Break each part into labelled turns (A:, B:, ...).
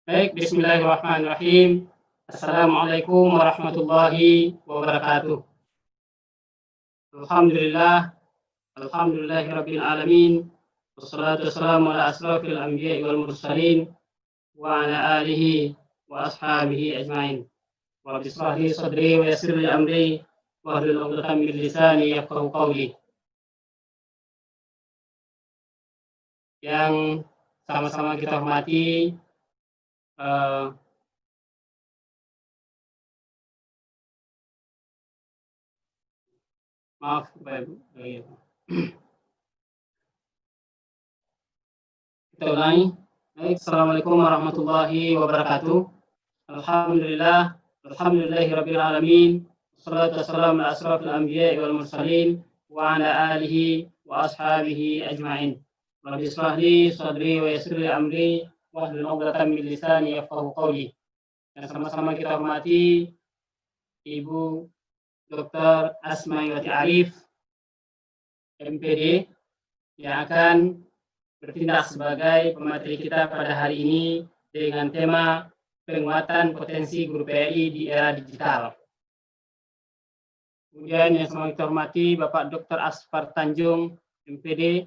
A: Baik, bismillahirrahmanirrahim. Assalamualaikum warahmatullahi wabarakatuh. Alhamdulillah, alhamdulillahirabbil alamin. Wassalatu wassalamu ala asrofil anbiya'i wal mursalin wa ala alihi wa ashabihi ajmain. Rabbi shrah li sadri wa yassir li amri wahlul 'uqdatam min lisani yafqahu qawli. Yang sama-sama kita hormati maaf Bapak Ibu. Kita ulangi. Baik, assalamualaikum warahmatullahi wabarakatuh. Alhamdulillah, alhamdulillahirabbil alamin. Wassalatu wassalamu ala asrofil anbiya'i wal mursalin wa ala alihi wa ashabihi ajmain. Rabbi shrah li sadri wa yassir li amri wahlul 'uqdatam min lisani yafqahu qawli. Yang sama-sama kita hormati Ibu Dr. Asmayati Arif, MPD, yang akan bertindak sebagai pemateri kita pada hari ini dengan tema penguatan potensi guru PAI di era digital. Kemudian yang sama kita hormati Bapak Dr. Asfar Tanjung, MPD,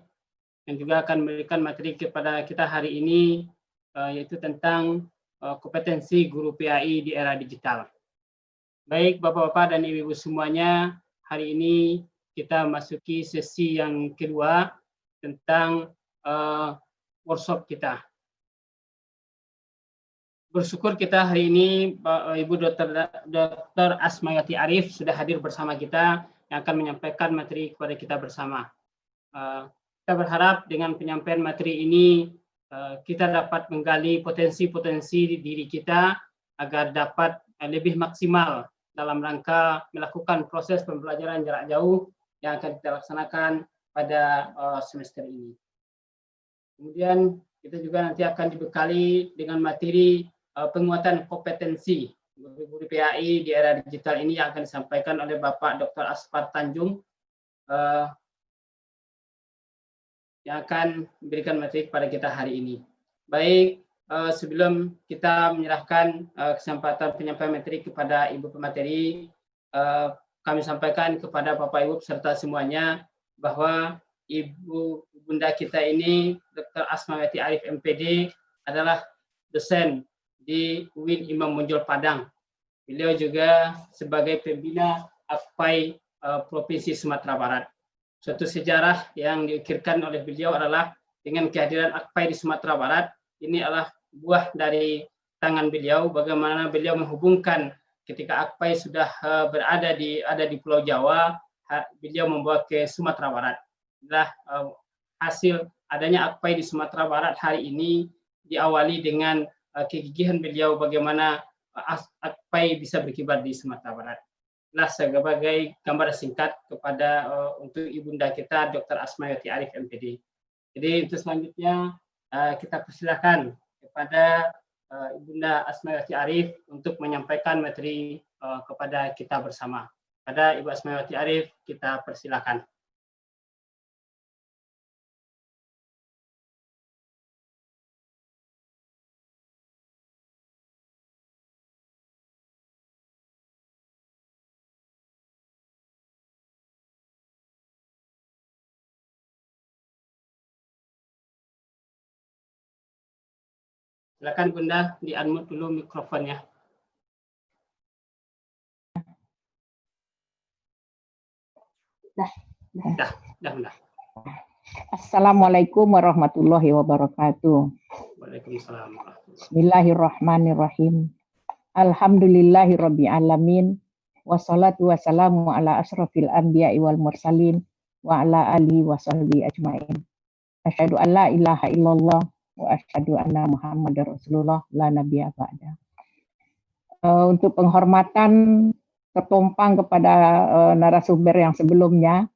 A: yang juga akan memberikan materi kepada kita hari ini, yaitu tentang kompetensi guru PAI di era digital. Baik Bapak-Bapak dan Ibu-Ibu semuanya, hari ini kita masuki sesi yang kedua tentang workshop kita. Bersyukur kita hari ini Ibu Dr. Asmayati Arif sudah hadir bersama kita yang akan menyampaikan materi kepada kita bersama. Kita berharap dengan penyampaian materi ini kita dapat menggali potensi-potensi diri kita agar dapat lebih maksimal dalam rangka melakukan proses pembelajaran jarak jauh yang akan kita laksanakan pada semester ini. Kemudian kita juga nanti akan dibekali dengan materi penguatan kompetensi guru PAI di era digital ini yang akan disampaikan oleh Bapak Dr. Asfar Tanjung yang akan memberikan materi kepada kita hari ini. Baik, sebelum kita menyerahkan kesempatan penyampaian materi kepada Ibu pemateri, kami sampaikan kepada Bapak Ibu serta semuanya bahwa Ibu Bunda kita ini, Dr. Asmayati Arif MPD, adalah dosen di UIN Imam Bonjol Padang. Beliau juga sebagai pembina AKPAI Provinsi Sumatera Barat. Suatu sejarah yang diukirkan oleh beliau adalah dengan kehadiran AKPAI di Sumatera Barat, ini adalah buah dari tangan beliau, bagaimana beliau menghubungkan ketika AKPAI sudah ada di Pulau Jawa, beliau membawa ke Sumatera Barat. Adalah hasil adanya AKPAI di Sumatera Barat hari ini diawali dengan kegigihan beliau bagaimana AKPAI bisa berkibar di Sumatera Barat. Sebagai gambaran singkat kepada untuk ibunda kita Dr. Asmayati Arif MPD. Jadi untuk selanjutnya kita persilakan kepada Ibunda Asmayati Arif untuk menyampaikan materi kepada kita bersama. Pada Ibu Asmayati Arif kita persilakan. Silakan Bunda, di-unmute dulu mikrofonnya. Dah.
B: Assalamualaikum warahmatullahi wabarakatuh.
A: Waalaikumsalam.
B: Bismillahirrahmanirrahim. Alhamdulillahirabbil alamin. Wassalatu wassalamu ala asrofil anbiya'i wal mursalin wa ala alihi wasahbihi ajmain. Asyhadu an la ilaha illallah wa asyhadu anna Muhammadar Rasulullah la nabiyya ba'da. Untuk penghormatan ketumpang kepada narasumber yang sebelumnya,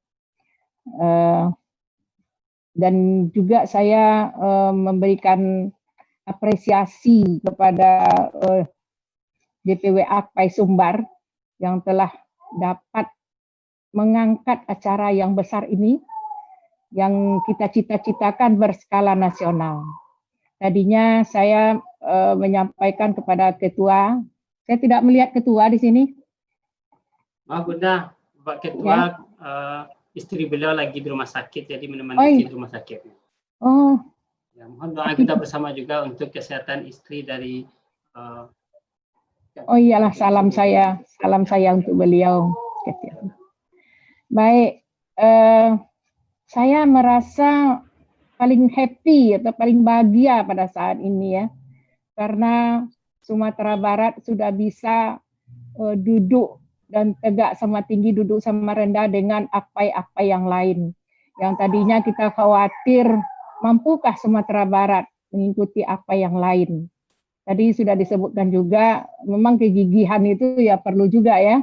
B: dan juga saya memberikan apresiasi kepada DPW AKPAI Sumbar yang telah dapat mengangkat acara yang besar ini yang kita cita-citakan berskala nasional. Tadinya saya menyampaikan kepada ketua. Saya tidak melihat ketua di sini.
A: Maaf Bunda, Pak Ketua, istri beliau lagi di rumah sakit, jadi menemani istri di rumah sakit.
B: Oh.
A: Ya, mohon doa kita bersama juga untuk kesehatan istri dari.
B: Oh iyalah, salam saya untuk beliau. Baik, saya merasa paling happy atau paling bahagia pada saat ini ya, karena Sumatera Barat sudah bisa duduk dan tegak sama tinggi, duduk sama rendah dengan akpai-akpai yang lain. Yang tadinya kita khawatir, mampukah Sumatera Barat mengikuti akpai yang lain? Tadi sudah disebutkan juga, memang kegigihan itu ya perlu juga ya,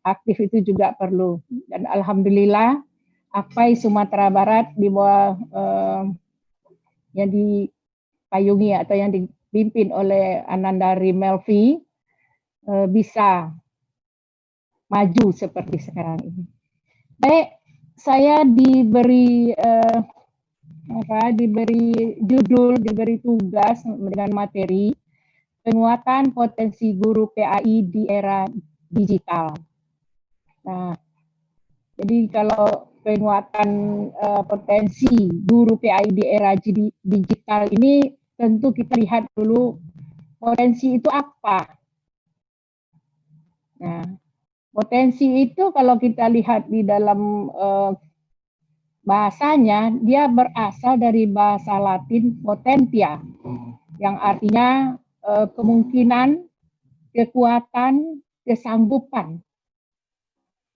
B: aktif itu juga perlu. Dan alhamdulillah, akpai Sumatera Barat di bawah yang dipayungi atau yang dipimpin oleh Anandari Melvi bisa maju seperti sekarang ini. Baik, saya diberi judul, diberi tugas dengan materi penguatan potensi guru PAI di era digital. Nah, jadi kalau penguatan potensi guru PAI di era digital ini tentu kita lihat dulu potensi itu apa. Nah, potensi itu kalau kita lihat di dalam bahasanya, dia berasal dari bahasa Latin potentia, yang artinya kemungkinan, kekuatan, kesanggupan.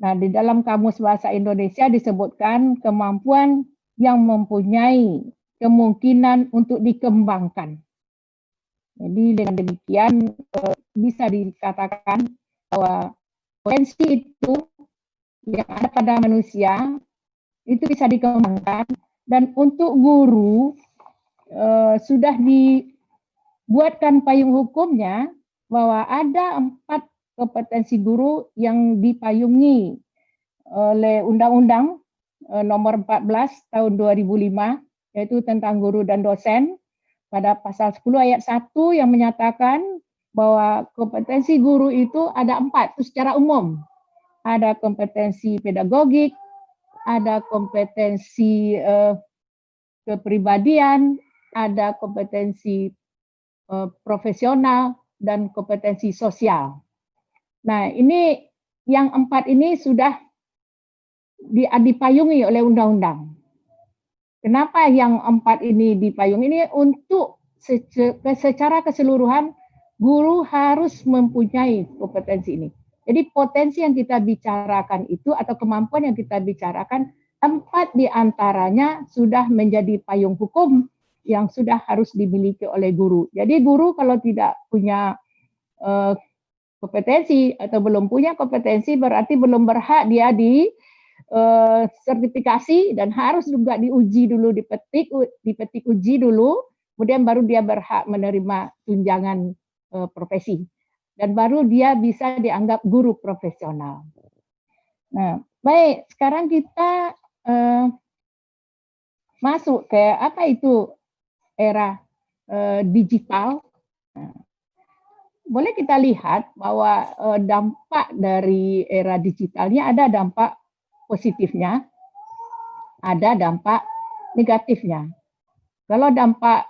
B: Nah, di dalam Kamus Bahasa Indonesia disebutkan kemampuan yang mempunyai kemungkinan untuk dikembangkan. Jadi dengan demikian bisa dikatakan bahwa potensi itu yang ada pada manusia itu bisa dikembangkan, dan untuk guru sudah dibuatkan payung hukumnya bahwa ada 4 kompetensi guru yang dipayungi oleh Undang-Undang nomor 14 tahun 2005, yaitu tentang guru dan dosen, pada pasal 10 ayat 1 yang menyatakan bahwa kompetensi guru itu ada 4 itu secara umum. Ada kompetensi pedagogik, ada kompetensi kepribadian, ada kompetensi profesional, dan kompetensi sosial. Nah, ini yang 4 ini sudah dipayungi oleh undang-undang. Kenapa yang 4 ini dipayungi? Ini untuk secara keseluruhan guru harus mempunyai kompetensi ini. Jadi potensi yang kita bicarakan itu atau kemampuan yang kita bicarakan, 4 diantaranya sudah menjadi payung hukum yang sudah harus dimiliki oleh guru. Jadi guru kalau tidak punya kompetensi atau belum punya kompetensi berarti belum berhak dia di sertifikasi, dan harus juga diuji dulu, dipetik uji dulu, kemudian baru dia berhak menerima tunjangan profesi, dan baru dia bisa dianggap guru profesional. Nah, baik, sekarang kita masuk ke apa itu era digital. Nah, boleh kita lihat bahwa dampak dari era digitalnya ada dampak positifnya, ada dampak negatifnya. Kalau dampak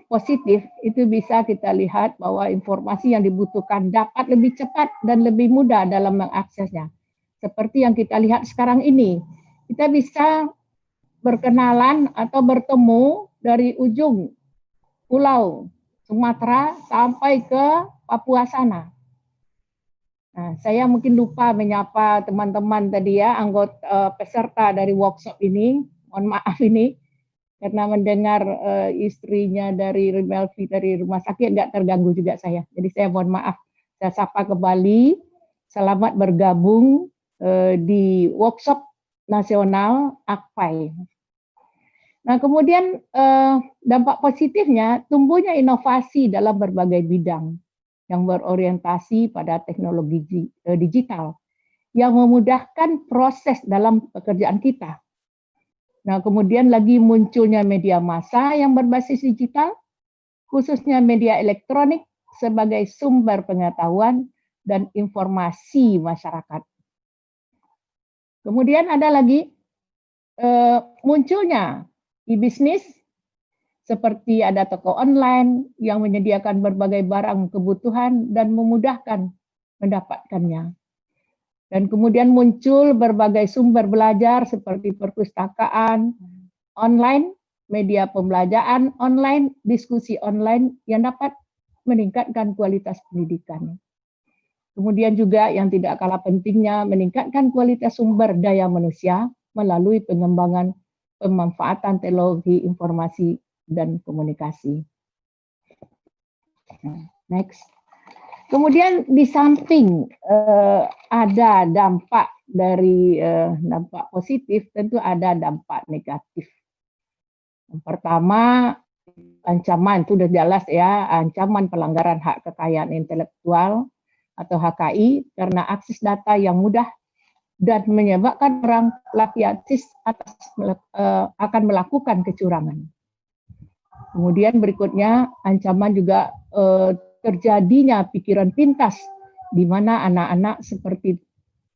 B: positif itu bisa kita lihat bahwa informasi yang dibutuhkan dapat lebih cepat dan lebih mudah dalam mengaksesnya. Seperti yang kita lihat sekarang ini, kita bisa berkenalan atau bertemu dari ujung pulau Sumatera sampai ke Papua sana. Nah, saya mungkin lupa menyapa teman-teman tadi ya, anggota peserta dari workshop ini. Mohon maaf ini, karena mendengar istrinya dari Melvi dari rumah sakit nggak terganggu juga saya. Jadi saya mohon maaf. Saya sapa kembali. Selamat bergabung di workshop nasional AKPAI. Nah, kemudian dampak positifnya tumbuhnya inovasi dalam berbagai bidang yang berorientasi pada teknologi digital yang memudahkan proses dalam pekerjaan kita. Nah, kemudian lagi munculnya media massa yang berbasis digital khususnya media elektronik sebagai sumber pengetahuan dan informasi masyarakat. Kemudian ada lagi munculnya e-bisnis, seperti ada toko online yang menyediakan berbagai barang kebutuhan dan memudahkan mendapatkannya. Dan kemudian muncul berbagai sumber belajar seperti perpustakaan online, media pembelajaran online, diskusi online yang dapat meningkatkan kualitas pendidikan. Kemudian juga yang tidak kalah pentingnya meningkatkan kualitas sumber daya manusia melalui pengembangan pemanfaatan teknologi informasi dan komunikasi. Next. Kemudian di samping ada dampak dari dampak positif, tentu ada dampak negatif. Yang pertama, ancaman, itu sudah jelas ya, ancaman pelanggaran hak kekayaan intelektual atau HKI karena akses data yang mudah dan menyebabkan orang pelaku akses akan melakukan kecurangan. Kemudian berikutnya ancaman juga terjadinya pikiran pintas di mana anak-anak seperti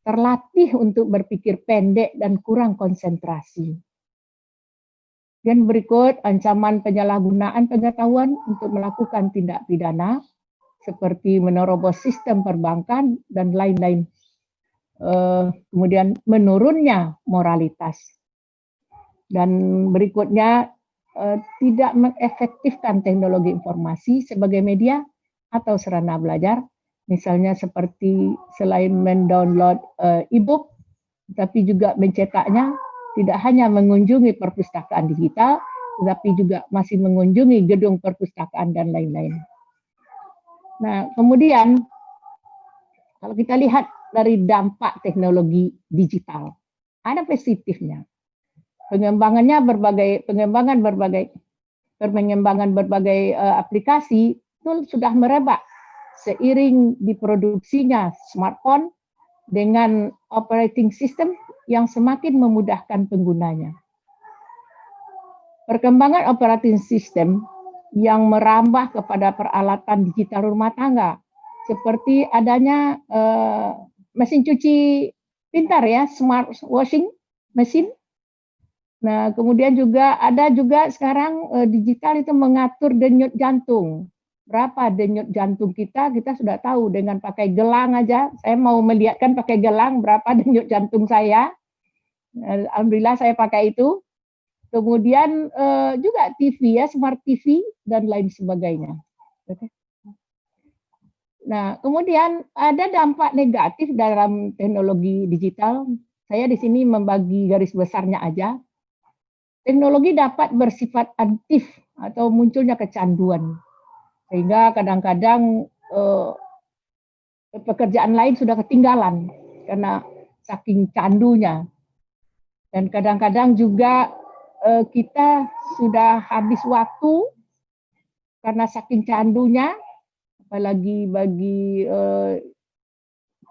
B: terlatih untuk berpikir pendek dan kurang konsentrasi. Dan berikut ancaman penyalahgunaan pengetahuan untuk melakukan tindak pidana seperti menerobos sistem perbankan dan lain-lain. Kemudian menurunnya moralitas. Dan berikutnya tidak mengefektifkan teknologi informasi sebagai media atau sarana belajar, misalnya seperti selain mendownload e-book, tapi juga mencetaknya, tidak hanya mengunjungi perpustakaan digital, tetapi juga masih mengunjungi gedung perpustakaan dan lain-lain. Nah, kemudian kalau kita lihat dari dampak teknologi digital, ada positifnya. Pengembangan berbagai aplikasi itu sudah merebak seiring diproduksinya smartphone dengan operating system yang semakin memudahkan penggunanya. Perkembangan operating system yang merambah kepada peralatan digital rumah tangga seperti adanya mesin cuci pintar ya, smart washing machine. Nah, kemudian juga ada juga sekarang digital itu mengatur denyut jantung. Berapa denyut jantung kita sudah tahu dengan pakai gelang aja. Saya mau melihatkan pakai gelang berapa denyut jantung saya. Alhamdulillah saya pakai itu. Kemudian juga TV ya, smart TV dan lain sebagainya. Nah, kemudian ada dampak negatif dalam teknologi digital. Saya di sini membagi garis besarnya aja. Teknologi dapat bersifat adiktif atau munculnya kecanduan. Sehingga kadang-kadang pekerjaan lain sudah ketinggalan karena saking candunya. Dan kadang-kadang juga kita sudah habis waktu karena saking candunya, apalagi bagi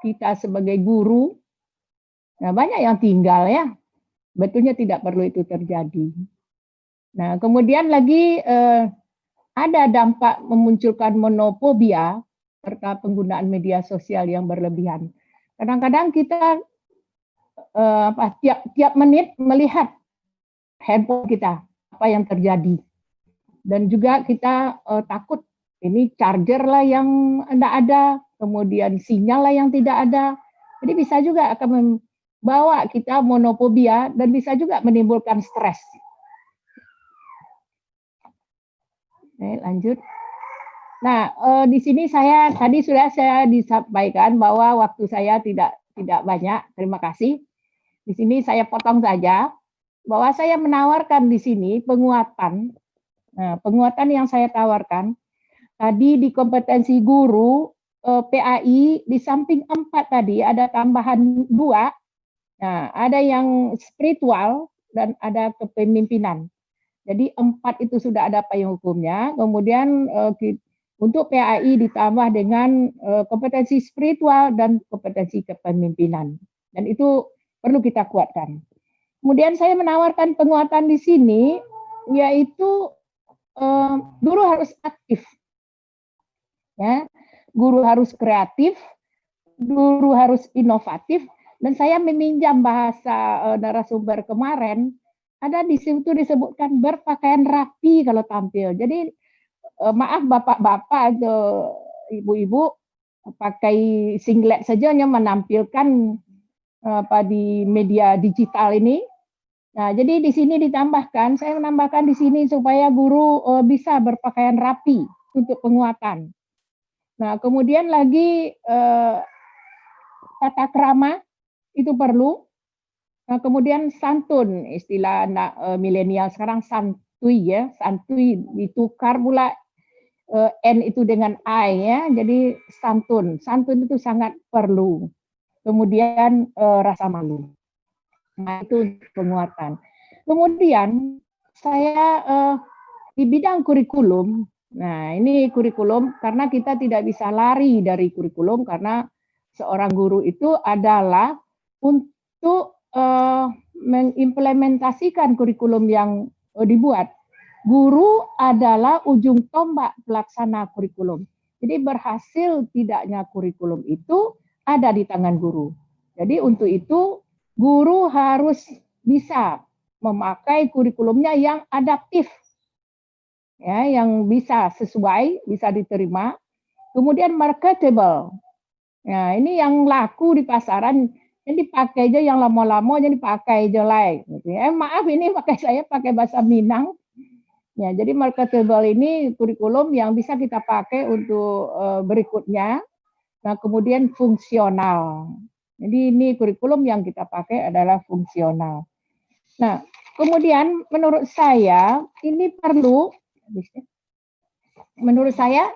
B: kita sebagai guru. Nah, banyak yang tinggal ya. Betulnya tidak perlu itu terjadi. Nah, kemudian lagi ada dampak memunculkan monofobia serta penggunaan media sosial yang berlebihan. Kadang-kadang kita tiap menit melihat handphone kita, apa yang terjadi. Dan juga kita takut ini charger lah yang tidak ada, kemudian sinyal lah yang tidak ada. Jadi bisa juga akan membawa kita monofobia dan bisa juga menimbulkan stres. Oke, lanjut. Nah, di sini tadi sudah saya disampaikan bahwa waktu saya tidak banyak. Terima kasih. Di sini saya potong saja bahwa saya menawarkan di sini penguatan. Nah, penguatan yang saya tawarkan tadi di kompetensi guru PAI di samping 4 tadi ada tambahan 2. Nah, ada yang spiritual dan ada kepemimpinan. Jadi 4 itu sudah ada payung hukumnya. Kemudian untuk PAI ditambah dengan kompetensi spiritual dan kompetensi kepemimpinan. Dan itu perlu kita kuatkan. Kemudian saya menawarkan penguatan di sini, yaitu Guru harus aktif, ya. Guru harus kreatif, guru harus inovatif. Dan saya meminjam bahasa narasumber kemarin, ada di situ disebutkan berpakaian rapi kalau tampil. Jadi maaf bapak-bapak atau ibu-ibu pakai singlet saja hanya menampilkan di media digital ini. Nah, jadi di sini ditambahkan, saya menambahkan di sini supaya guru bisa berpakaian rapi untuk penguatan. Nah, kemudian lagi tata krama itu perlu. Nah, kemudian santun, istilah anak milenial sekarang santuy ya, santuy ditukar pula N itu dengan I ya, jadi santun. Santun itu sangat perlu. Kemudian rasa malu. Nah, itu penguatan. Kemudian saya di bidang kurikulum, nah ini kurikulum karena kita tidak bisa lari dari kurikulum karena seorang guru itu adalah untuk mengimplementasikan kurikulum yang dibuat. Guru adalah ujung tombak pelaksana kurikulum. Jadi berhasil tidaknya kurikulum itu ada di tangan guru. Jadi untuk itu guru harus bisa memakai kurikulumnya yang adaptif, ya, yang bisa sesuai, bisa diterima, kemudian marketable. Nah, ini yang laku di pasaran, yang dipakai aja yang lama-lama, jadi pakai aja like. Maaf ini saya pakai bahasa Minang. Ya, jadi marketable ini kurikulum yang bisa kita pakai untuk berikutnya. Nah, kemudian fungsional. Jadi ini kurikulum yang kita pakai adalah fungsional. Nah, kemudian menurut saya ini perlu, menurut saya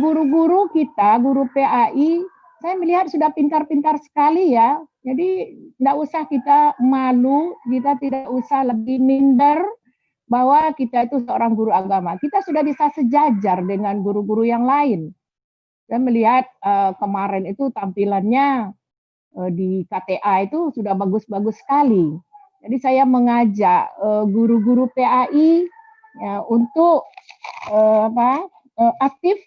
B: guru-guru kita, guru PAI, saya melihat sudah pintar-pintar sekali ya. Jadi tidak usah kita malu, kita tidak usah lebih minder bahwa kita itu seorang guru agama. Kita sudah bisa sejajar dengan guru-guru yang lain. Saya melihat kemarin itu tampilannya di KTA itu sudah bagus-bagus sekali. Jadi saya mengajak guru-guru PAI ya, untuk aktif,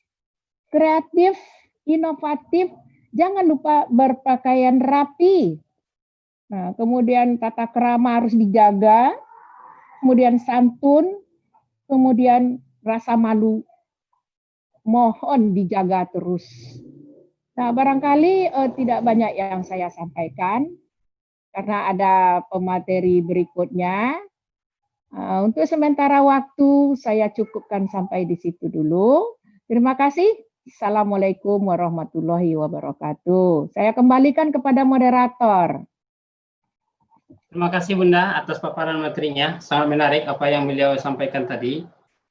B: kreatif, inovatif, jangan lupa berpakaian rapi. Nah, kemudian tata krama harus dijaga, kemudian santun, kemudian rasa malu mohon dijaga terus. Nah, barangkali tidak banyak yang saya sampaikan karena ada pemateri berikutnya. Untuk sementara waktu saya cukupkan sampai di situ dulu. Terima kasih. Assalamualaikum warahmatullahi wabarakatuh. Saya kembalikan kepada moderator.
A: Terima kasih Bunda atas paparan materinya. Sangat menarik apa yang beliau sampaikan tadi,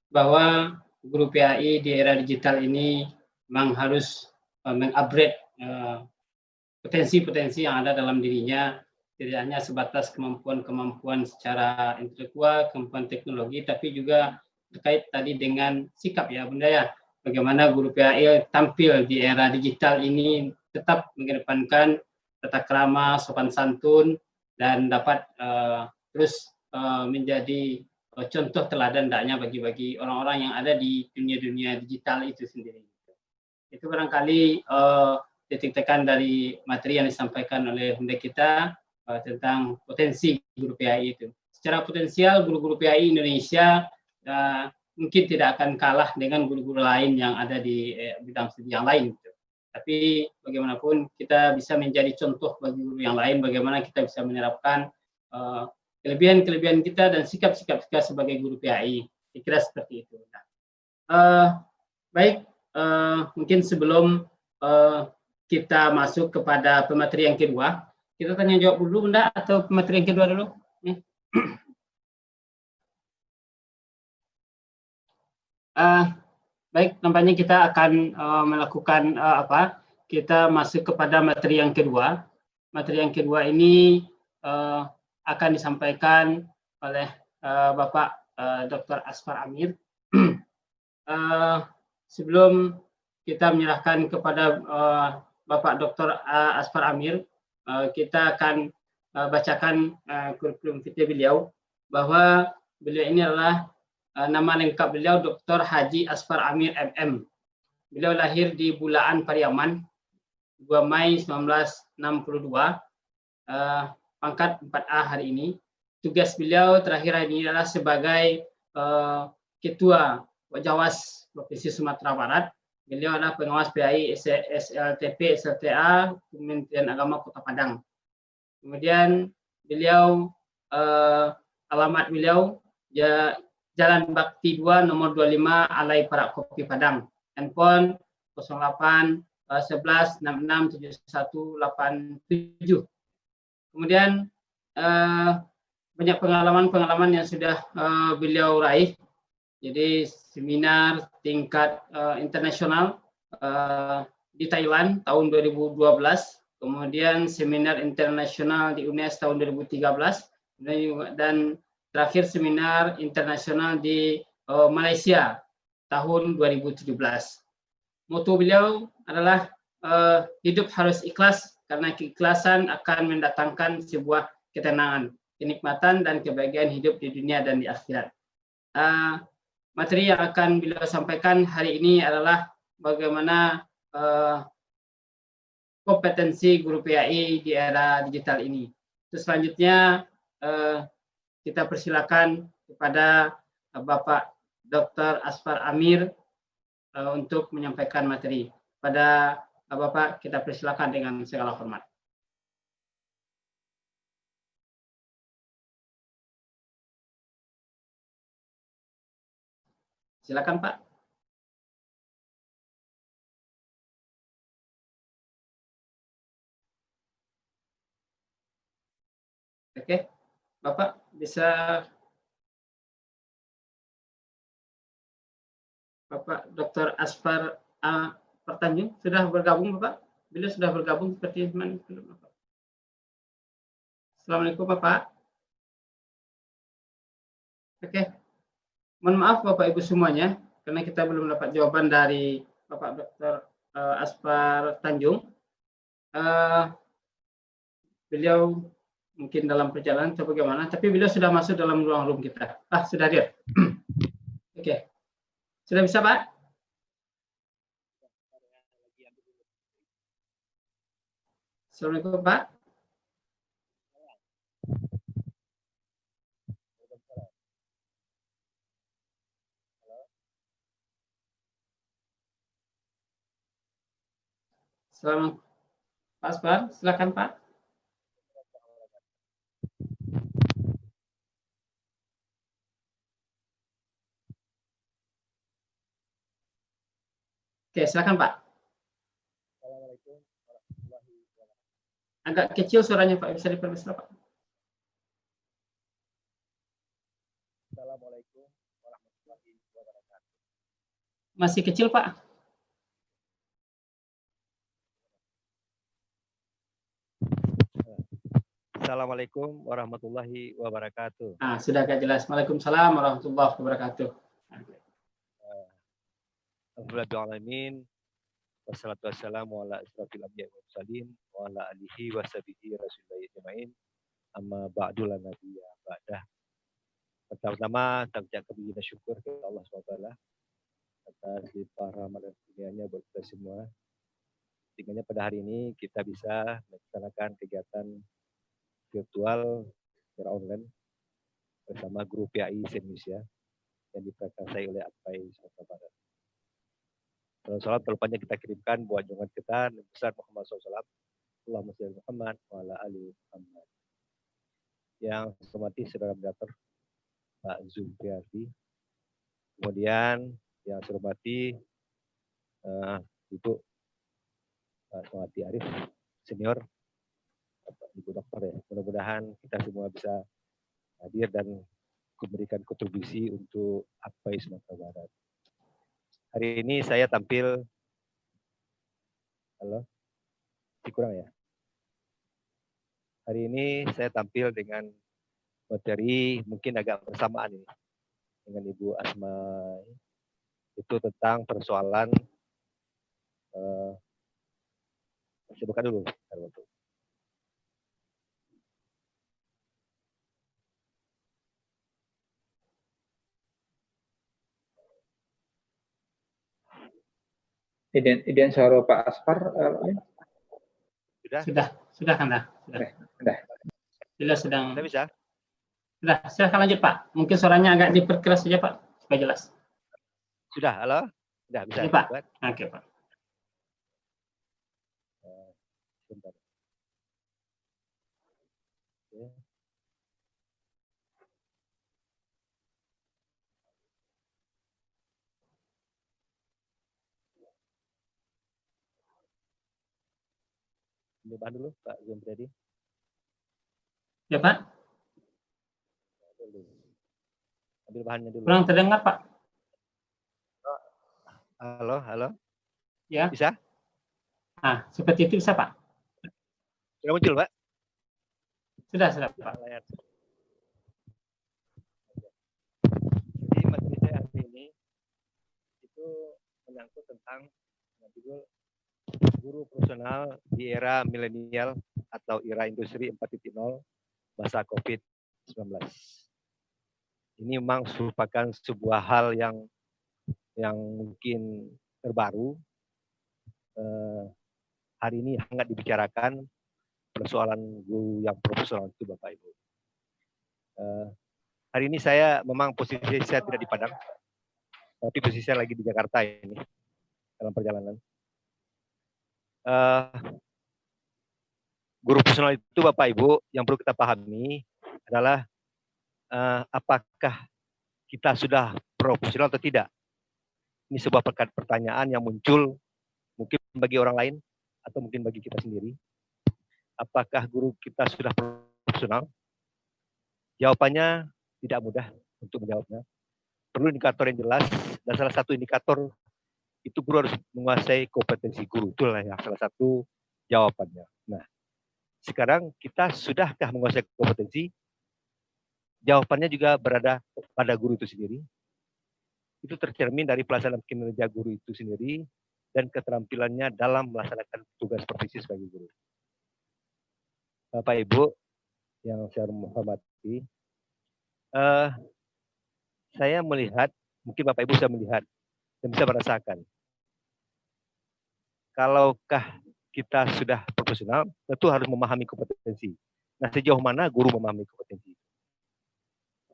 A: bahwa guru PAI di era digital ini memang harus mengupgrade potensi-potensi yang ada dalam dirinya, tidak hanya sebatas kemampuan-kemampuan secara intelektual, kemampuan teknologi, tapi juga terkait tadi dengan sikap ya Bunda ya. Bagaimana guru PAI tampil di era digital ini tetap mengedepankan tata krama, sopan santun, dan dapat terus menjadi contoh teladan hendaknya bagi orang-orang yang ada di dunia-dunia digital itu sendiri. Itu barangkali titik tekan dari materi yang disampaikan oleh Bunda kita tentang potensi guru PAI itu. Secara potensial guru-guru PAI Indonesia mungkin tidak akan kalah dengan guru-guru lain yang ada di bidang studi yang lain. Tapi bagaimanapun kita bisa menjadi contoh bagi guru yang lain, bagaimana kita bisa menerapkan kelebihan-kelebihan kita dan sikap-sikap kita sebagai guru PAI. Kira seperti itu. Baik, mungkin sebelum kita masuk kepada pemateri yang kedua, kita tanya jawab dulu Bunda, atau pemateri yang kedua dulu? Baik, nampaknya kita akan melakukan kita masuk kepada materi yang kedua. Materi yang kedua ini akan disampaikan oleh Bapak Dr. Asfar Amir. Sebelum kita menyerahkan kepada Bapak Dr. Asfar Amir, kita akan bacakan kurikulum vitae beliau, bahwa beliau ini adalah nama lengkap beliau Dr. Haji Asfar Amir MM. Beliau lahir di Bulaan, Pariaman, 2 Mei 1962, pangkat 4A hari ini. Tugas beliau terakhir hari ini adalah sebagai Ketua Wajawas Provinsi Sumatera Barat. Beliau adalah pengawas PAI SLTP SLTA Kementerian Agama Kota Padang. Kemudian beliau alamat beliau Jalan Bakti 2 nomor 25 Alai Parak Kopi Padang. Handphone 08 11 66 7187. Kemudian banyak pengalaman yang sudah beliau raih. Jadi seminar tingkat internasional di Thailand tahun 2012, kemudian seminar internasional di UNES tahun 2013, dan terakhir seminar internasional di Malaysia tahun 2017. Moto beliau adalah hidup harus ikhlas karena keikhlasan akan mendatangkan sebuah ketenangan, kenikmatan dan kebahagiaan hidup di dunia dan di akhirat. Materi yang akan beliau sampaikan hari ini adalah bagaimana kompetensi guru PAI di era digital ini. Terus selanjutnya kita persilakan kepada Bapak Dr. Asfar Amir untuk menyampaikan materi. Pada Bapak kita persilakan dengan segala hormat. Silakan Pak. Oke, Bapak bisa. Bapak Dr. Asfar Pertanjung sudah bergabung Bapak? Beliau sudah bergabung seperti mana? Assalamualaikum Bapak. Oke, mohon maaf Bapak Ibu semuanya, karena kita belum dapat jawaban dari Bapak Dr. Asfar Tanjung. Beliau mungkin dalam perjalanan atau bagaimana, tapi beliau sudah masuk dalam ruang room kita. Sudah hadir. Oke. Sudah bisa, Pak? Assalamualaikum, Pak. Selamat, Pak Asfar, silakan Pak. Oke, silakan Pak.
C: Assalamualaikum warahmatullahi wabarakatuh.
A: Agak kecil suaranya Pak, bisa diperbesar Pak.
C: Assalamualaikum warahmatullahi wabarakatuh.
A: Masih kecil Pak.
C: Assalamualaikum warahmatullahi wabarakatuh.
A: Sudah agak jelas. Waalaikumsalam warahmatullahi wabarakatuh.
C: Alhamdulillahirrahmanirrahim. Wassalatu wassalamu ala asrafil anbiya'i wal mursalin wa ala alihi wa sahbihi rasulillahi ajma'in. Amma ba'du la nabiyya ba'dah. Pertama-tama kita ucapkan puji dan syukur kepada Allah SWT atas limpah rahmat dan kurnianya buat kita semua. Sehingga pada hari ini kita bisa melaksanakan kegiatan virtual secara online bersama Guru PAI Indonesia yang diprakarsai oleh APAI Sumatera Barat. Salam terlupanya kita kirimkan buat junjungan kita Nabi besar Muhammad SAW. Allahumma shalli Muhammad wa ala ali Muhammad. Yang saya hormati saudara moderator Pak Zulfiardi. Kemudian yang saya hormati Ibu Pak Suwati Arif senior, Ibu Dokter ya. Mudah-mudahan kita semua bisa hadir dan memberikan kontribusi untuk APAI Sumatera Barat. Hari ini saya tampil, kurang ya. Hari ini saya tampil dengan materi mungkin agak bersamaan ini dengan Ibu Asma. Itu tentang persoalan, saya buka dulu.
D: Ident suara Pak Aspar.
A: Sudah kan dah?
D: Sudah.
A: Bila sedang.
C: Sudah bisa?
A: Sudah, silakan lanjut Pak. Mungkin suaranya agak diperkeras saja Pak, supaya jelas.
C: Sudah, halo? Sudah bisa.
A: Ini, Pak. Oke Pak.
C: Sebentar. Ya. Ambil bahan dulu, Pak Zoom tadi.
A: Ya Pak.
C: Ambil bahannya dulu.
A: Kurang terdengar Pak.
C: Halo?
A: Ya.
C: Bisa?
A: Nah, seperti itu bisa Pak.
C: Sudah muncul, Pak?
A: Sudah Pak.
C: Jadi materi saya hari ini itu menyangkut tentang guru profesional di era milenial atau era industri 4.0 masa COVID-19. Ini memang merupakan sebuah hal yang mungkin terbaru. Hari ini hangat dibicarakan persoalan guru yang profesional itu Bapak Ibu. Hari ini saya memang posisi saya tidak di Padang, tapi posisi saya lagi di Jakarta ini dalam perjalanan. Guru profesional itu Bapak Ibu yang perlu kita pahami adalah apakah kita sudah profesional atau tidak. Ini sebuah pertanyaan yang muncul mungkin bagi orang lain atau mungkin bagi kita sendiri. Apakah guru kita sudah profesional? Jawabannya tidak mudah untuk menjawabnya. Perlu indikator yang jelas, dan salah satu indikator itu guru harus menguasai kompetensi guru. Itulah yang salah satu jawabannya. Nah, sekarang kita sudahkah menguasai kompetensi? Jawabannya juga berada pada guru itu sendiri. Itu tercermin dari pelaksanaan kinerja guru itu sendiri dan keterampilannya dalam melaksanakan tugas profesi sebagai guru. Bapak Ibu yang saya hormati, saya melihat, mungkin Bapak Ibu bisa melihat dan bisa merasakan, kalaukah kita sudah profesional, tentu harus memahami kompetensi. Nah, sejauh mana guru memahami kompetensi?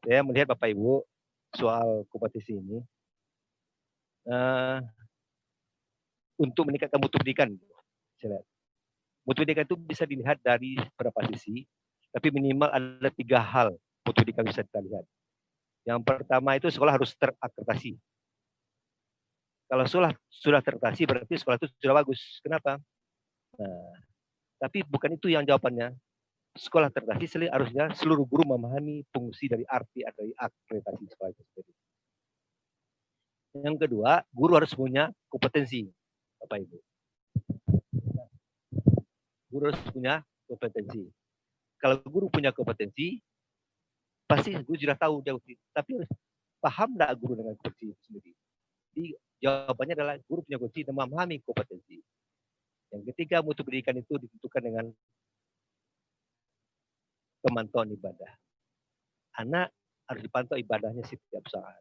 C: Saya melihat Bapak Ibu soal kompetensi ini, untuk meningkatkan mutu pendidikan, saya lihat. Mutu pendidikan itu bisa dilihat dari beberapa sisi, tapi minimal ada 3 hal mutu pendidikan bisa kita lihat. Yang pertama itu sekolah harus terakreditasi. Kalau sudah terakreditasi berarti sekolah itu sudah bagus. Kenapa? Nah, tapi bukan itu yang jawabannya. Sekolah terakreditasi harusnya seluruh guru memahami fungsi dari arti dari akreditasi sekolah itu sendiri. Yang kedua, guru harus punya kompetensi, Bapak Ibu. Guru harus punya kompetensi. Kalau guru punya kompetensi, pasti guru sudah tahu dia, tapi paham nggak guru dengan kompetensi itu sendiri? Jadi jawabannya adalah guru punya kompetensi dan memahami kompetensi. Yang ketiga, mutu pendidikan itu ditentukan dengan pemantauan ibadah. Anak harus dipantau ibadahnya setiap saat.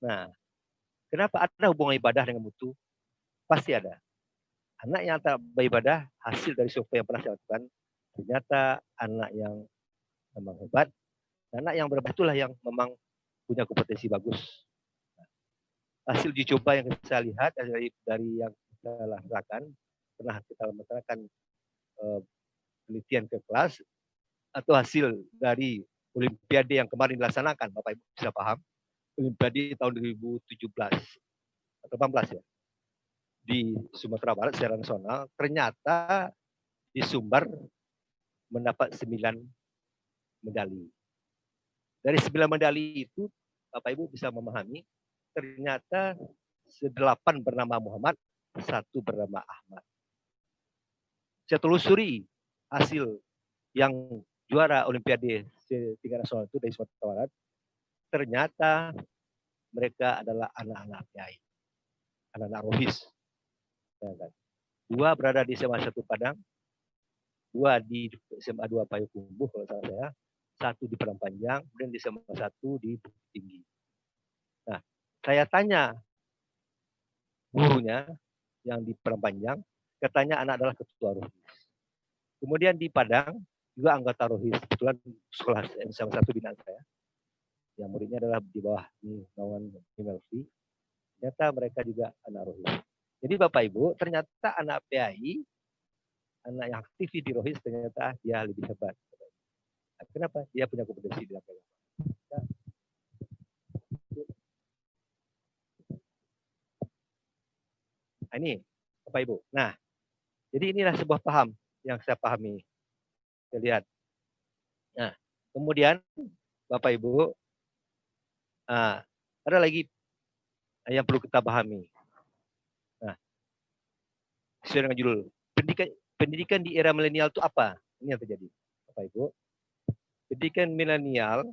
C: Nah, kenapa ada hubungan ibadah dengan mutu? Pasti ada. Anak yang tak beribadah, hasil dari survei yang pernah saya lakukan, ternyata anak yang memang hebat, anak yang beribadah itulah yang memang punya kompetensi bagus. Nah, hasil uji coba yang saya lihat dari yang kita lakukan, pernah kita lakukan penelitian ke kelas, atau hasil dari Olimpiade yang kemarin dilaksanakan, Bapak Ibu bisa paham, Olimpiade tahun 2017 atau 18 ya, di Sumatera Barat secara nasional, ternyata di Sumbar mendapat 9 medali. Dari 9 medali itu, Bapak Ibu bisa memahami, ternyata 8 bernama Muhammad, 1 bernama Ahmad. Saya telusuri hasil yang juara Olimpiade tingkat nasional itu dari Sumatera Barat, ternyata mereka adalah anak-anak kiai, anak-anak rohis. 2 berada di SMA 1 Padang, 2 di SMA 2 Payakumbuh kalau salah saya, 1 di Padang Panjang, kemudian di SMA 1 di Bukit Tinggi. Nah, saya tanya gurunya, yang di Padang, katanya anak adalah ketua Rohis. Kemudian di Padang juga anggota Rohis. Kebetulan sekolah salah satu binaan saya, yang muridnya adalah di bawah naungan Melfi. Ternyata mereka juga anak Rohis. Jadi Bapak Ibu, ternyata anak PAI, anak yang aktif di Rohis, ternyata dia lebih hebat. Kenapa? Dia punya kompetensi di dalam. Nah, ini Bapak Ibu. Nah, jadi inilah sebuah paham yang saya pahami. Kita lihat. Nah, kemudian Bapak Ibu, ada lagi yang perlu kita pahami. Nah, sesuai dengan judul, pendidikan di era milenial itu apa? Ini yang terjadi, Bapak Ibu. Pendidikan milenial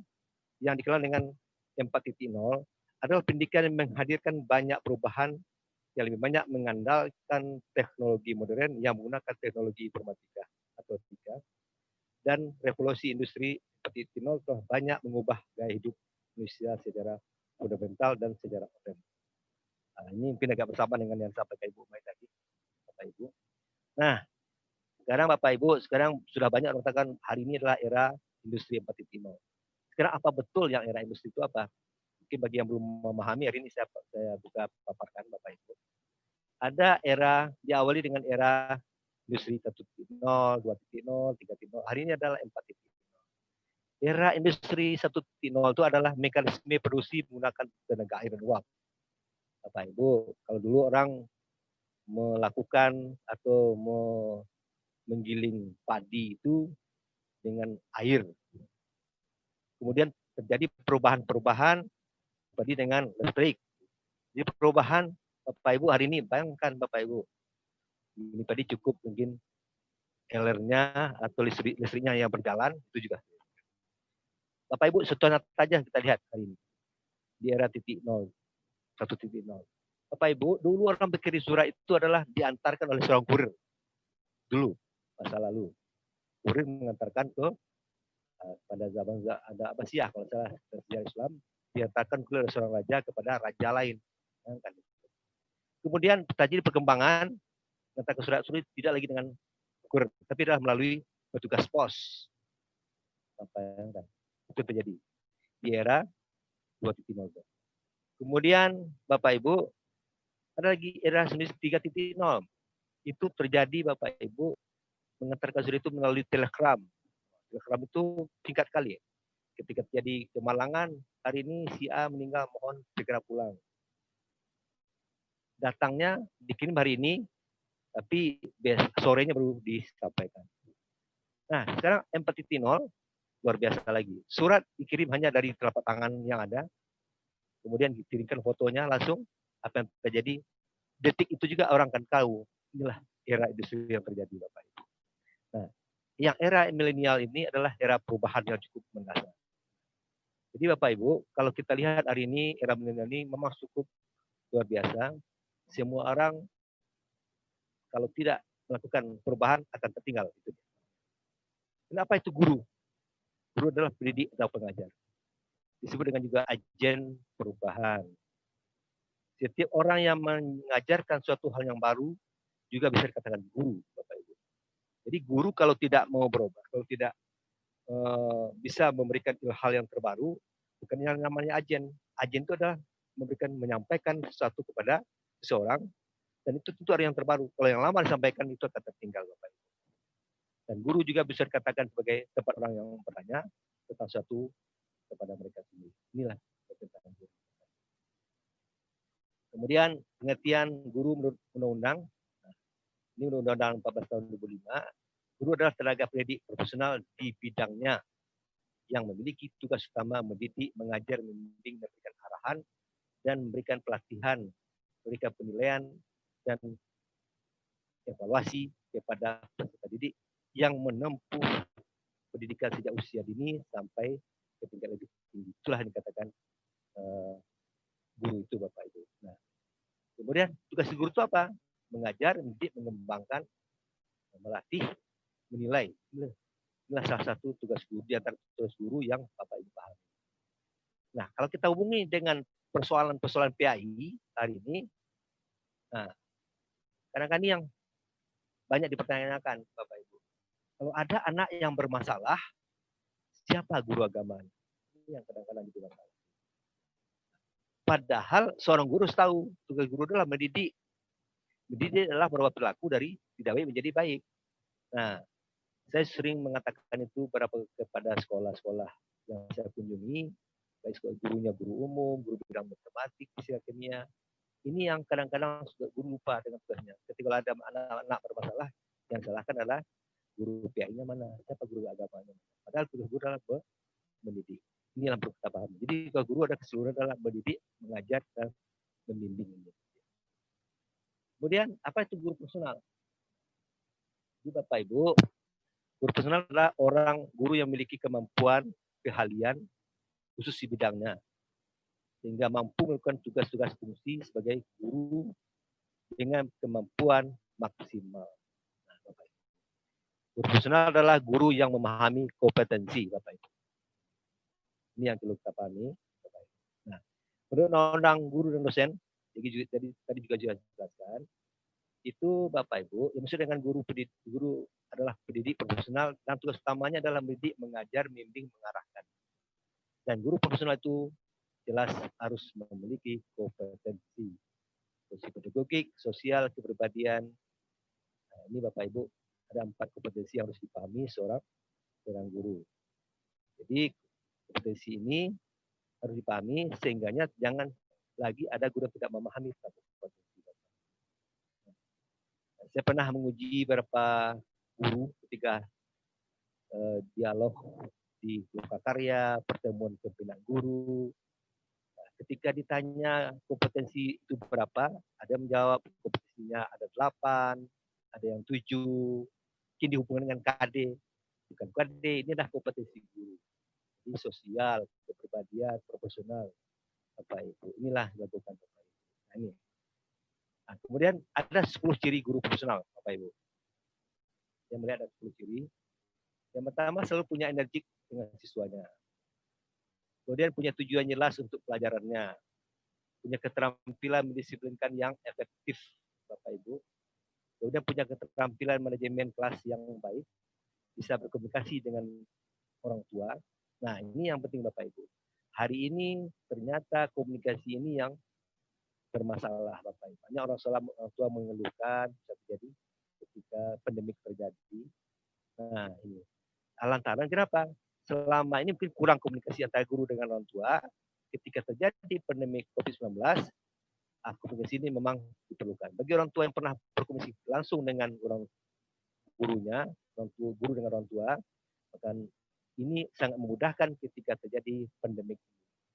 C: yang dikenal dengan 4.0 adalah pendidikan yang menghadirkan banyak perubahan yang lebih banyak mengandalkan teknologi modern yang menggunakan teknologi informatika atau TIK, dan revolusi industri 4.0 telah banyak mengubah gaya hidup manusia secara fundamental dan secara modern. Nah, ini mungkin agak bersama dengan yang disampaikan Ibu Mai tadi, Bapak Ibu. Nah, sekarang Bapak Ibu, sekarang sudah banyak mengatakan hari ini adalah era industri 4.0. Sekarang apa betul yang era industri itu apa? Mungkin bagi yang belum memahami, hari ini saya buka paparkan Bapak Ibu. Ada era, diawali dengan era industri 1.0, 2.0, 3.0. Hari ini adalah 4.0. Era industri 1.0 itu adalah mekanisme produksi menggunakan tenaga air dan uap. Bapak Ibu, kalau dulu orang melakukan atau menggiling padi itu dengan air. Kemudian terjadi perubahan-perubahan padi dengan listrik. Jadi perubahan Bapak Ibu hari ini, bayangkan Bapak Ibu, ini tadi cukup mungkin LR-nya atau listriknya yang berjalan, itu juga. Bapak Ibu, contohnya saja kita lihat hari ini di era 1.0. Bapak Ibu, dulu orang berkirim surat itu adalah diantarkan oleh seorang kurir. Dulu, masa lalu. Kurir mengantarkan ke pada zaman ada Abbasiyah, kalau salah sejarah Islam, diantarkan oleh seorang raja kepada raja lain. Kemudian terjadi perkembangan, mengantarkan surat-surat tidak lagi dengan kurir, tapi adalah melalui petugas pos. Itu terjadi di era 2.0. Kemudian Bapak Ibu, ada lagi era 3.0. Itu terjadi Bapak Ibu, mengantarkan surat itu melalui telegram. Telegram itu singkat kali. Ketika terjadi kemalangan, hari ini si A meninggal, mohon segera pulang. Datangnya dikirim hari ini, tapi sorenya baru disampaikan. Nah, sekarang 4.0 luar biasa lagi. Surat dikirim hanya dari telapak tangan yang ada, kemudian dikirimkan fotonya langsung, apa yang terjadi, detik itu juga orang akan tahu. Inilah era industri yang terjadi, Bapak Ibu. Nah, yang era milenial ini adalah era perubahan yang cukup mendasar. Jadi Bapak Ibu, kalau kita lihat hari ini, era milenial ini memang cukup luar biasa. Semua orang kalau tidak melakukan perubahan akan tertinggal. Kenapa itu guru? Guru adalah pendidik atau pengajar. Disebut dengan juga agen perubahan. Setiap orang yang mengajarkan suatu hal yang baru juga bisa dikatakan guru, Bapak Ibu. Jadi guru kalau tidak mau berubah, kalau tidak bisa memberikan hal yang terbaru, bukan yang namanya agen. Agen itu adalah menyampaikan sesuatu kepada seseorang, dan itu tentu ada yang terbaru. Kalau yang lama disampaikan itu akan tertinggal, Bapak Ibu. Dan guru juga bisa dikatakan sebagai tempat orang yang bertanya tentang sesuatu kepada mereka sendiri. Inilah tentang guru. Kemudian pengertian guru menurut undang-undang. Ini undang-undang 14 tahun 2005. Guru adalah tenaga pendidik profesional di bidangnya yang memiliki tugas utama mendidik, mengajar, membimbing, memberikan arahan, dan memberikan pelatihan, memberikan penilaian, dan evaluasi kepada peserta didik yang menempuh pendidikan sejak usia dini sampai ke tingkat lebih tinggi. Itulah yang dikatakan guru itu, Bapak Ibu. Nah, kemudian tugas guru itu apa? Mengajar, mendidik, mengembangkan, melatih, menilai. Inilah salah satu tugas guru di antara tugas guru yang Bapak Ibu pahami. Nah, kalau kita hubungi dengan persoalan-persoalan PAI hari ini, nah, kadang-kadang yang banyak dipertanyakan, Bapak Ibu. Kalau ada anak yang bermasalah, siapa guru agama? Ini yang kadang-kadang jadi masalah. Padahal seorang guru harus tahu tugas guru adalah mendidik. Mendidik adalah merubah perilaku dari tidak baik menjadi baik. Nah, saya sering mengatakan itu kepada sekolah-sekolah yang saya kunjungi, baik sekolah gurunya guru umum, guru bidang matematik, fisika, kimia. Ini yang kadang-kadang guru lupa dengan tugasnya. Ketika ada anak-anak bermasalah, yang salahkan adalah guru PI-nya mana, siapa guru agamanya. Padahal tugas guru adalah mendidik. Ini yang perlu kita pahami. Jadi kalau guru ada keseluruhan dalam mendidik, mengajar, dan membimbing. Kemudian apa itu guru personal? Jadi Bapak Ibu, guru personal adalah orang guru yang memiliki kemampuan, keahlian khusus di bidangnya, sehingga mampu melakukan tugas-tugas fungsi sebagai guru dengan kemampuan maksimal. Nah, Bapak Ibu. Guru personal adalah guru yang memahami kompetensi, Bapak Ibu. Ini yang perlu kita pahami. Nah, menurut undang-undang guru dan dosen, jadi tadi juga jelaskan, itu Bapak Ibu, yang maksud dengan guru adalah pendidik profesional dan tugas utamanya adalah mendidik, mengajar, membimbing, mengarahkan. Dan guru profesional itu jelas harus memiliki kompetensi pedagogik, sosial, kepribadian. Nah, ini Bapak Ibu, ada 4 kompetensi yang harus dipahami seorang guru. Jadi kompetensi ini harus dipahami sehingganya jangan lagi ada guru yang tidak memahami kompetensi. Saya pernah menguji beberapa guru ketika dialog di Lokakarya, pertemuan pimpinan guru. Ketika ditanya kompetensi itu berapa, ada yang menjawab kompetensinya ada 8, ada yang 7, mungkin dihubungkan dengan KD. Bukan KD, ini adalah kompetensi guru. Ini sosial, kepribadian, profesional. Bapak Ibu, inilah yang dilakukan Bapak Ibu. Nah, ini. Nah, kemudian ada 10 ciri guru profesional, Bapak Ibu. Yang melihat ada 10 ciri. Yang pertama selalu punya energi dengan siswanya. Kemudian punya tujuan jelas untuk pelajarannya. Punya keterampilan mendisiplinkan yang efektif, Bapak Ibu. Kemudian punya keterampilan manajemen kelas yang baik. Bisa berkomunikasi dengan orang tua. Nah, ini yang penting Bapak Ibu. Hari ini ternyata komunikasi ini yang bermasalah Bapak Ibu. Banyak orang tua mengeluhkan bisa terjadi ketika pandemik terjadi. Nah, ini. Lantaran kenapa? Selama ini mungkin kurang komunikasi antara guru dengan orang tua. Ketika terjadi pandemi COVID-19, komunikasi ini memang diperlukan. Bagi orang tua yang pernah berkomunikasi langsung dengan orang gurunya, guru dengan orang tua, bahkan ini sangat memudahkan ketika terjadi pandemi.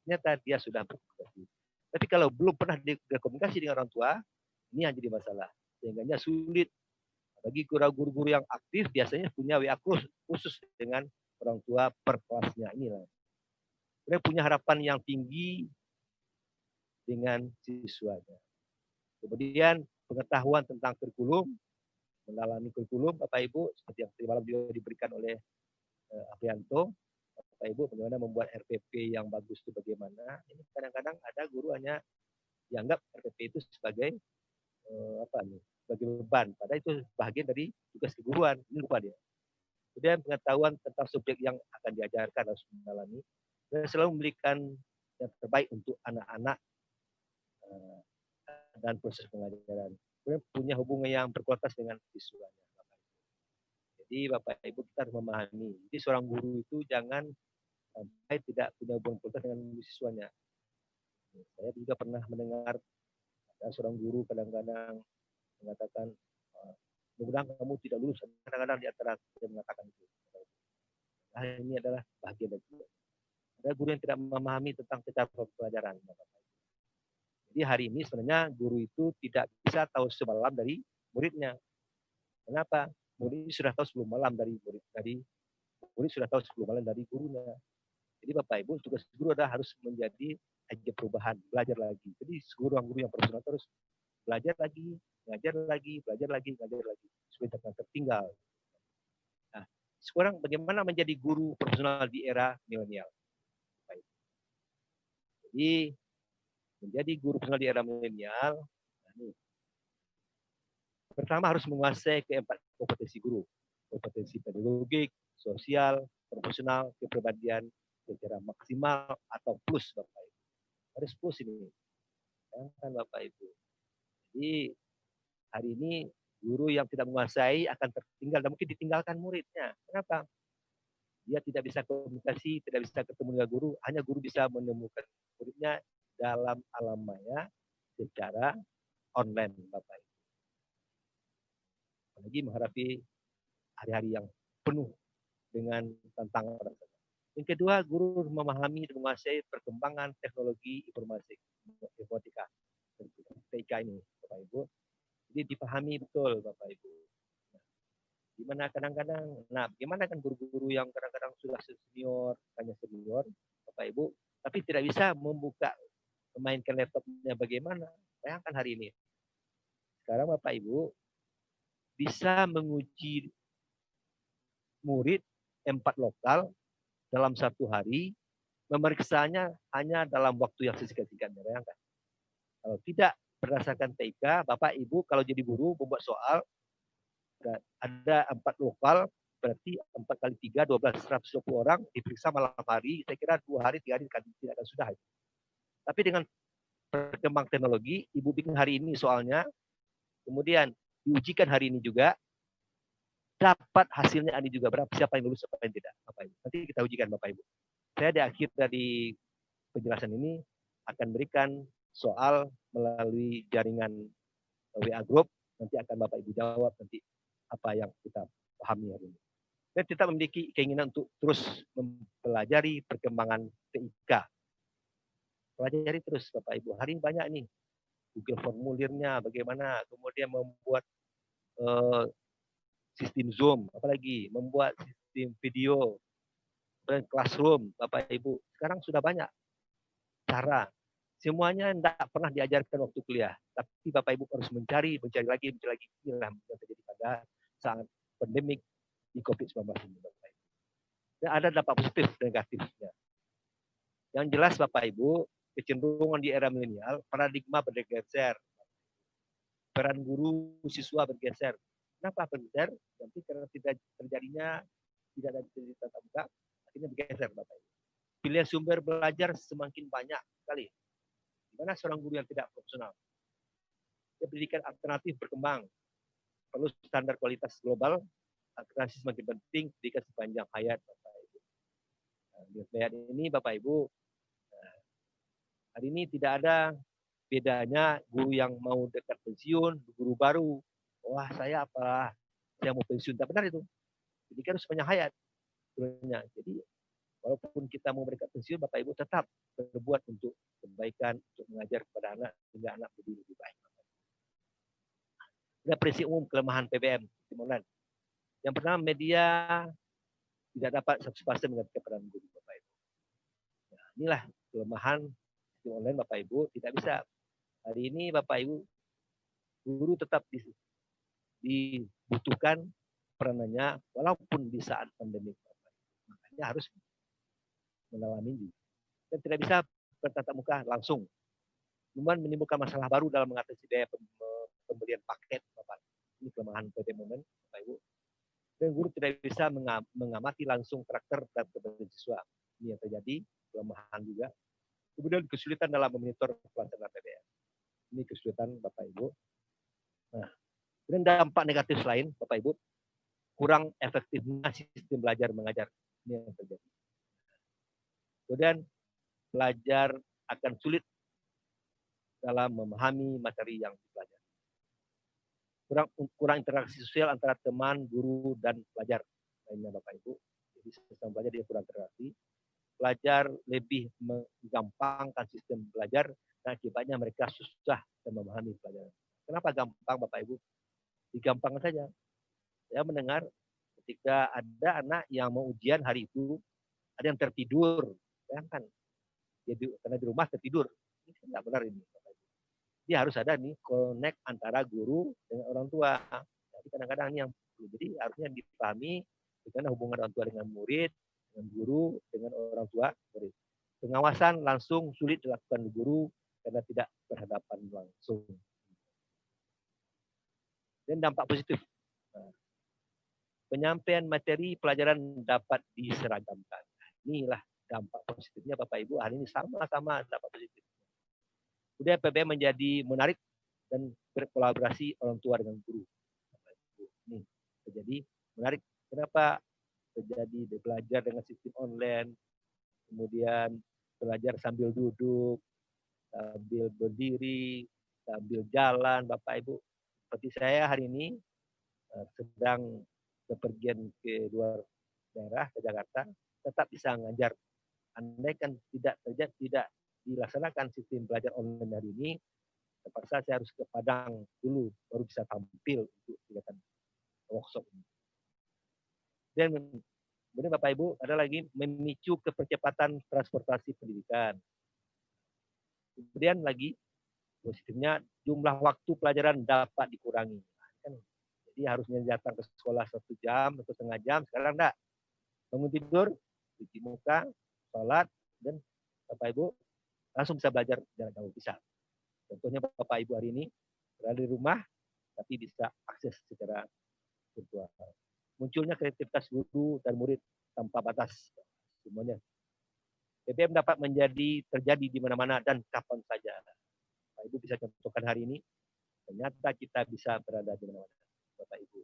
C: Ternyata dia sudah berkomunikasi. Tapi kalau belum pernah berkomunikasi dengan orang tua, ini yang jadi masalah. Sehingga sulit. Bagi guru-guru yang aktif biasanya punya WA khusus dengan orang tua per kelasnya inilah. Mereka punya harapan yang tinggi dengan siswanya. Kemudian pengetahuan tentang kurikulum, mendalami kurikulum, Bapak Ibu, seperti yang tadi malam juga diberikan oleh Aprianto, Bapak Ibu, bagaimana membuat RPP yang bagus itu bagaimana. Ini kadang-kadang ada guru hanya dianggap RPP itu sebagai sebagai beban. Padahal itu bagian dari tugas keguruan. Ini lupa dia. Kemudian pengetahuan tentang subjek yang akan diajarkan harus mendalami. Dan selalu memberikan yang terbaik untuk anak-anak dan proses pengajaran. Kemudian punya hubungan yang berkualitas dengan siswanya. Jadi Bapak Ibu kita harus memahami. Jadi seorang guru itu jangan sampai tidak punya hubungan berkualitas dengan siswanya. Saya juga pernah mendengar ada seorang guru kadang-kadang mengatakan, mudah-mudahan kamu tidak lulus. Kadang-kadang di antara saya mengatakan itu. Nah, ini adalah bagian dari itu. Ada guru yang tidak memahami tentang cara pelajaran. Jadi hari ini sebenarnya guru itu tidak bisa tahu semalam dari muridnya. Kenapa? Murid sudah tahu sebelum malam dari murid sudah tahu sebelum malam dari gurunya. Jadi Bapak Ibu, tugas guru adalah harus menjadi agen perubahan, belajar lagi. Jadi guru yang profesional terus belajar lagi, ngajar lagi, belajar lagi, ngajar lagi, supaya jangan tertinggal. Nah, sekarang bagaimana menjadi guru profesional di era milenial? Jadi menjadi guru profesional di era milenial, Pertama harus menguasai keempat kompetensi guru. Kompetensi pedagogik, sosial, profesional, kepribadian secara maksimal atau plus Bapak Ibu. Harus plus ini. Kan Bapak Ibu. Jadi hari ini guru yang tidak menguasai akan tertinggal dan mungkin ditinggalkan muridnya. Kenapa? Dia tidak bisa komunikasi, tidak bisa ketemu dengan guru, hanya guru bisa menemukan muridnya dalam alam maya secara online, Bapak Ibu. Apalagi menghadapi hari-hari yang penuh dengan tantangan. Yang kedua, guru memahami dan menguasai perkembangan teknologi informatika, TIK ini, Bapak Ibu. Jadi dipahami betul, Bapak Ibu. Gimana kadang-kadang, gimana kan guru-guru yang kadang-kadang sudah senior, hanya senior, Bapak Ibu, tapi tidak bisa membuka, memainkan laptopnya bagaimana. Bayangkan hari ini. Sekarang Bapak Ibu bisa menguji murid 4 lokal dalam 1 hari, memeriksanya hanya dalam waktu yang sesingkat-singkatnya. Bayangkan. Kalau tidak berdasarkan TIK, Bapak Ibu kalau jadi guru membuat soal, ada 4 lokal, berarti 4 kali 3, 12, 120 orang diperiksa malam hari, saya kira 2 hari, 3 hari tidak akan sudah. Tapi dengan perkembangan teknologi, Ibu bikin hari ini soalnya, kemudian diujikan hari ini juga, dapat hasilnya hari juga, berapa siapa yang lulus, siapa yang tidak. Bapak Ibu. Nanti kita ujikan Bapak Ibu. Saya di akhir dari penjelasan ini akan berikan soal melalui jaringan WA Group, nanti akan Bapak Ibu jawab nanti apa yang kita pahami hari ini. Dan kita memiliki keinginan untuk terus mempelajari perkembangan TIK. Pelajari terus Bapak Ibu. Hari ini banyak nih. Google formulirnya bagaimana, kemudian membuat sistem Zoom, apalagi membuat sistem video, dan classroom, Bapak Ibu. Sekarang sudah banyak cara. Semuanya tidak pernah diajarkan waktu kuliah. Tapi Bapak Ibu harus mencari lagi. Inilah yang terjadi pada saat pandemik di COVID-19 ini, Bapak Ibu. Dan ada dampak positif dan negatifnya. Yang jelas Bapak Ibu, kecenderungan di era milenial, paradigma bergeser. Peran guru siswa bergeser. Kenapa bergeser? Nanti karena tidak terjadinya tidak ada tatap muka, akhirnya bergeser Bapak Ibu. Pilihan sumber belajar semakin banyak sekali. Di mana seorang guru yang tidak profesional? Pendidikan alternatif berkembang. Perlu standar kualitas global. Alternatif semakin penting, pendidikan sepanjang hayat Bapak Ibu. Di hayat ini Bapak Ibu, hari ini tidak ada bedanya guru yang mau dekat pensiun, guru baru. Wah saya apa? Saya mau pensiun. Tak benar itu. Pendidikan sepanjang hayat. Jadi walaupun kita mau berdekat pensiun, Bapak Ibu tetap berbuat untuk kebaikan, untuk mengajar kepada anak, sehingga anak jadi lebih baik. Ada prinsip umum kelemahan PBM. Yang pertama, media tidak dapat 100% menggantikan peran guru, Bapak Ibu. Nah, inilah kelemahan sistem online, Bapak Ibu. Tidak bisa. Hari ini, Bapak Ibu, guru tetap dibutuhkan peranannya, walaupun di saat pandemi. Makanya harus mendalami dan tidak bisa bertatap muka langsung. Kemudian menimbulkan masalah baru dalam mengatasi biaya pembelian paket, Bapak. Ini kelemahan PBM momen, Bapak Ibu. Dan guru tidak bisa mengamati langsung karakter dan kepribadian siswa. Ini yang terjadi, kelemahan juga. Kemudian kesulitan dalam memonitor pelaksanaan PBM. Ini kesulitan Bapak Ibu. Nah, dan dampak negatif lain, Bapak Ibu, kurang efektifnya sistem belajar mengajar. Ini yang terjadi. Kemudian pelajar akan sulit dalam memahami materi yang dipelajari. Kurang interaksi sosial antara teman, guru, dan pelajar. Lainnya Bapak Ibu. Jadi sistem belajar dia kurang interaksi. Pelajar lebih menggampangkan sistem belajar, dan akibatnya mereka susah dan memahami pelajaran. Kenapa gampang Bapak Ibu? Digampangkan saja. Saya mendengar ketika ada anak yang mau ujian hari itu, ada yang tertidur. Bayangkan, karena di rumah tertidur. Ini tidak benar ini. Dia harus ada nih connect antara guru dengan orang tua. Jadi kadang-kadang ini yang perlu. Jadi harusnya dipahami bagaimana hubungan orang tua dengan murid, dengan guru, dengan orang tua murid. Pengawasan langsung sulit dilakukan guru karena tidak berhadapan langsung. Dan dampak positif. Penyampaian materi pelajaran dapat diseragamkan. Inilah dampak positifnya Bapak Ibu. Hari ini sama-sama dampak positif. Kemudian PBM menjadi menarik dan berkolaborasi orang tua dengan guru. Ini terjadi menarik. Kenapa terjadi belajar dengan sistem online, kemudian belajar sambil duduk, sambil berdiri, sambil jalan, Bapak Ibu. Seperti saya hari ini sedang bepergian ke luar daerah, ke Jakarta, tetap bisa mengajar. Andai kan tidak dilaksanakan sistem belajar online hari ini, terpaksa saya harus ke Padang dulu, baru bisa tampil untuk kegiatan workshop ini. Dan kemudian Bapak Ibu, ada lagi memicu kepercepatan transportasi pendidikan. Kemudian lagi positifnya jumlah waktu pelajaran dapat dikurangi. Jadi harusnya datang ke sekolah 1 jam atau setengah jam, sekarang enggak. Bangun tidur, cuci muka, sholat, dan Bapak Ibu langsung bisa belajar jarak jauh, bisa. Contohnya Bapak Ibu hari ini berada di rumah, tapi bisa akses secara virtual. Munculnya kreativitas guru dan murid tanpa batas. Semuanya. PBM dapat terjadi di mana-mana dan kapan saja. Bapak Ibu bisa contohkan hari ini, ternyata kita bisa berada di mana-mana. Bapak Ibu.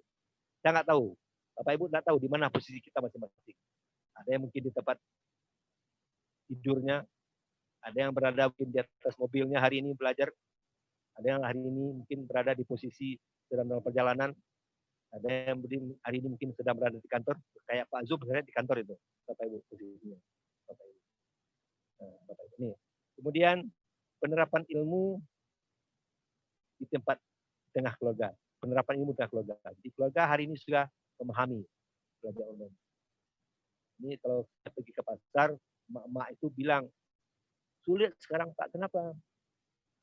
C: Saya nggak tahu. Bapak Ibu nggak tahu di mana posisi kita masing-masing. Ada yang mungkin di tempat tidurnya, ada yang berada mungkin di atas mobilnya hari ini belajar, ada yang hari ini mungkin berada di posisi sedang dalam perjalanan, ada yang hari ini mungkin sedang berada di kantor, kayak Pak Zub misalnya di kantor itu, Bapak Ibu posisinya. Bapak Ibu. Nah, Bapak Ibu. Nih. Kemudian penerapan ilmu di tempat tengah keluarga. Penerapan ilmu tengah keluarga. Di keluarga hari ini sudah memahami belajar online. Ini kalau saya pergi ke pasar, emak-emak itu bilang, sulit sekarang Pak, kenapa?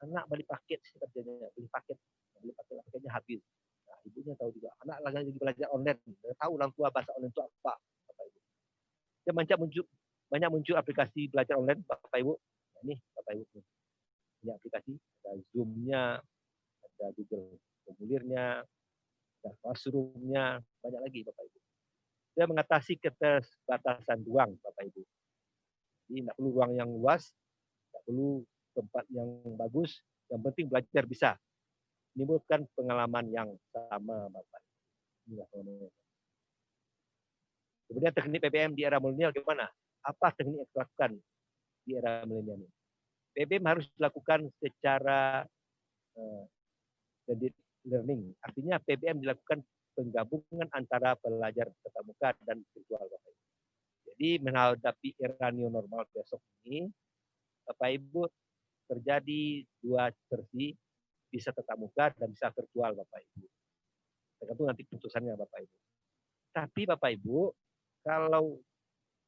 C: Anak beli paket kerjanya, beli paketnya habis. Nah, ibunya tahu juga, anak lagi belajar online, tahu orang tua bahasa online itu apa, Bapak Ibu. Dan banyak muncul aplikasi belajar online, Bapak Ibu. Nah, ini Bapak Ibu, banyak aplikasi, ada Zoom-nya, ada Google Formulirnya, ada Classroom-nya, banyak lagi Bapak Ibu. Dia mengatasi keterbatasan ruang, Bapak Ibu. Jadi tidak perlu ruang yang luas, tidak perlu tempat yang bagus, yang penting belajar bisa. Menimbulkan pengalaman yang sama, Bapak. Kemudian teknik PBM di era milenial gimana? Apa teknik yang dilakukan di era milenial ini? PBM harus dilakukan secara blended learning. Artinya PBM dilakukan penggabungan antara belajar tatap muka dan virtual, Bapak Ibu. Jadi menghadapi era new normal besok ini, Bapak Ibu, terjadi 2 versi, bisa tatap muka dan bisa virtual, Bapak Ibu. Tergantung nanti putusannya, Bapak Ibu. Tapi Bapak Ibu, kalau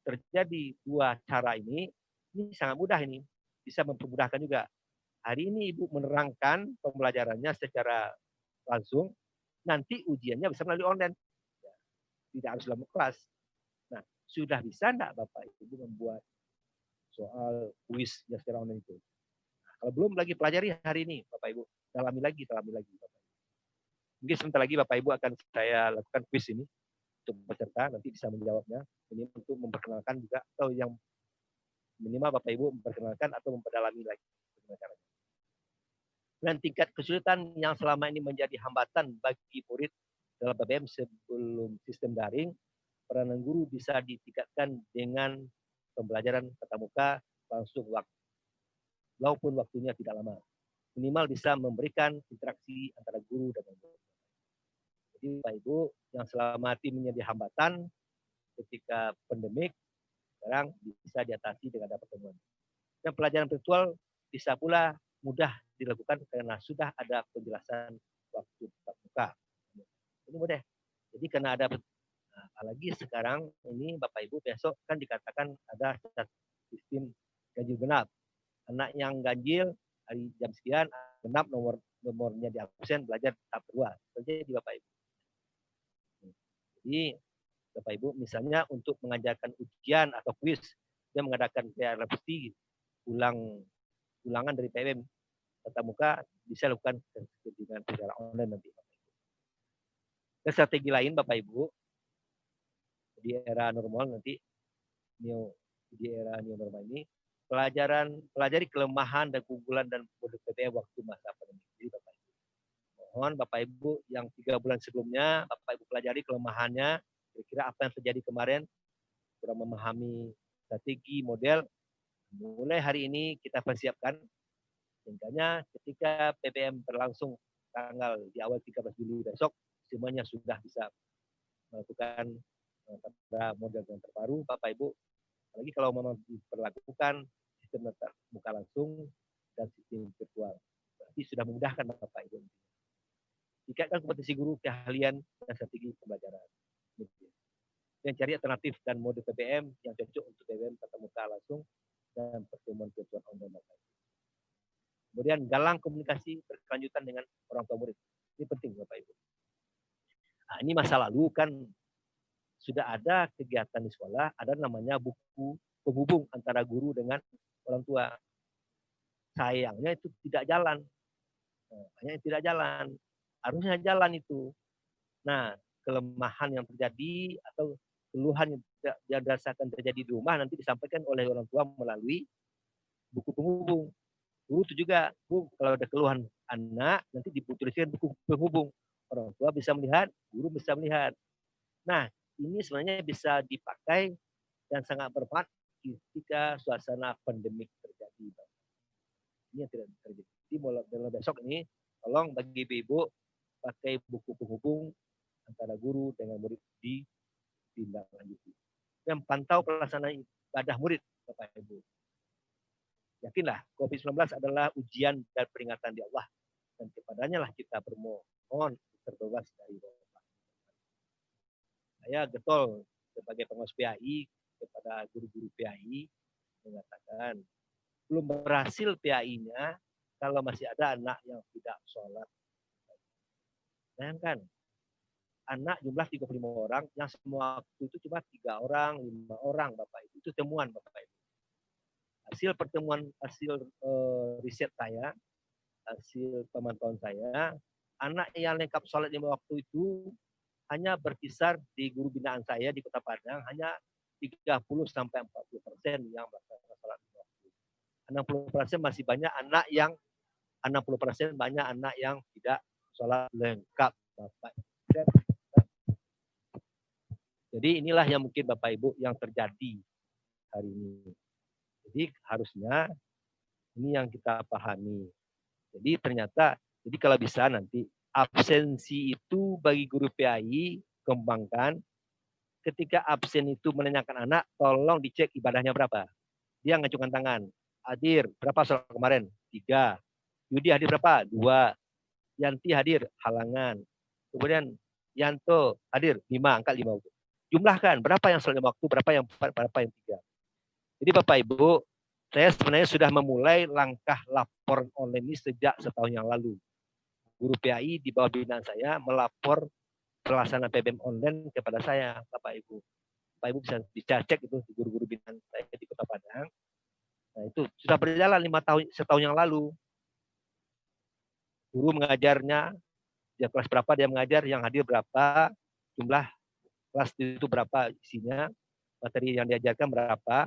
C: terjadi 2 cara ini sangat mudah ini. Bisa mempermudahkan juga. Hari ini Ibu menerangkan pembelajarannya secara langsung, nanti ujiannya bisa melalui online. Tidak harus dalam kelas. Nah, sudah bisa enggak Bapak Ibu membuat soal kuis secara online itu? Nah, kalau belum lagi pelajari hari ini, Bapak Ibu, dalami lagi, Bapak Ibu. Mungkin sebentar lagi Bapak Ibu akan saya lakukan kuis ini untuk peserta, nanti bisa menjawabnya. Ini untuk memperkenalkan juga, atau yang minimal Bapak Ibu memperkenalkan atau memperdalami lagi caranya. Dan tingkat kesulitan yang selama ini menjadi hambatan bagi murid dalam PBM sebelum sistem daring, peranan guru bisa ditingkatkan dengan pembelajaran tatap muka langsung walaupun waktunya tidak lama. Minimal bisa memberikan interaksi antara guru dan murid. Jadi Bapak Ibu yang selama ini menjadi hambatan ketika pandemik, sekarang bisa diatasi dengan ada pertemuan. Dan pelajaran virtual bisa pula mudah dilakukan karena sudah ada penjelasan waktu tatap muka. Ini mudah. Jadi karena ada, apalagi sekarang ini Bapak Ibu besok kan dikatakan ada sistem ganjil genap. Anak yang ganjil hari jam sekian genap nomornya di absen belajar tahap kedua. Jadi Bapak Ibu. Jadi Bapak Ibu misalnya untuk mengajarkan ujian atau kuis dia mengadakan repetisi ulangan dari PBM tatap muka bisa lakukan dengan secara online nanti. Dan strategi lain Bapak Ibu di era normal nanti di era new normal ini pelajari kelemahan dan keunggulan dan produk PPM waktu masa pandemi. Jadi Bapak Ibu, mohon Bapak Ibu yang 3 bulan sebelumnya Bapak Ibu pelajari kelemahannya, kira-kira apa yang terjadi kemarin, kurang memahami strategi model. Mulai hari ini kita persiapkan, sehingga ketika PPM berlangsung tanggal di awal 13 Juli besok, semuanya sudah bisa melakukan model yang terbaru, Bapak Ibu. Apalagi kalau memang diperlakukan sistem tatap muka langsung dan sistem virtual, berarti sudah memudahkan Bapak Ibu. Tingkatkan kompetisi guru, keahlian dan strategi pembelajaran. Dan cari alternatif dan mode PPM yang cocok untuk PPM tatap muka langsung dan pertemuan virtual online Bapak Ibu. Kemudian galang komunikasi berkelanjutan dengan orang tua murid. Ini penting Bapak Ibu. Nah, ini masa lalu kan sudah ada kegiatan di sekolah, ada namanya buku penghubung antara guru dengan orang tua. Sayangnya itu tidak jalan. Harusnya jalan itu. Nah, kelemahan yang terjadi atau keluhan yang dirasakan terjadi di rumah nanti disampaikan oleh orang tua melalui buku penghubung. Guru itu juga, kalau ada keluhan anak, nanti dituliskan buku penghubung. Orang tua bisa melihat, guru bisa melihat. Nah, ini sebenarnya bisa dipakai dan sangat bermanfaat ketika suasana pandemik terjadi. Ini yang tidak terjadi. Jadi mulai besok ini, tolong bagi ibu-ibu pakai buku penghubung antara guru dengan murid ditindaklanjuti. Dan pantau pelaksanaan ibadah murid, Bapak Ibu. Yakinlah, COVID-19 adalah ujian dan peringatan di Allah. Dan kepadanya lah kita bermohon terbebas dari wabah. Saya getol sebagai pengawas PAI kepada guru-guru PAI mengatakan, belum berhasil PAI-nya kalau masih ada anak yang tidak sholat. Bayangkan, anak jumlah 35 orang, yang semua waktu itu cuma 3 orang, 5 orang Bapak Ibu. Itu temuan Bapak Ibu. Hasil riset saya, hasil pemantauan saya, anak yang lengkap sholat 5 waktu itu hanya berkisar di guru binaan saya di Kota Padang, hanya 30-40% yang melaksanakan sholat 5 waktu. 60% masih banyak anak yang 60% banyak anak yang tidak sholat lengkap Bapak. Jadi inilah yang mungkin Bapak Ibu yang terjadi hari ini. Jadi harusnya ini yang kita pahami. Jadi ternyata, jadi kalau bisa nanti absensi itu bagi guru PAI kembangkan. Ketika absen itu menanyakan anak, tolong dicek ibadahnya berapa. Dia ngacungkan tangan. Hadir berapa sholat kemarin? 3. Yudi hadir berapa? 2. Yanti hadir halangan. Kemudian Yanto hadir 5, angka 5. Jumlahkan berapa yang sholat 5 waktu, berapa yang 4, berapa yang 3. Jadi Bapak Ibu, saya sebenarnya sudah memulai langkah laporan online ini sejak setahun yang lalu. Guru PAI di bawah binaan saya melapor pelaksanaan PPM online kepada saya, Bapak Ibu. Bapak Ibu bisa cek itu di guru-guru binaan saya di Kota Padang. Nah, itu sudah berjalan 5 tahun, setahun yang lalu. Guru mengajarnya, dia kelas berapa dia mengajar, yang hadir berapa, jumlah kelas itu berapa isinya, materi yang diajarkan berapa,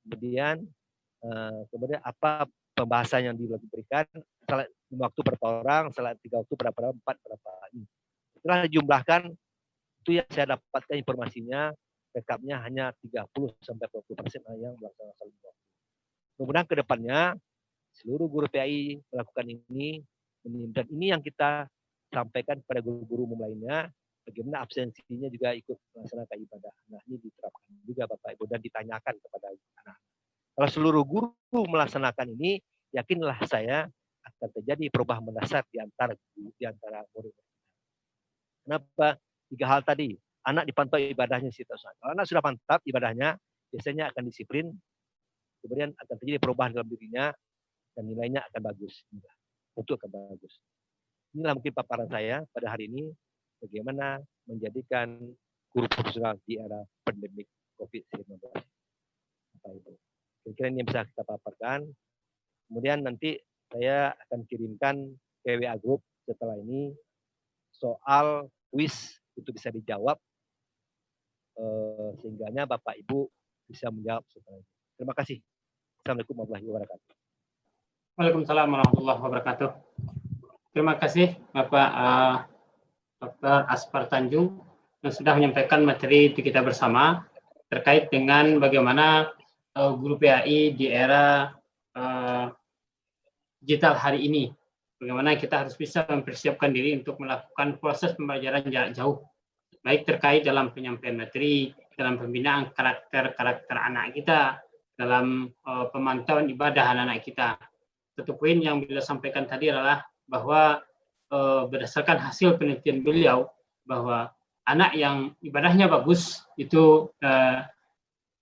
C: kemudian apa pembahasan yang diberikan, salat 5 waktu berapa orang, salat 3 waktu berapa, 4 berapa. Setelah dijumlahkan, itu yang saya dapatkan informasinya, rekapnya hanya 30-40% yang melaksanakan salat 5 waktu. Kemudian ke depannya, seluruh guru PAI melakukan ini, dan ini yang kita sampaikan kepada guru-guru umum lainnya, bagaimana absensinya juga ikut melaksanakan ibadah. Nah, ini diterapkan juga Bapak Ibu dan ditanyakan kepada anak. Kalau seluruh guru melaksanakan ini, yakinlah saya akan terjadi perubahan mendasar di antara murid. Kenapa? 3 hal tadi. Anak dipantau ibadahnya situasi. Kalau anak sudah mantap ibadahnya, biasanya akan disiplin, kemudian akan terjadi perubahan dalam dirinya, dan nilainya akan bagus. Untuk akan bagus. Inilah mungkin paparan saya pada hari ini, bagaimana menjadikan guru profesional di era pandemik COVID-19. Bapak Ibu. Kira-kira ini yang bisa kita paparkan. Kemudian nanti saya akan kirimkan ke WA Group setelah ini soal kuis untuk bisa dijawab, sehingganya Bapak Ibu bisa menjawab setelah itu. Terima kasih. Assalamualaikum warahmatullahi wabarakatuh.
A: Waalaikumsalam warahmatullahi wabarakatuh. Terima kasih Bapak Dr. Aspar Tanjung yang sudah menyampaikan materi untuk kita bersama terkait dengan bagaimana guru PAI di era digital hari ini. Bagaimana kita harus bisa mempersiapkan diri untuk melakukan proses pembelajaran jarak jauh, baik terkait dalam penyampaian materi, dalam pembinaan karakter anak kita, dalam pemantauan ibadah anak-anak kita. Satu poin yang beliau sampaikan tadi adalah bahwa berdasarkan hasil penelitian beliau bahwa anak yang ibadahnya bagus itu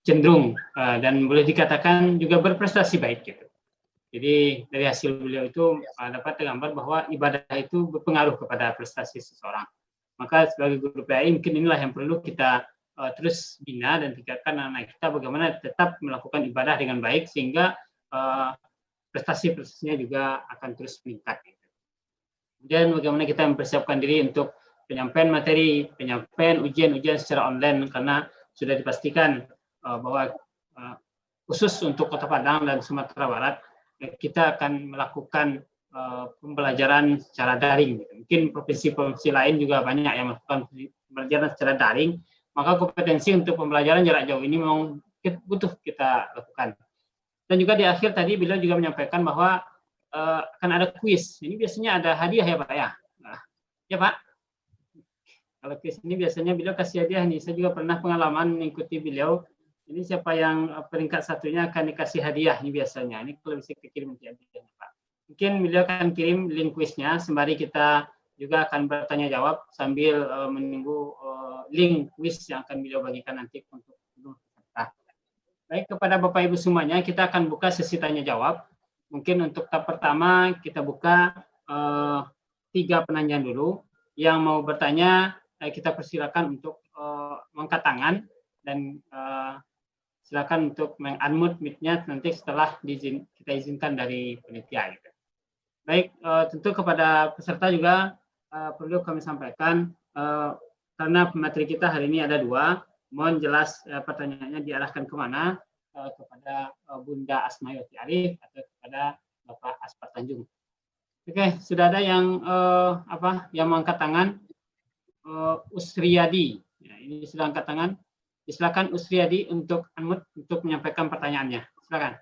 A: cenderung dan boleh dikatakan juga berprestasi baik gitu. Jadi dari hasil beliau itu dapat tergambar bahwa ibadah itu berpengaruh kepada prestasi seseorang. Maka sebagai guru PAI mungkin inilah yang perlu kita terus bina dan tingkatkan anak kita bagaimana tetap melakukan ibadah dengan baik sehingga prestasi-prestasinya juga akan terus meningkat. Kemudian bagaimana kita mempersiapkan diri untuk penyampaian materi, penyampaian ujian-ujian secara online karena sudah dipastikan bahwa khusus untuk Kota Padang dan Sumatera Barat kita akan melakukan pembelajaran secara daring. Mungkin provinsi-provinsi lain juga banyak yang melakukan pembelajaran secara daring, maka kompetensi untuk pembelajaran jarak jauh ini memang butuh kita lakukan. Dan juga di akhir tadi beliau juga menyampaikan bahwa akan ada kuis. Ini biasanya ada hadiah ya Pak ya? Nah, ya Pak? Kalau kuis ini biasanya beliau kasih hadiah nih. Saya juga pernah pengalaman mengikuti beliau. Ini siapa yang peringkat satunya akan dikasih hadiah ini biasanya. Ini kalau bisa dikirim hadiahnya Pak. Mungkin beliau akan kirim link kuisnya sembari kita juga akan bertanya jawab sambil menunggu link kuis yang akan beliau bagikan nanti untuk peserta. Baik, kepada Bapak Ibu semuanya kita akan buka sesi tanya jawab. Mungkin untuk tahap pertama kita buka 3 penanya dulu. Yang mau bertanya kita persilakan untuk mengangkat tangan dan silakan untuk meng-unmute mic-nya nanti setelah kita izinkan dari panitia. Gitu. Baik, tentu kepada peserta juga perlu kami sampaikan karena materi kita hari ini ada 2, mohon jelas pertanyaannya diarahkan kemana, kepada Bunda Asmayoti Arif atau kepada Bapak Aspar Tanjung. Oke, sudah ada yang yang mengangkat tangan, Usriyadi. Ya, ini sudah angkat tangan. Silakan Usriyadi untuk unmute untuk menyampaikan pertanyaannya. Silakan.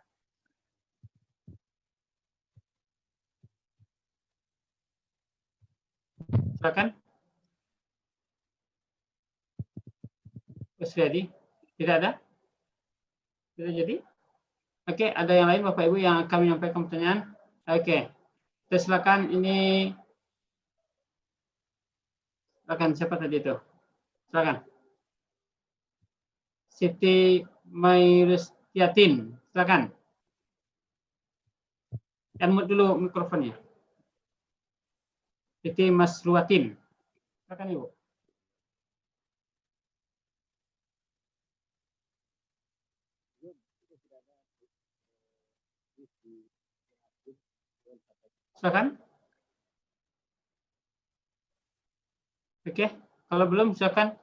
A: Silakan. Usriyadi. Tidak ada? Tidak jadi? Oke, ada yang lain Bapak Ibu yang akan menyampaikan pertanyaan? Oke. Kita silakan ini. Silakan, siapa tadi itu? Silakan. Siti Mairustiatin, silakan. Unmute dulu mikrofonnya. Siti Masruatin, silakan Ibu. Silakan. Oke, kalau belum silakan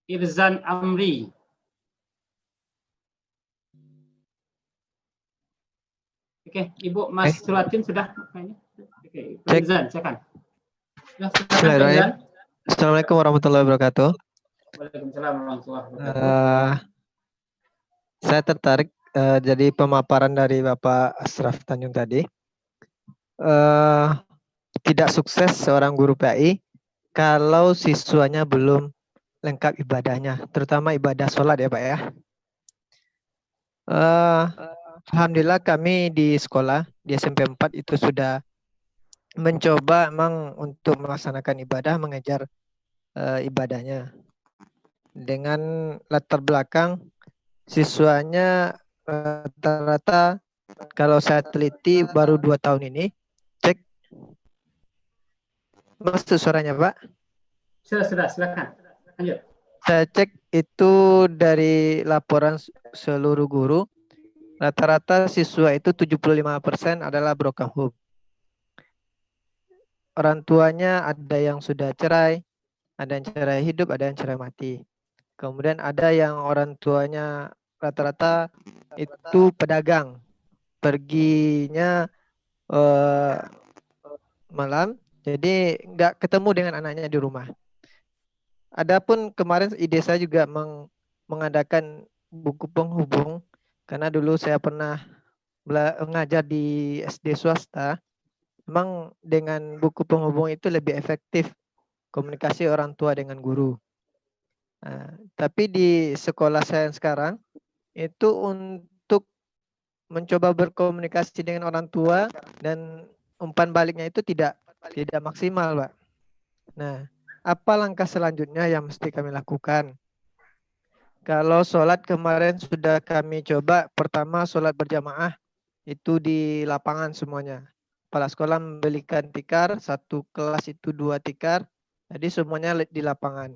A: Irzan Amri. Oke, Ibu Mas Suratin sudah. Oke, Irzan, silakan.
E: Assalamualaikum warahmatullahi wabarakatuh.
A: Waalaikumsalam warahmatullahi wabarakatuh.
E: Saya tertarik jadi pemaparan dari Bapak Asraf Tanjung tadi. Tidak sukses seorang guru PAI kalau siswanya belum lengkap ibadahnya, terutama ibadah sholat ya Pak ya. Alhamdulillah kami di sekolah di SMP 4 itu sudah mencoba memang untuk melaksanakan ibadah, mengejar ibadahnya. Dengan latar belakang siswanya rata-rata kalau saya teliti baru 2 tahun ini. Cek. Masuk suaranya Pak?
A: Sudah, silakan. Lanjut.
E: Saya cek itu dari laporan seluruh guru. Rata-rata siswa itu 75% adalah broken home. Orang tuanya ada yang sudah cerai, Ada yang cerai hidup, ada yang cerai mati. Kemudian ada yang orang tuanya rata-rata itu pedagang, perginya malam, jadi nggak ketemu dengan anaknya di rumah. Adapun kemarin ide saya juga mengadakan buku penghubung, karena dulu saya pernah mengajar di SD swasta. Memang dengan buku penghubung itu lebih efektif komunikasi orang tua dengan guru. Nah, tapi di sekolah saya yang sekarang itu untuk mencoba berkomunikasi dengan orang tua dan umpan baliknya itu tidak maksimal, Pak. Nah, apa langkah selanjutnya yang mesti kami lakukan? Kalau sholat kemarin sudah kami coba, pertama sholat berjamaah itu di lapangan semuanya. Kepala sekolah membelikan tikar, satu kelas itu 2 tikar, jadi semuanya di lapangan.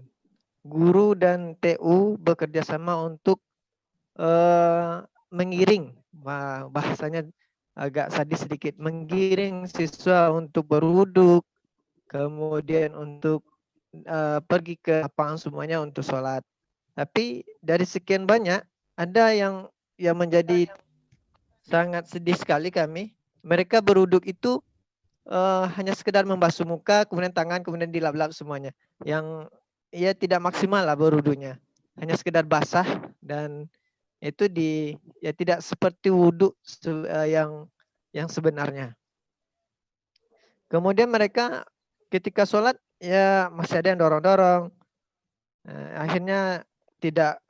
E: Guru dan TU bekerja sama untuk mengiring, bahasanya agak sadis sedikit, menggiring siswa untuk berwuduk, kemudian untuk pergi ke lapangan semuanya untuk sholat. Tapi dari sekian banyak, ada yang menjadi sangat sedih sekali kami. Mereka berwuduk itu hanya sekedar membasuh muka, kemudian tangan, kemudian dilap-lap semuanya. Yang ya tidak maksimal lah berwuduknya. Hanya sekedar basah dan itu tidak seperti wudhu yang sebenarnya. Kemudian mereka ketika sholat ya masih ada yang dorong-dorong. Akhirnya tidak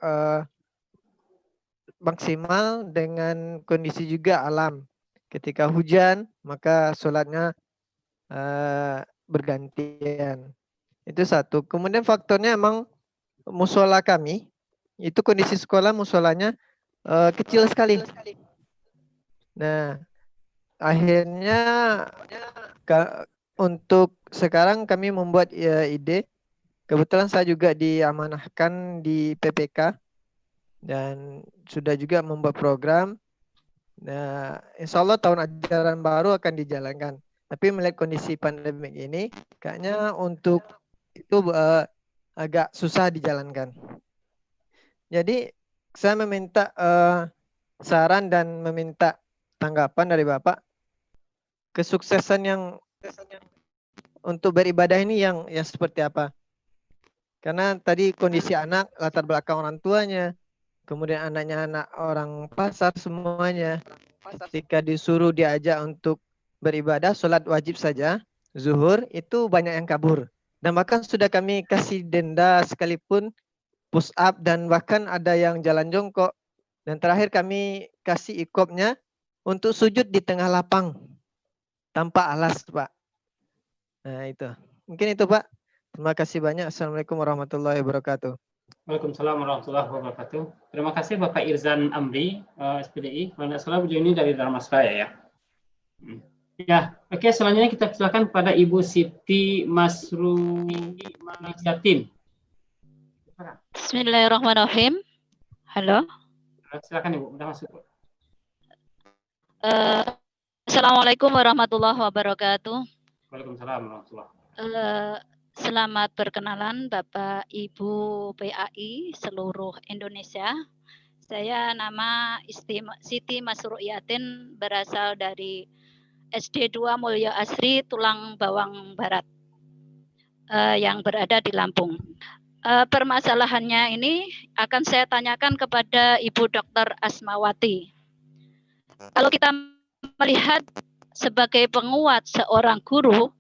E: maksimal dengan kondisi juga alam. Ketika hujan maka sholatnya bergantian. Itu satu. Kemudian faktornya emang musola kami itu kondisi sekolah musolanya kecil sekali. Nah, akhirnya untuk sekarang kami membuat ide. Kebetulan saya juga diamanahkan di PPK dan sudah juga membuat program. Nah, insya Allah tahun ajaran baru akan dijalankan. Tapi melihat kondisi pandemik ini, kayaknya untuk itu agak susah dijalankan. Jadi saya meminta saran dan meminta tanggapan dari Bapak. Kesuksesan yang untuk beribadah ini yang seperti apa? Karena tadi kondisi anak, latar belakang orang tuanya, kemudian anaknya anak orang pasar semuanya. Ketika disuruh diajak untuk beribadah, sholat wajib saja, zuhur, itu banyak yang kabur. Dan bahkan sudah kami kasih denda sekalipun, push up, dan bahkan ada yang jalan jongkok. Dan terakhir kami kasih ikopnya untuk sujud di tengah lapang, tanpa alas, Pak. Nah itu. Mungkin itu, Pak. Terima kasih banyak. Assalamualaikum warahmatullahi wabarakatuh.
A: Waalaikumsalam warahmatullahi wabarakatuh. Terima kasih Bapak Irzan Amri, SPDI. Kalau tidak salah beliau ini dari Dharmasraya ya. Ya, oke. Selanjutnya kita silakan kepada Ibu Siti Masruliyatin.
F: Bismillahirrahmanirrahim. Halo.
A: Silakan Ibu, sudah masuk.
F: Assalamualaikum warahmatullahi wabarakatuh.
A: Waalaikumsalam warahmatullahi
F: wabarakatuh. Selamat berkenalan Bapak Ibu PAI seluruh Indonesia. Saya nama Siti Masruliyatin, berasal dari SD 2 Mulyo Asri, Tulang Bawang Barat, yang berada di Lampung. Permasalahannya ini akan saya tanyakan kepada Ibu Dr. Asmawati. Kalau kita melihat sebagai penguat seorang guru,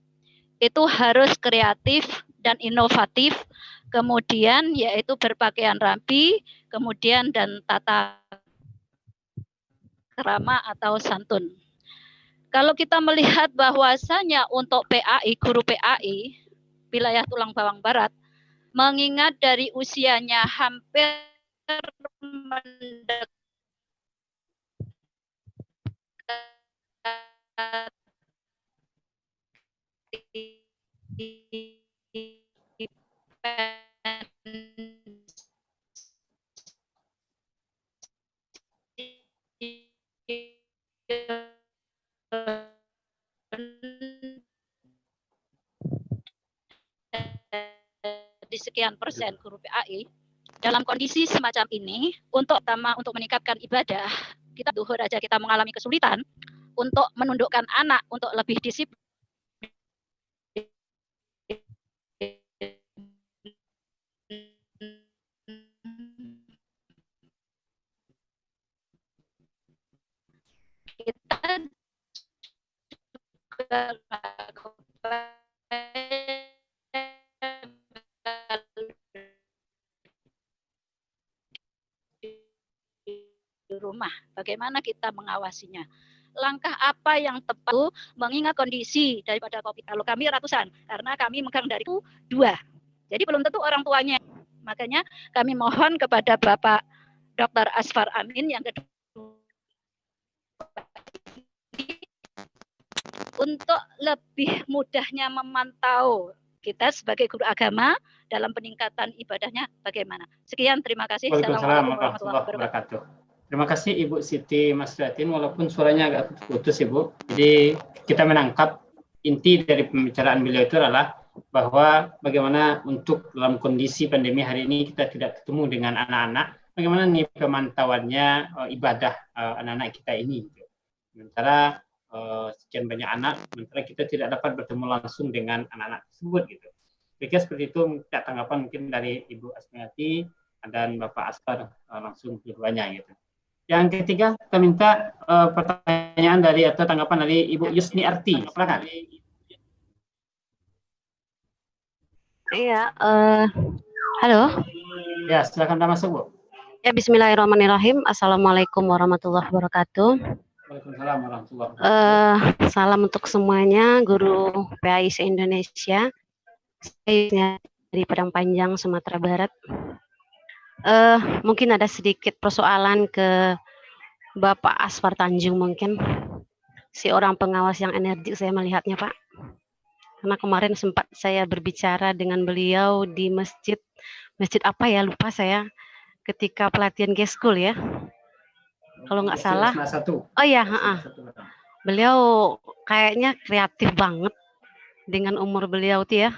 F: itu harus kreatif dan inovatif, kemudian yaitu berpakaian rapi, kemudian dan tata krama atau santun. Kalau kita melihat bahwasanya untuk PAI, guru PAI, wilayah Tulang Bawang Barat, mengingat dari usianya hampir mendekati di sekian persen guru PAI. Dalam kondisi semacam ini, untuk meningkatkan ibadah, kita duhur aja kita mengalami kesulitan untuk menundukkan anak untuk lebih disiplin. Kita juga di rumah, bagaimana kita mengawasinya? Langkah apa yang tepat mengingat kondisi daripada COVID? Kalau kami ratusan, karena kami megang dari itu 2. Jadi belum tentu orang tuanya. Makanya kami mohon kepada Bapak Dr. Asfar Amin yang kedua untuk lebih mudahnya memantau kita sebagai guru agama dalam peningkatan ibadahnya bagaimana. Sekian, terima kasih.
A: Waalaikumsalam warahmatullahi wabarakatuh. Terima kasih Ibu Siti Masriatin, walaupun suaranya agak putus Ibu. Jadi kita menangkap inti dari pembicaraan beliau itu adalah bahwa bagaimana untuk dalam kondisi pandemi hari ini kita tidak ketemu dengan anak-anak, bagaimana nih pemantauannya ibadah anak-anak kita ini. Sementara sekian banyak anak, sementara kita tidak dapat bertemu langsung dengan anak-anak tersebut gitu. Kira-kira seperti itu tanggapan mungkin dari Ibu Asmiati dan Bapak Asfar langsung keduanya gitu. Yang ketiga, kita minta pertanyaan dari atau tanggapan dari Ibu Yusni Arti. Silakan.
G: Iya, halo.
A: Ya, silakan dah masuk, Bu.
G: Ya, bismillahirrahmanirrahim. Assalamualaikum warahmatullahi wabarakatuh.
A: Waalaikumsalam warahmatullahi wabarakatuh.
G: Salam untuk semuanya, guru PAI se-Indonesia. Saya dari Padang Panjang, Sumatera Barat. Mungkin ada sedikit persoalan ke Bapak Asfar Tanjung mungkin. Si orang pengawas yang energik saya melihatnya, Pak. Karena kemarin sempat saya berbicara dengan beliau di masjid apa ya, lupa saya, ketika pelatihan G-School ya. Kalau nggak salah. Oh iya, beliau kayaknya kreatif banget dengan umur beliau tuh ya.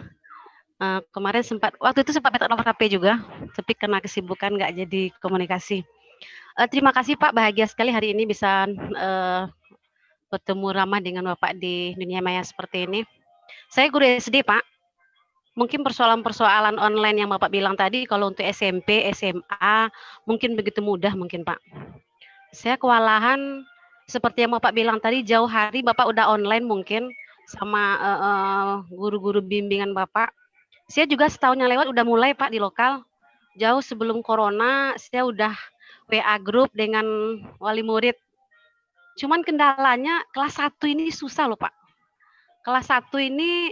G: Kemarin waktu itu sempat minta nomor HP juga, tapi karena kesibukan nggak jadi komunikasi. Terima kasih Pak, bahagia sekali hari ini bisa bertemu ramah dengan Bapak di dunia maya seperti ini. Saya guru SD Pak, mungkin persoalan-persoalan online yang Bapak bilang tadi, kalau untuk SMP, SMA, mungkin begitu mudah mungkin Pak. Saya kewalahan, seperti yang Bapak bilang tadi, jauh hari Bapak udah online mungkin, sama guru-guru bimbingan Bapak. Saya juga setahun yang lewat udah mulai Pak di lokal. Jauh sebelum corona saya udah WA grup dengan wali murid. Cuman kendalanya kelas 1 ini susah loh Pak. Kelas 1 ini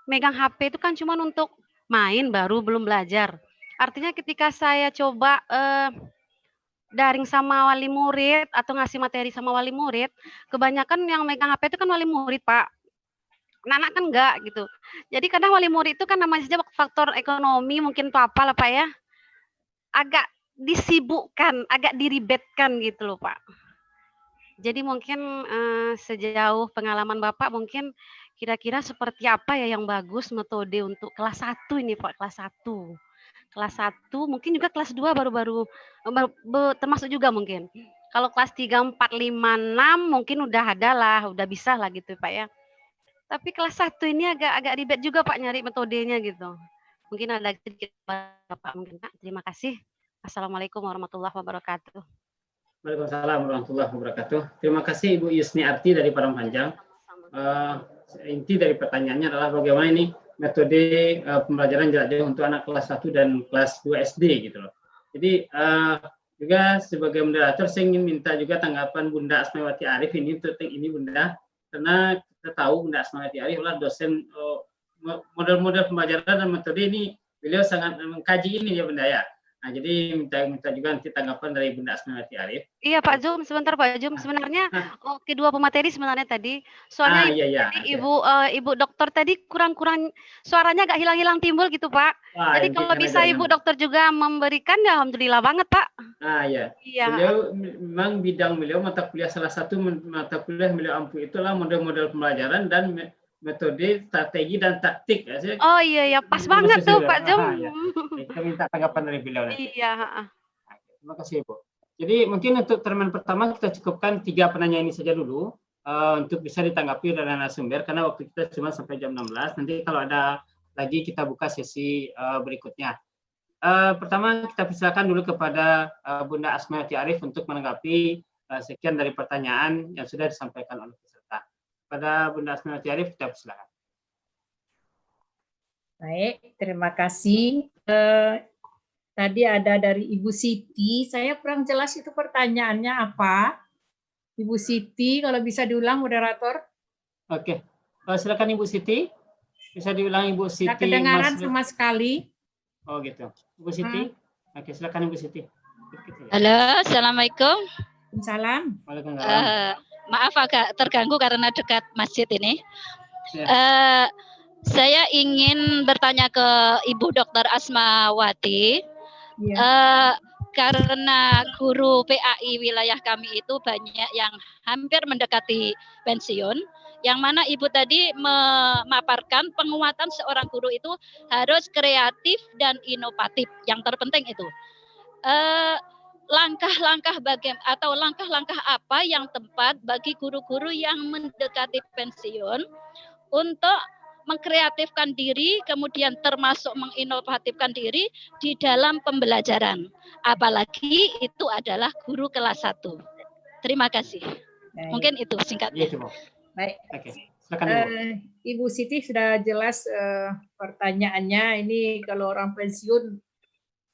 G: megang HP itu kan cuman untuk main, baru belum belajar. Artinya ketika saya coba daring sama wali murid atau ngasih materi sama wali murid, kebanyakan yang megang HP itu kan wali murid Pak. Anak-anak kan enggak gitu. Jadi kadang wali murid itu kan namanya saja faktor ekonomi mungkin tuh apa lah Pak ya. Agak disibukkan, agak diribetkan gitu loh Pak. Jadi mungkin sejauh pengalaman Bapak mungkin kira-kira seperti apa ya yang bagus metode untuk kelas 1 ini Pak, kelas 1. Kelas 1 mungkin juga kelas 2 baru-baru termasuk juga mungkin. Kalau kelas 3, 4, 5, 6 mungkin udah ada lah, udah bisa lah gitu Pak ya. Tapi kelas 1 ini agak ribet juga Pak nyari metodenya gitu. Mungkin ada sedikit Bapak mungkin Pak. Terima kasih. Assalamualaikum warahmatullahi wabarakatuh.
A: Waalaikumsalam warahmatullahi wabarakatuh. Terima kasih Ibu Yusni Arti dari Padang Panjang. Inti dari pertanyaannya adalah bagaimana ini metode pembelajaran jarak jauh untuk anak kelas 1 dan kelas 2 SD gitu loh. Jadi juga sebagai moderator saya ingin minta juga tanggapan Bunda Asmiawati Arif ini tentang ini Bunda, karena kita tahu Bunda Asmiawati Arif adalah dosen model-model pembelajaran dan metode ini beliau sangat mengkaji ini ya Bunda ya. Nah, jadi minta juga nanti tanggapan dari Bunda Asmiawati Arif.
G: Iya Pak Jum, sebentar Pak Jum. Sebenarnya kedua pemateri sebenarnya tadi. Soalnya Ibu dokter tadi kurang-kurang suaranya agak hilang-hilang timbul gitu Pak. Jadi kalau bisa Ibu dokter juga memberikan ya alhamdulillah banget Pak.
A: Iya. Beliau memang bidang beliau mata kuliah salah satu mata kuliah beliau ampu itulah model-model pembelajaran dan metode, strategi dan taktik. Ya.
G: Oh iya ya, pas banget tuh Pak Jum.
A: Ya. Kita minta tanggapan dari beliau nanti.
G: Iya.
A: Terima kasih Ibu. Jadi mungkin untuk termen pertama kita cukupkan 3 penanya ini saja dulu untuk bisa ditanggapi oleh narasumber karena waktu kita cuma sampai jam 16. Nanti kalau ada lagi kita buka sesi berikutnya. Pertama kita persilakan dulu kepada Bunda Asmiati Arif untuk menanggapi sekian dari pertanyaan yang sudah disampaikan oleh peserta. Pada Bunda Asmiati Arif kita persilakan.
H: Baik, terima kasih. Tadi ada dari Ibu Siti, saya kurang jelas itu pertanyaannya apa. Ibu Siti, kalau bisa diulang moderator.
A: Oke, silakan Ibu Siti. Bisa diulang Ibu Siti.
H: Tidak kedengaran sama sekali.
A: Oh gitu. Ibu Siti. Oke, silakan Ibu Siti.
F: Halo, Assalamualaikum.
H: Salam.
A: Waalaikumsalam.
F: Maaf agak terganggu karena dekat masjid ini.
A: Ya.
F: Saya ingin bertanya ke Ibu Dr. Asmawati.
H: Ya.
F: Karena guru PAI wilayah kami itu banyak yang hampir mendekati pensiun, yang mana Ibu tadi memaparkan penguatan seorang guru itu harus kreatif dan inovatif. Yang terpenting itu. Langkah-langkah langkah-langkah apa yang tepat bagi guru-guru yang mendekati pensiun untuk mengkreatifkan diri, kemudian termasuk menginovatifkan diri di dalam pembelajaran. Apalagi itu adalah guru kelas 1. Terima kasih.
H: Baik.
F: Mungkin itu singkatnya.
H: Baik.
A: Oke. Silakan Ibu.
H: Ibu Siti sudah jelas pertanyaannya. Ini kalau orang pensiun,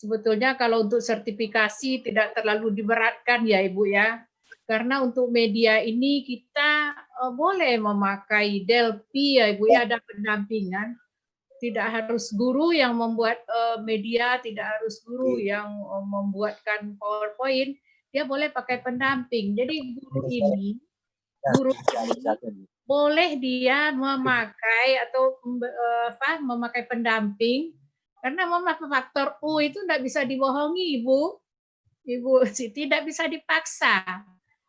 H: sebetulnya kalau untuk sertifikasi tidak terlalu diberatkan ya Ibu ya. Karena untuk media ini kita boleh memakai Delphi ya Ibu ya, ada pendampingan. Tidak harus guru yang membuat media, tidak harus guru yang membuatkan PowerPoint, dia boleh pakai pendamping. Jadi guru ini boleh dia memakai atau memakai pendamping karena memakai faktor U itu tidak bisa dibohongi Ibu Siti, tidak bisa dipaksa.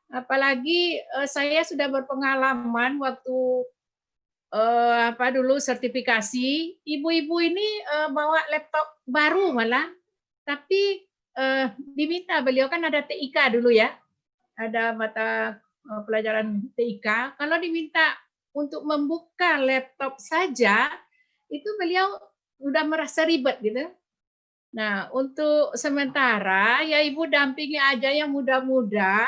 H: Apalagi saya sudah berpengalaman waktu dulu sertifikasi, ibu-ibu ini bawa laptop baru malah, tapi diminta, beliau kan ada TIK dulu ya, ada mata pelajaran TIK, kalau diminta untuk membuka laptop saja, itu beliau udah merasa ribet gitu. Nah, untuk sementara ya Ibu dampingi aja yang muda-muda.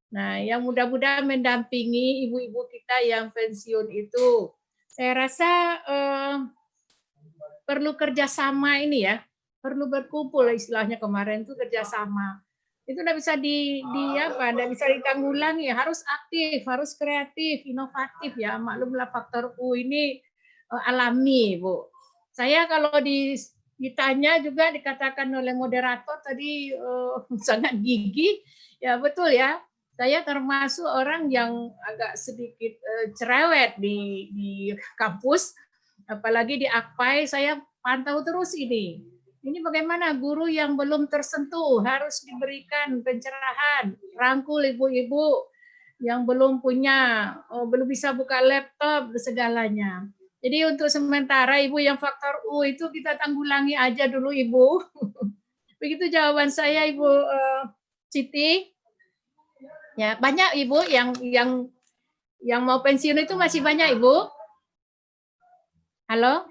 H: Nah, yang mudah-mudahan mendampingi ibu-ibu kita yang pensiun itu. Saya rasa perlu kerjasama ini ya, perlu berkumpul istilahnya kemarin itu kerjasama. Itu tidak bisa tidak bisa ditanggulangi, harus aktif, harus kreatif, inovatif ya. Maklumlah faktor U ini alami, Bu. Saya kalau ditanya juga dikatakan oleh moderator tadi sangat gigih, ya betul ya. Saya termasuk orang yang agak sedikit cerewet di kampus, apalagi di Akpai saya pantau terus ini. Ini bagaimana guru yang belum tersentuh harus diberikan pencerahan, rangkul ibu-ibu yang belum belum bisa buka laptop segalanya. Jadi untuk sementara Ibu yang faktor U itu kita tanggulangi aja dulu Ibu. Begitu jawaban saya Ibu Siti. Ya, banyak Ibu yang mau pensiun itu masih banyak Ibu. Halo?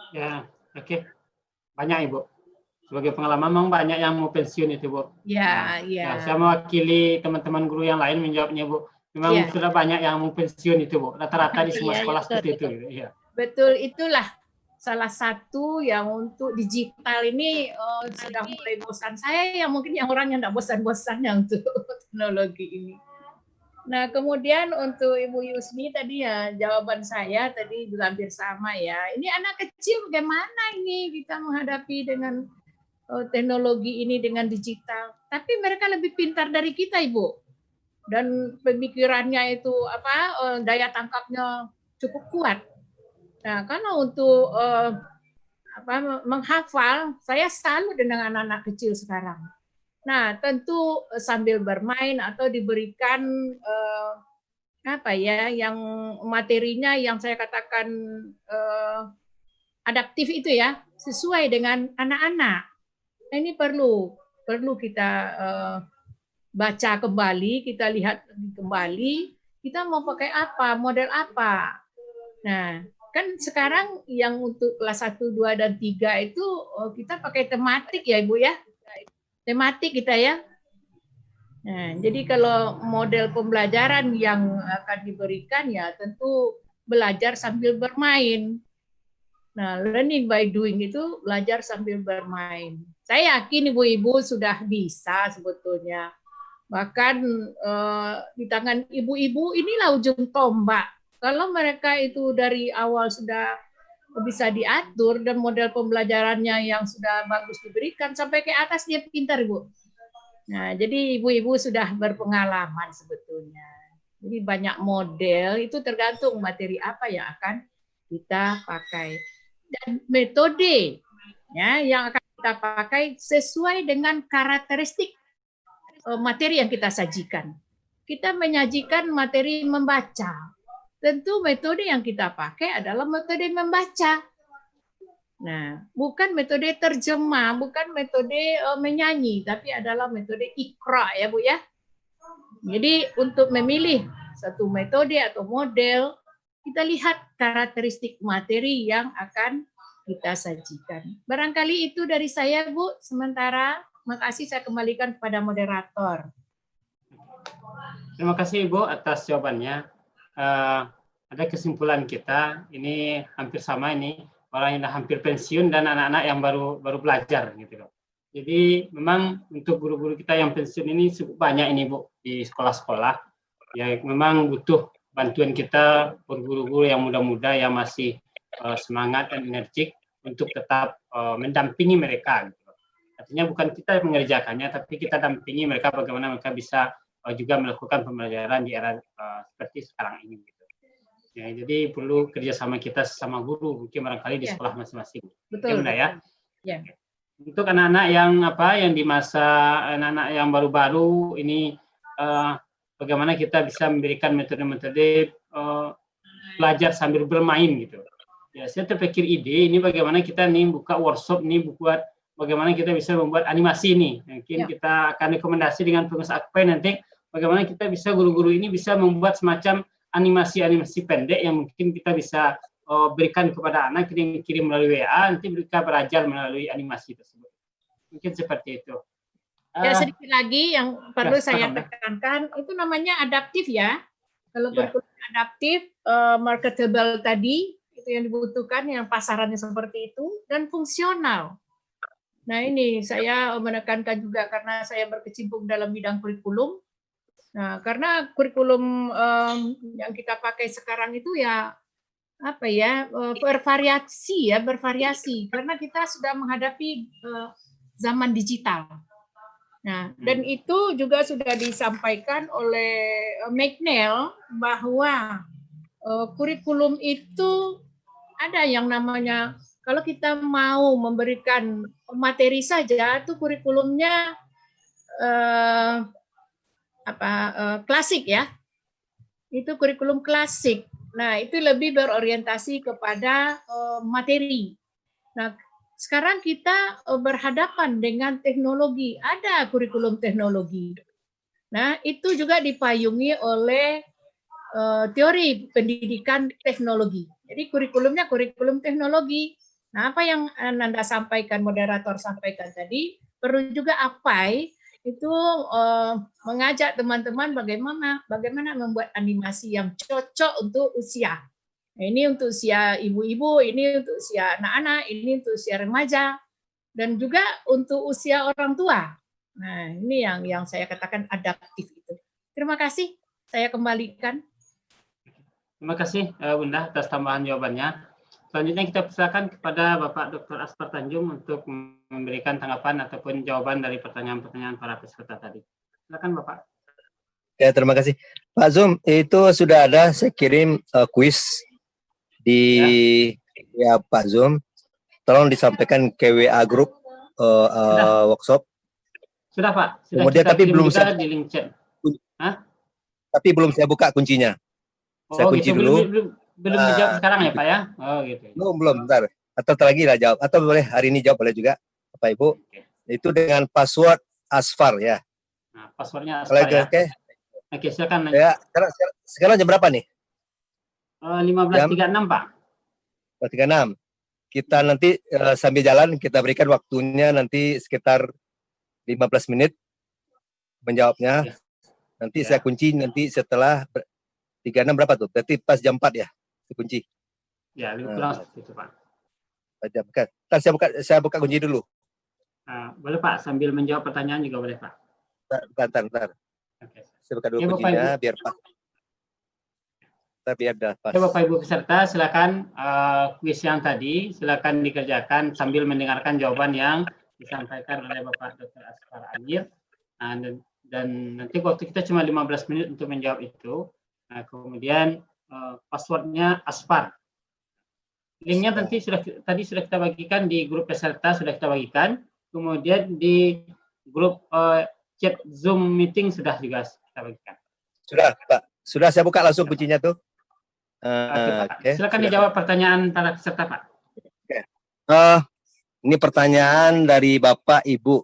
A: Ya, oke. Banyak Ibu. Sebagai pengalaman memang banyak yang mau pensiun itu Bu.
H: Ya, ya.
A: Saya mewakili teman-teman guru yang lain menjawabnya Bu. Memang sudah banyak yang mau pensiun itu Bu. Rata-rata di semua sekolah seperti itu. Ya.
H: Betul, itulah salah satu yang untuk digital ini sudah mulai bosan. Saya yang mungkin yang orang yang tidak bosan-bosannya untuk teknologi ini. Nah, kemudian untuk Ibu Yusmi tadi ya jawaban saya tadi juga hampir sama ya. Ini anak kecil bagaimana ini kita menghadapi dengan teknologi ini dengan digital. Tapi mereka lebih pintar dari kita, Ibu. Dan pemikirannya itu daya tangkapnya cukup kuat. Nah, kalau untuk menghafal, saya salut dengan anak-anak kecil sekarang. Nah, tentu sambil bermain atau diberikan apa ya, yang materinya yang saya katakan adaptif itu ya, sesuai dengan anak-anak. Nah, ini perlu kita baca kembali, kita lihat kembali, kita mau pakai apa, model apa. Nah, kan sekarang yang untuk kelas 1, 2, dan 3 itu kita pakai tematik ya Ibu ya. Tematik kita ya. Nah, jadi kalau model pembelajaran yang akan diberikan ya tentu belajar sambil bermain. Nah, learning by doing itu belajar sambil bermain. Saya yakin ibu-ibu sudah bisa sebetulnya. Bahkan di tangan ibu-ibu inilah ujung tombak. Kalau mereka itu dari awal sudah bisa diatur dan model pembelajarannya yang sudah bagus diberikan, sampai ke atas dia pintar, Ibu. Nah, jadi ibu-ibu sudah berpengalaman sebetulnya. Jadi banyak model, itu tergantung materi apa yang akan kita pakai. Dan metode ya yang akan kita pakai sesuai dengan karakteristik materi yang kita sajikan. Kita menyajikan materi membaca. Tentu metode yang kita pakai adalah metode membaca. Nah, bukan metode terjemah, bukan metode menyanyi, tapi adalah metode ikra ya Bu ya. Jadi untuk memilih satu metode atau model, kita lihat karakteristik materi yang akan kita sajikan. Barangkali itu dari saya Bu, sementara makasih saya kembalikan kepada moderator.
A: Terima kasih Ibu atas jawabannya. Ada kesimpulan kita, ini hampir sama ini, orang yang hampir pensiun dan anak-anak yang baru belajar gitu loh. Jadi memang untuk guru-guru kita yang pensiun ini cukup banyak ini Bu di sekolah-sekolah. Ya memang butuh bantuan kita guru-guru yang muda-muda yang masih semangat dan energik untuk tetap mendampingi mereka. Gitu. Artinya bukan kita yang mengerjakannya, tapi kita dampingi mereka bagaimana mereka bisa juga melakukan pembelajaran di era seperti sekarang ini. Gitu. Ya, jadi perlu kerjasama kita sesama guru, mungkin barangkali di sekolah masing-masing.
H: Betul.
A: Ya.
H: Ya.
A: Untuk anak-anak yang di masa anak-anak yang baru-baru ini, bagaimana kita bisa memberikan metode-metode belajar sambil bermain gitu. Ya, saya terpikir ide ini bagaimana kita nih buka workshop nih buat bagaimana kita bisa membuat animasi nih. Mungkin kita akan rekomendasi dengan pengusaha AKP nanti bagaimana kita bisa guru-guru ini bisa membuat semacam animasi-animasi pendek yang mungkin kita bisa berikan kepada anak, kirim melalui WA, nanti mereka belajar melalui animasi tersebut. Mungkin seperti itu.
H: Ya, sedikit lagi yang perlu saya tekankan, itu namanya adaptif ya. Kalau kurikulum adaptif, marketable tadi, itu yang dibutuhkan, yang pasarannya seperti itu, dan fungsional. Nah ini saya menekankan juga karena saya berkecimpung dalam bidang kurikulum. Nah, karena kurikulum yang kita pakai sekarang itu ya apa ya bervariasi karena kita sudah menghadapi zaman digital. Nah, dan itu juga sudah disampaikan oleh McNeil bahwa kurikulum itu ada yang namanya kalau kita mau memberikan materi saja itu kurikulumnya klasik ya, itu kurikulum klasik. Nah itu lebih berorientasi kepada materi. Nah sekarang kita berhadapan dengan teknologi, ada kurikulum teknologi. Nah itu juga dipayungi oleh teori pendidikan teknologi. Jadi kurikulumnya kurikulum teknologi. Nah apa yang Anda sampaikan, moderator sampaikan tadi, perlu juga APAI itu mengajak teman-teman bagaimana membuat animasi yang cocok untuk usia. Nah, ini untuk usia ibu-ibu, ini untuk usia anak-anak, ini untuk usia remaja, dan juga untuk usia orang tua. Nah, ini yang saya katakan adaptif itu. Terima kasih, saya kembalikan.
A: Terima kasih Bunda atas tambahan jawabannya. Selanjutnya kita persilakan kepada Bapak Dr. Aspar Tanjung untuk memberikan tanggapan ataupun jawaban dari pertanyaan-pertanyaan para peserta tadi. Silakan Bapak.
I: Ya, terima kasih. Pak Zum, itu sudah ada saya kirim kuis di ya Pak Zum. Tolong disampaikan ke WA grup workshop.
A: Sudah Pak. Sudah
I: kemudian tapi belum
A: saya di link chat.
I: Tapi belum saya buka kuncinya. Saya
A: Oh
I: kunci
A: gitu,
I: dulu.
A: belum dijawab sekarang ya Pak ya? Oh gitu.
I: Belum, bentar. Atau lagi lah jawab. Atau boleh hari ini jawab boleh juga, Bapak Ibu. Itu dengan password Asfar ya.
A: Nah, passwordnya
I: Kalau
A: Asfar ya.
I: oke.
A: Oke, silakan.
I: Ya, sekarang jam berapa nih?
A: 15.36 Pak.
I: 36. Kita nanti sambil jalan kita berikan waktunya nanti sekitar 15 menit menjawabnya.
A: Ya.
I: Nanti
A: Ya.
I: saya kunci nanti setelah 36 berapa tuh? Berarti pas jam 4 ya dikunci.
A: Ya, lebih kurang seperti itu Pak.
I: Jam kan. Saya buka kunci dulu.
A: Boleh Pak, sambil menjawab pertanyaan juga boleh Pak.
I: Bentar.
A: Oke.
I: Saya buka dulu
A: Ya,
I: kuncinya biar pas. Biar pas.
A: Ya, Bapak Ibu peserta, silakan kuis yang tadi silakan dikerjakan sambil mendengarkan jawaban yang disampaikan oleh Bapak Dr. Asfar Amir. Dan nanti waktu kita cuma 15 menit untuk menjawab itu. Nah, kemudian passwordnya Asfar. Linknya nanti sudah kita bagikan di grup peserta, sudah kita bagikan. Kemudian di grup chat Zoom meeting sudah juga kita bagikan.
I: Sudah Pak, sudah saya buka langsung kuncinya tuh.
A: Oke, silakan dijawab pertanyaan para peserta Pak.
I: Oke. Ini pertanyaan dari Bapak Ibu.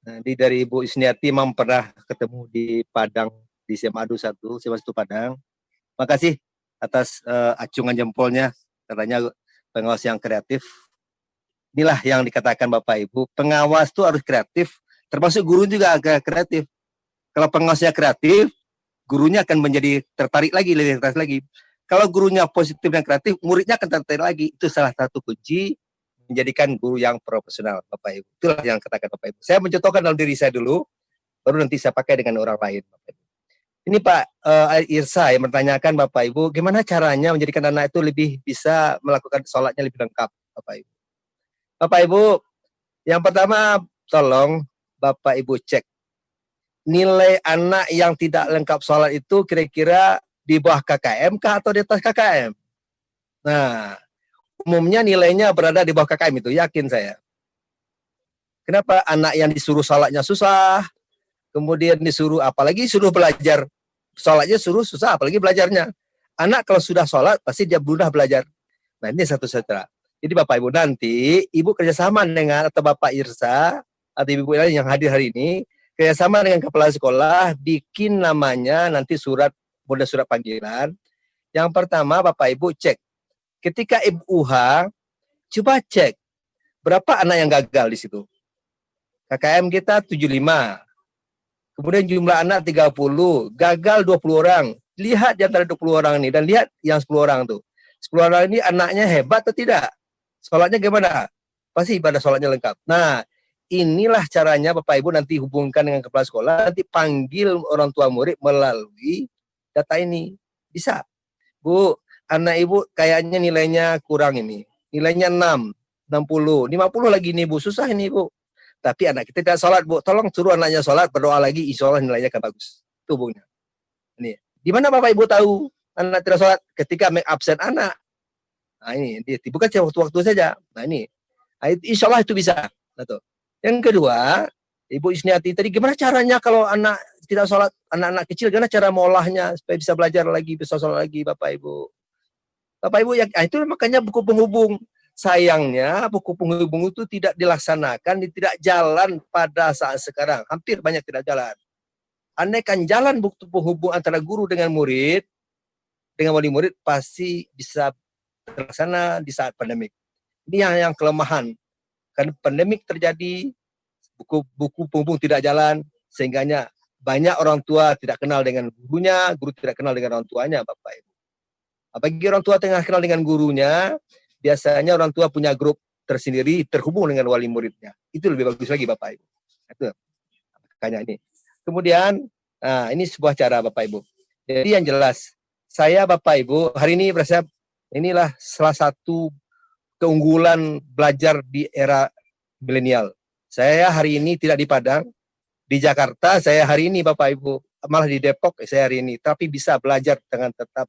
I: Nanti dari Ibu Isniati memang pernah ketemu di Padang di SMA 1 Padang. Makasih atas acungan jempolnya, katanya pengawas yang kreatif. Inilah yang dikatakan Bapak Ibu, pengawas itu harus kreatif, termasuk guru juga agak kreatif. Kalau pengawasnya kreatif, gurunya akan menjadi tertarik lagi, lebih tertarik lagi. Kalau gurunya positif dan kreatif, muridnya akan tertarik lagi. Itu salah satu kunci menjadikan guru yang profesional, Bapak Ibu. Itulah yang katakan Bapak Ibu. Saya mencontohkan dalam diri saya dulu, baru nanti saya pakai dengan orang lain, Bapak Ibu. Ini Pak Irsa yang bertanyakan Bapak Ibu, gimana caranya menjadikan anak itu lebih bisa melakukan sholatnya lebih lengkap, Bapak Ibu. Bapak Ibu, yang pertama tolong Bapak Ibu cek nilai anak yang tidak lengkap sholat itu kira-kira di bawah KKM kah atau di atas KKM? Nah, umumnya nilainya berada di bawah KKM itu, yakin saya. Kenapa? Anak yang disuruh sholatnya susah, kemudian disuruh, apalagi suruh belajar. Sholatnya suruh susah, apalagi belajarnya. Anak kalau sudah sholat, pasti dia mudah belajar. Nah, ini satu cara. Jadi Bapak Ibu nanti, Ibu kerjasama dengan, atau Bapak Irsa, atau Ibu lain yang hadir hari ini, kerjasama dengan kepala sekolah, bikin namanya nanti surat, model surat panggilan. Yang pertama Bapak Ibu cek. Ketika Ibu UH, coba cek berapa anak yang gagal di situ. KKM kita 75. Kemudian jumlah anak 30, gagal 20 orang. Lihat di antara 20 orang ini dan lihat yang 10 orang tuh. 10 orang ini anaknya hebat atau tidak? Sholatnya gimana? Pasti ibadah sholatnya lengkap. Nah, inilah caranya Bapak Ibu nanti hubungkan dengan kepala sekolah, nanti panggil orang tua murid melalui data ini. Bisa. Bu, anak Ibu kayaknya nilainya kurang ini. Nilainya 6, 60, 50 lagi nih Bu. Susah ini Bu. Tapi anak kita tidak sholat Bu. Tolong suruh anaknya sholat, berdoa lagi, insya Allah nilainya akan bagus. Itu hubungnya. Ini. Di mana Bapak Ibu tahu anak tidak sholat? Ketika mengabsen anak. Nah ini, bukan waktu-waktu saja. Nah ini. Insya Allah itu bisa. Nah, yang kedua, Ibu Isniati tadi gimana caranya kalau anak tidak sholat, anak-anak kecil, gimana cara mengolahnya supaya bisa belajar lagi, bisa sholat lagi Bapak Ibu. Bapak Ibu, ya, itu makanya buku penghubung. Sayangnya buku penghubung itu tidak dilaksanakan, tidak jalan pada saat sekarang. Hampir banyak tidak jalan. Andaikan jalan buku penghubung antara guru dengan murid, dengan wali murid, pasti bisa terlaksana di saat pandemik. Ini yang kelemahan. Karena pandemik terjadi, buku penghubung tidak jalan, sehingga banyak orang tua tidak kenal dengan gurunya, guru tidak kenal dengan orang tuanya, Bapak Ibu. Apalagi orang tua tengah kenal dengan gurunya, biasanya orang tua punya grup tersendiri terhubung dengan wali muridnya. Itu lebih bagus lagi Bapak Ibu. Itu makanya ini. Kemudian, nah ini sebuah cara Bapak Ibu. Jadi yang jelas, saya Bapak Ibu hari ini berasa inilah salah satu keunggulan belajar di era milenial. Saya hari ini tidak di Padang, di Jakarta saya hari ini Bapak Ibu, malah di Depok saya hari ini, tapi bisa belajar dengan tetap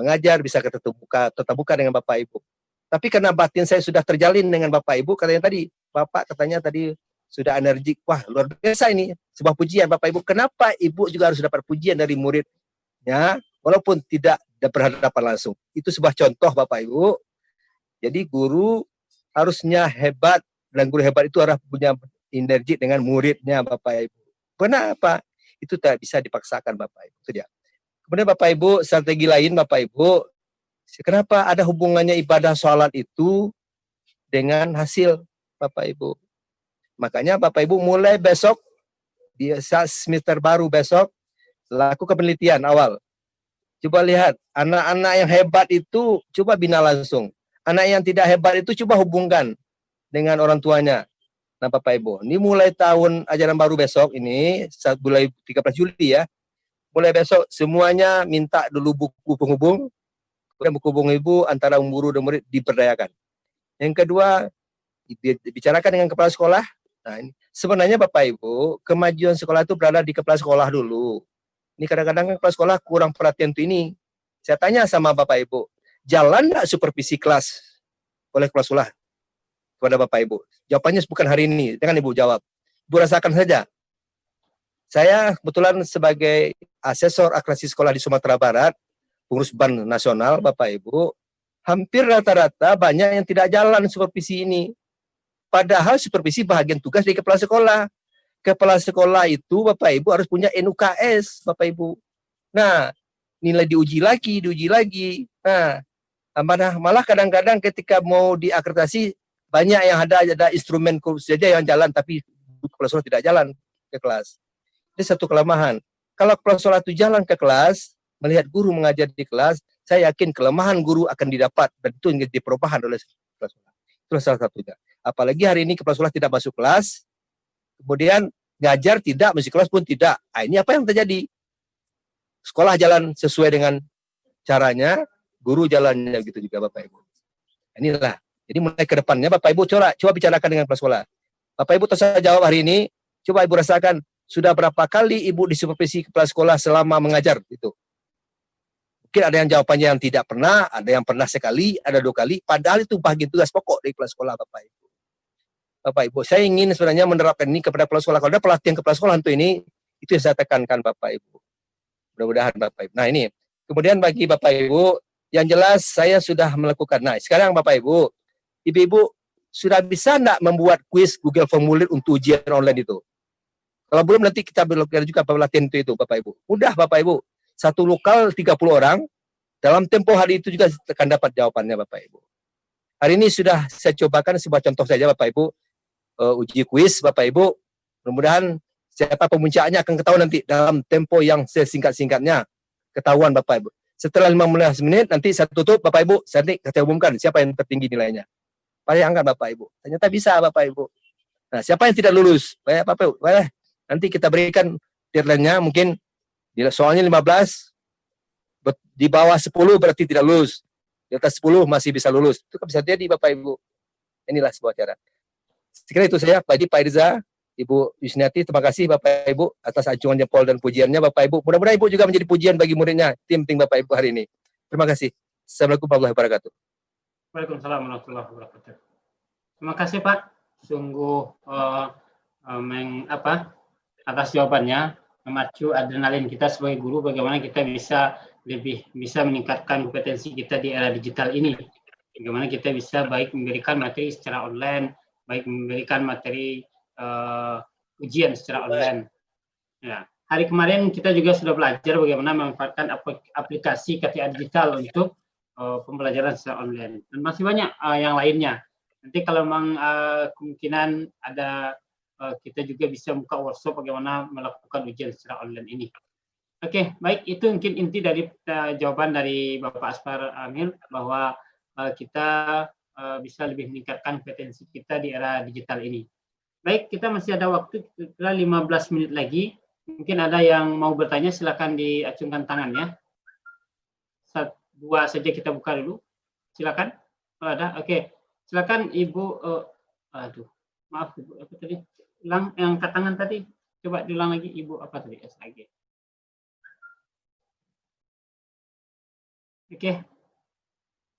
I: mengajar, bisa tetap buka dengan Bapak Ibu. Tapi karena batin saya sudah terjalin dengan Bapak Ibu, katanya tadi, Bapak katanya tadi sudah energik. Wah, luar biasa ini, sebuah pujian Bapak Ibu. Kenapa Ibu juga harus dapat pujian dari muridnya, walaupun tidak dan berhadapan langsung. Itu sebuah contoh Bapak Ibu. Jadi guru harusnya hebat, dan guru hebat itu harus punya energi dengan muridnya Bapak Ibu. Kenapa? Itu tak bisa dipaksakan Bapak Ibu. Itu dia. Kemudian Bapak Ibu, strategi lain Bapak Ibu, kenapa ada hubungannya ibadah sholat itu dengan hasil Bapak Ibu. Makanya Bapak Ibu mulai besok, di semester baru besok, lakukan penelitian awal. Coba lihat, anak-anak yang hebat itu coba bina langsung. Anak yang tidak hebat itu coba hubungkan dengan orang tuanya. Nah Bapak Ibu, ini mulai tahun ajaran baru besok ini, mulai 13 Juli ya, mulai besok semuanya minta dulu buku penghubung, kemudian buku penghubung ibu antara guru dan murid diberdayakan. Yang kedua, dibicarakan dengan kepala sekolah. Nah, ini sebenarnya Bapak Ibu, kemajuan sekolah itu berada di kepala sekolah dulu. Ini kadang-kadang kepala sekolah kurang perhatian tuh ini. Saya tanya sama Bapak Ibu, jalan nggak supervisi kelas oleh kepala sekolah kepada Bapak Ibu? Jawabannya bukan hari ini, jangan Ibu jawab. Ibu rasakan saja. Saya kebetulan sebagai asesor akrasi sekolah di Sumatera Barat, pengurus BAN nasional Bapak Ibu, hampir rata-rata banyak yang tidak jalan supervisi ini. Padahal supervisi bahagian tugas dari kepala sekolah. Kepala sekolah itu Bapak Ibu harus punya NUKS Bapak Ibu. Nah, nilai diuji lagi. Nah, malah kadang-kadang ketika mau diakreditasi banyak yang ada instrumen kursus saja yang jalan, tapi kepala sekolah tidak jalan ke kelas. Ini satu kelemahan. Kalau kepala sekolah itu jalan ke kelas, melihat guru mengajar di kelas, saya yakin kelemahan guru akan didapat dan itu yang diperubahan oleh kepala sekolah. Itu salah satunya. Apalagi hari ini kepala sekolah tidak masuk kelas, kemudian ngajar tidak, masuk kelas pun tidak. Nah, ini apa yang terjadi? Sekolah jalan sesuai dengan caranya, guru jalannya gitu juga Bapak Ibu. Inilah. Jadi mulai ke depannya Bapak Ibu coba bicarakan dengan kepala sekolah. Bapak Ibu saya jawab hari ini, coba Ibu rasakan sudah berapa kali Ibu disupervisi kepala sekolah selama mengajar itu. Mungkin ada yang jawabannya yang tidak pernah, ada yang pernah sekali, ada 2 kali, padahal itu bagian tugas pokok dari kepala sekolah Bapak Ibu. Bapak Ibu, saya ingin sebenarnya menerapkan ini kepada kepala sekolah. Kalau ada pelatihan kepala sekolah untuk ini, itu yang saya tekankan Bapak Ibu. Mudah-mudahan Bapak Ibu. Nah ini, kemudian bagi Bapak Ibu, yang jelas saya sudah melakukan. Nah sekarang Bapak Ibu, Ibu-Ibu sudah bisa enggak membuat kuis Google Formulir untuk ujian online itu? Kalau belum nanti kita belajar juga pelatihan itu Bapak Ibu. Mudah Bapak Ibu, satu lokal 30 orang, dalam tempo hari itu juga akan dapat jawabannya Bapak Ibu. Hari ini sudah saya cobakan sebuah contoh saja Bapak Ibu, uji kuis Bapak Ibu, mudah-mudahan siapa pemuncaknya akan ketahuan nanti dalam tempo yang sesingkat-singkatnya, ketahuan Bapak Ibu. Setelah 15 menit nanti saya tutup Bapak Ibu, saya umumkan siapa yang tertinggi nilainya. Paling angkat Bapak Ibu. Ternyata bisa Bapak Ibu. Nah, siapa yang tidak lulus? Bapak Ibu, nanti kita berikan deadline-nya mungkin soalnya 15, di bawah 10 berarti tidak lulus. Di atas 10 masih bisa lulus. Itu bisa jadi Bapak Ibu. Inilah sebuah cara. Sekiranya itu saya, Pak Irza, Ibu Yusniati, terima kasih Bapak Ibu atas acungan jempol dan pujiannya Bapak Ibu. Mudah-mudahan Ibu juga menjadi pujian bagi muridnya, tim Bapak Ibu hari ini. Terima kasih. Assalamualaikum warahmatullahi wabarakatuh.
A: Waalaikumsalam warahmatullahi wabarakatuh. Terima kasih Pak, sungguh atas jawabannya, memacu adrenalin kita sebagai guru, bagaimana kita bisa meningkatkan kompetensi kita di era digital ini. Bagaimana kita bisa baik memberikan materi secara online, baik memberikan materi ujian secara online. Ya, hari kemarin kita juga sudah belajar bagaimana memanfaatkan aplikasi KTA digital untuk pembelajaran secara online. Dan masih banyak yang lainnya. Nanti kalau memang kemungkinan ada, kita juga bisa buka workshop bagaimana melakukan ujian secara online ini. Oke, baik, itu mungkin inti dari jawaban dari Bapak Aspar Amir, bahwa kita bisa lebih meningkatkan kompetensi kita di era digital ini. Baik, kita masih ada waktu kira 15 menit lagi. Mungkin ada yang mau bertanya, silakan diacungkan tangannya. 2 saja kita buka dulu. Silakan. Kalau ada, oke. Silakan Ibu. Maaf Ibu, apa tadi? Ulang yang angkat tangan tadi. Coba diulang lagi Ibu, apa tadi? SAG. Oke.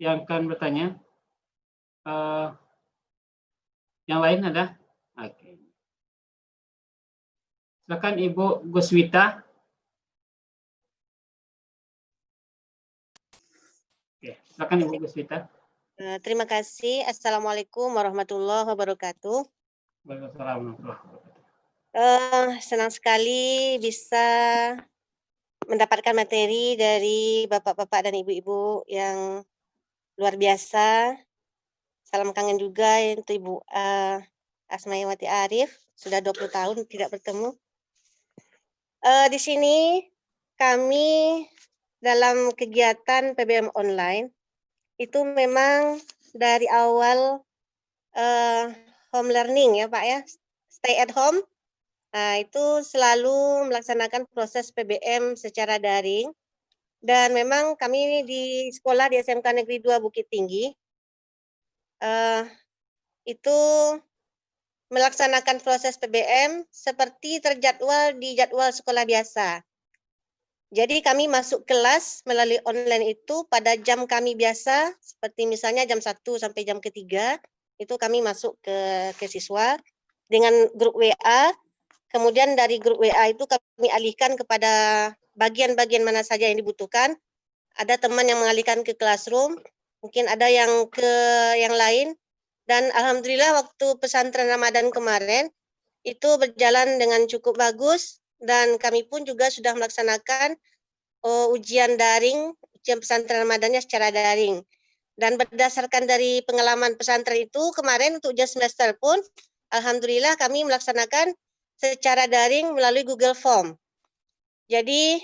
A: Yang akan bertanya. Yang lain ada? Oke. Silakan Ibu Guswita. Silakan Ibu Guswita.
J: Terima kasih. Assalamualaikum warahmatullahi wabarakatuh.
A: Waalaikumsalam.
J: Senang sekali bisa mendapatkan materi dari bapak-bapak dan ibu-ibu yang luar biasa. Salam kangen juga untuk Ibu Asmaiwati Arif. Sudah 20 tahun tidak bertemu. Di sini kami dalam kegiatan PBM online itu memang dari awal home learning ya Pak ya, stay at home. Nah, itu selalu melaksanakan proses PBM secara daring. Dan memang kami di sekolah di SMK Negeri 2 Bukit Tinggi itu melaksanakan proses PBM seperti terjadwal di jadwal sekolah biasa. Jadi kami masuk kelas melalui online itu pada jam kami biasa, seperti misalnya jam 1 sampai jam ketiga, itu kami masuk ke siswa dengan grup WA. Kemudian dari grup WA itu kami alihkan kepada bagian-bagian mana saja yang dibutuhkan. Ada teman yang mengalihkan ke classroom, mungkin ada yang ke yang lain. Dan alhamdulillah waktu pesantren Ramadan kemarin itu berjalan dengan cukup bagus dan kami pun juga sudah melaksanakan ujian daring, ujian pesantren Ramadannya secara daring. Dan berdasarkan dari pengalaman pesantren itu kemarin untuk ujian semester pun alhamdulillah kami melaksanakan secara daring melalui Google Form. Jadi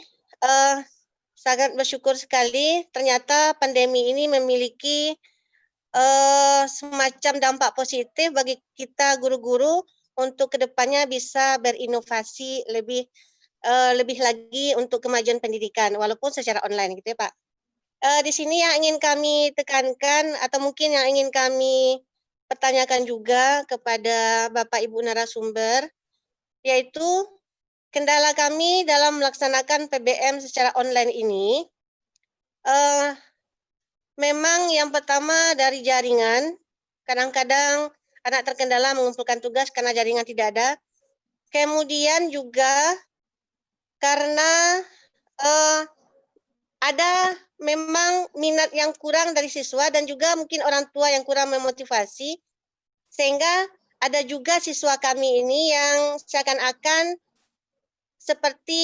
J: sangat bersyukur sekali ternyata pandemi ini memiliki semacam dampak positif bagi kita guru-guru untuk kedepannya bisa berinovasi lebih lagi untuk kemajuan pendidikan walaupun secara online gitu ya Pak. Di sini yang ingin kami tekankan atau mungkin yang ingin kami pertanyakan juga kepada Bapak Ibu narasumber yaitu kendala kami dalam melaksanakan PBM secara online ini memang yang pertama dari jaringan, kadang-kadang anak terkendala mengumpulkan tugas karena jaringan tidak ada. Kemudian juga karena ada memang minat yang kurang dari siswa dan juga mungkin orang tua yang kurang memotivasi, sehingga ada juga siswa kami ini yang seakan-akan seperti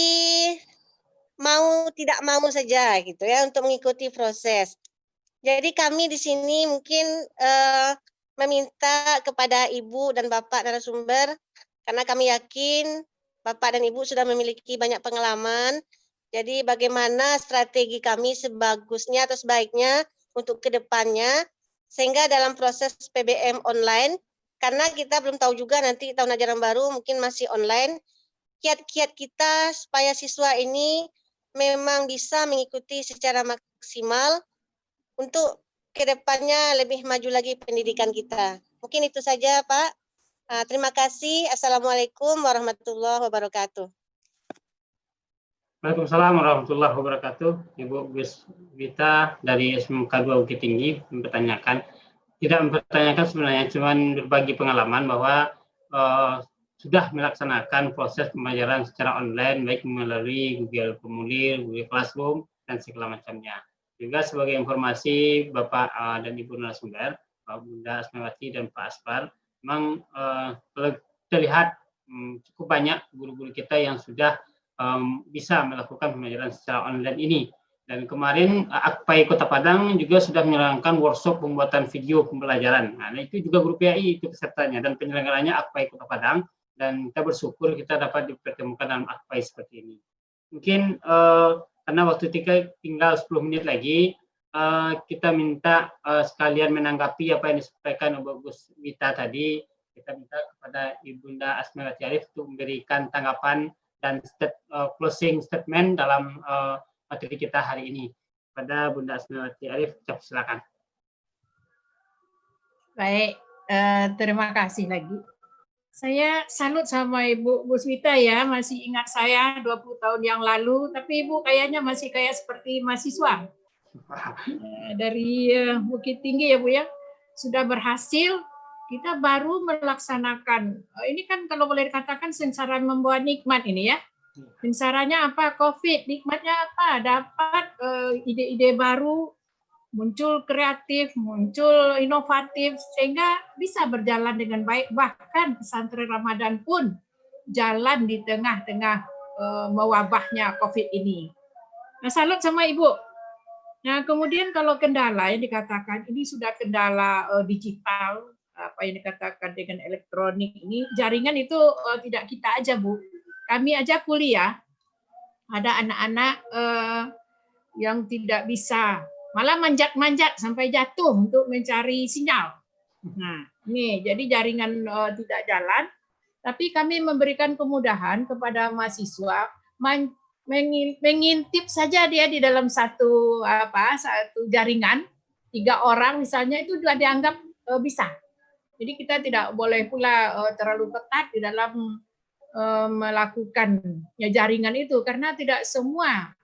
J: tidak mau saja gitu ya untuk mengikuti proses. Jadi kami di sini mungkin meminta kepada Ibu dan Bapak narasumber, karena kami yakin Bapak dan Ibu sudah memiliki banyak pengalaman, jadi bagaimana strategi kami sebagusnya atau sebaiknya untuk kedepannya, sehingga dalam proses PBM online, karena kita belum tahu juga nanti tahun ajaran baru mungkin masih online, kiat-kiat kita supaya siswa ini memang bisa mengikuti secara maksimal, untuk kedepannya lebih maju lagi pendidikan kita. Mungkin itu saja Pak. Terima kasih. Assalamualaikum warahmatullahi wabarakatuh.
A: Waalaikumsalam warahmatullahi wabarakatuh. Ibu Guswita dari SMK 2 Bukit Tinggi tidak mempertanyakan sebenarnya, cuma berbagi pengalaman bahwa sudah melaksanakan proses pembelajaran secara online baik melalui Google Formulir, Google Classroom dan segala macamnya. Juga sebagai informasi Bapak dan Ibu narasumber, Pak Bunda Asmawati dan Pak Aspar, memang terlihat cukup banyak guru-guru kita yang sudah bisa melakukan pembelajaran secara online ini. Dan kemarin Akpai Kota Padang juga sudah menyelenggarakan workshop pembuatan video pembelajaran. Nah, itu juga grup PAI itu pesertanya dan penyelenggaranya Akpai Kota Padang, dan kita bersyukur kita dapat dipertemukan dalam Akpai seperti ini. Mungkin karena waktu tinggal 10 menit lagi, kita minta sekalian menanggapi apa yang disampaikan Ibu Guswita tadi. Kita minta kepada Ibunda Asmawati Arif untuk memberikan tanggapan dan closing statement dalam materi kita hari ini. Pada Bunda Asmawati Arif, silakan.
H: Baik, terima kasih lagi. Saya salut sama Ibu Guswita ya, masih ingat saya 20 tahun yang lalu, tapi Ibu kayaknya masih kayak seperti mahasiswa. Dari Bukit Tinggi ya Bu ya, sudah berhasil, kita baru melaksanakan. Ini kan kalau boleh dikatakan sensaran membawa nikmat ini ya. Sensaranya apa? COVID, nikmatnya apa? Dapat ide-ide baru muncul kreatif, muncul inovatif, sehingga bisa berjalan dengan baik. Bahkan pesantren Ramadan pun jalan di tengah-tengah mewabahnya COVID ini. Nah, salut sama Ibu. Nah, kemudian kalau kendala yang dikatakan ini sudah kendala digital, apa yang dikatakan dengan elektronik ini, jaringan itu tidak kita aja, Bu. Kami aja kuliah, ada anak-anak yang tidak bisa, malah manjat-manjat sampai jatuh untuk mencari sinyal. Nah, ini jadi jaringan tidak jalan, tapi kami memberikan kemudahan kepada mahasiswa mengintip saja dia di dalam satu jaringan, 3 orang misalnya, itu sudah dianggap bisa. Jadi kita tidak boleh pula terlalu ketat di dalam melakukan jaringan itu, karena tidak semua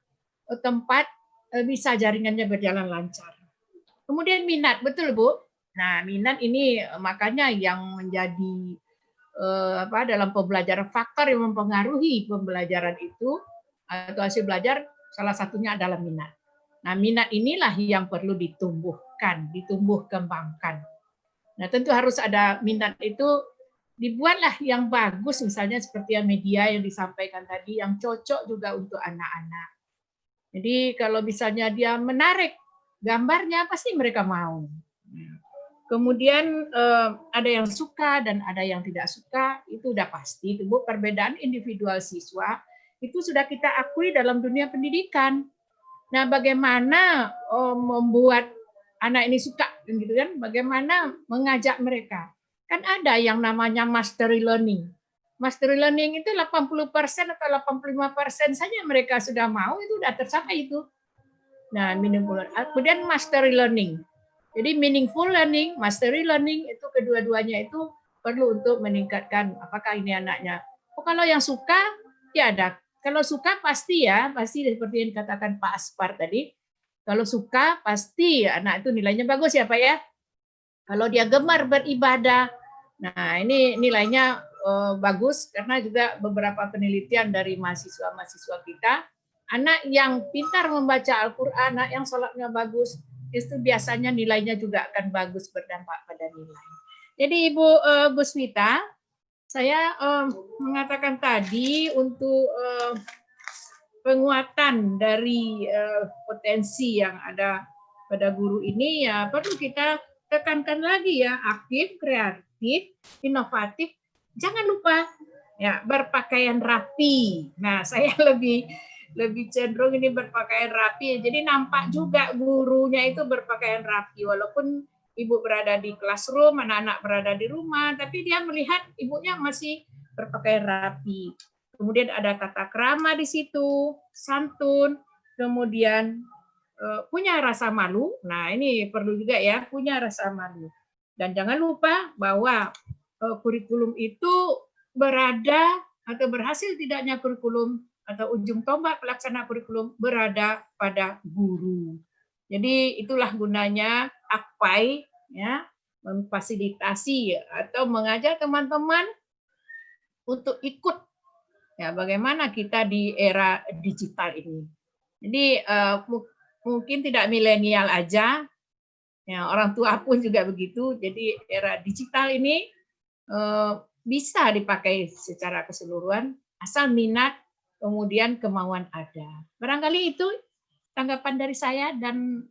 H: tempat bisa jaringannya berjalan lancar. Kemudian minat, betul Bu. Nah, minat ini makanya yang menjadi dalam pembelajaran, faktor yang mempengaruhi pembelajaran itu atau hasil belajar, salah satunya adalah minat. Nah, minat inilah yang perlu ditumbuh kembangkan. Nah, tentu harus ada minat itu, dibuatlah yang bagus, misalnya seperti yang media yang disampaikan tadi, yang cocok juga untuk anak-anak. Jadi kalau misalnya dia menarik gambarnya, pasti mereka mau. Kemudian ada yang suka dan ada yang tidak suka, itu udah pasti. Itu perbedaan individual siswa itu sudah kita akui dalam dunia pendidikan. Nah, bagaimana membuat anak ini suka, gitu kan? Bagaimana mengajak mereka? Kan ada yang namanya mastery learning. Mastery learning itu 80% atau 85% saja mereka sudah mau, itu sudah tercapai itu. Nah, kemudian mastery learning. Jadi meaningful learning, mastery learning, itu kedua-duanya itu perlu untuk meningkatkan apakah ini anaknya. Kalau yang suka, ya ada. Kalau suka pasti seperti yang dikatakan Pak Aspar tadi. Kalau suka pasti anak itu nilainya bagus ya Pak ya. Kalau dia gemar beribadah, nah ini nilainya bagus, karena juga beberapa penelitian dari mahasiswa-mahasiswa kita, anak yang pintar membaca Al-Quran, anak yang sholatnya bagus, itu biasanya nilainya juga akan bagus, berdampak pada nilai. Jadi Ibu Bu Smita, saya mengatakan tadi untuk penguatan dari potensi yang ada pada guru ini, ya perlu kita tekankan lagi ya, aktif, kreatif, inovatif. Jangan lupa ya berpakaian rapi. Nah, saya lebih cenderung ini berpakaian rapi. Jadi nampak juga gurunya itu berpakaian rapi, walaupun ibu berada di classroom, anak-anak berada di rumah, tapi dia melihat ibunya masih berpakaian rapi. Kemudian ada tata krama di situ, santun, kemudian punya rasa malu. Nah, ini perlu juga ya, punya rasa malu. Dan jangan lupa bahwa kurikulum itu berada atau berhasil tidaknya kurikulum atau ujung tombak pelaksana kurikulum berada pada guru. Jadi itulah gunanya AKPAI, ya, memfasilitasi atau mengajak teman-teman untuk ikut ya bagaimana kita di era digital ini. Jadi mungkin tidak milenial aja, ya, orang tua pun juga begitu. Jadi era digital ini bisa dipakai secara keseluruhan asal minat kemudian kemauan ada. Barangkali itu tanggapan dari saya dan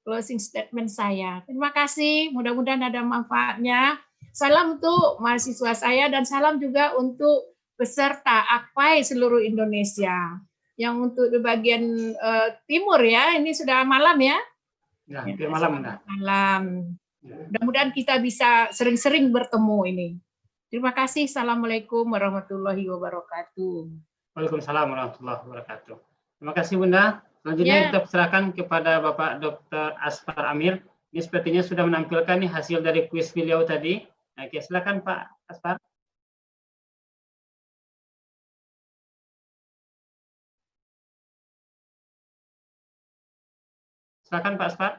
H: closing statement saya. Terima kasih, mudah-mudahan ada manfaatnya. Salam untuk mahasiswa saya dan salam juga untuk peserta AKPAI seluruh Indonesia. Yang untuk di bagian timur ya, ini sudah malam ya.
A: Ya, malam.
H: Malam. Mudah-mudahan kita bisa sering-sering bertemu ini. Terima kasih. Assalamualaikum warahmatullahi wabarakatuh.
A: Waalaikumsalam warahmatullahi wabarakatuh. Terima kasih Bunda. Selanjutnya kita persilakan kepada Bapak Dr. Aspar Amir. Ini sepertinya sudah menampilkan nih hasil dari kuis beliau tadi. Oke, silakan Pak Aspar. Silakan Pak Aspar.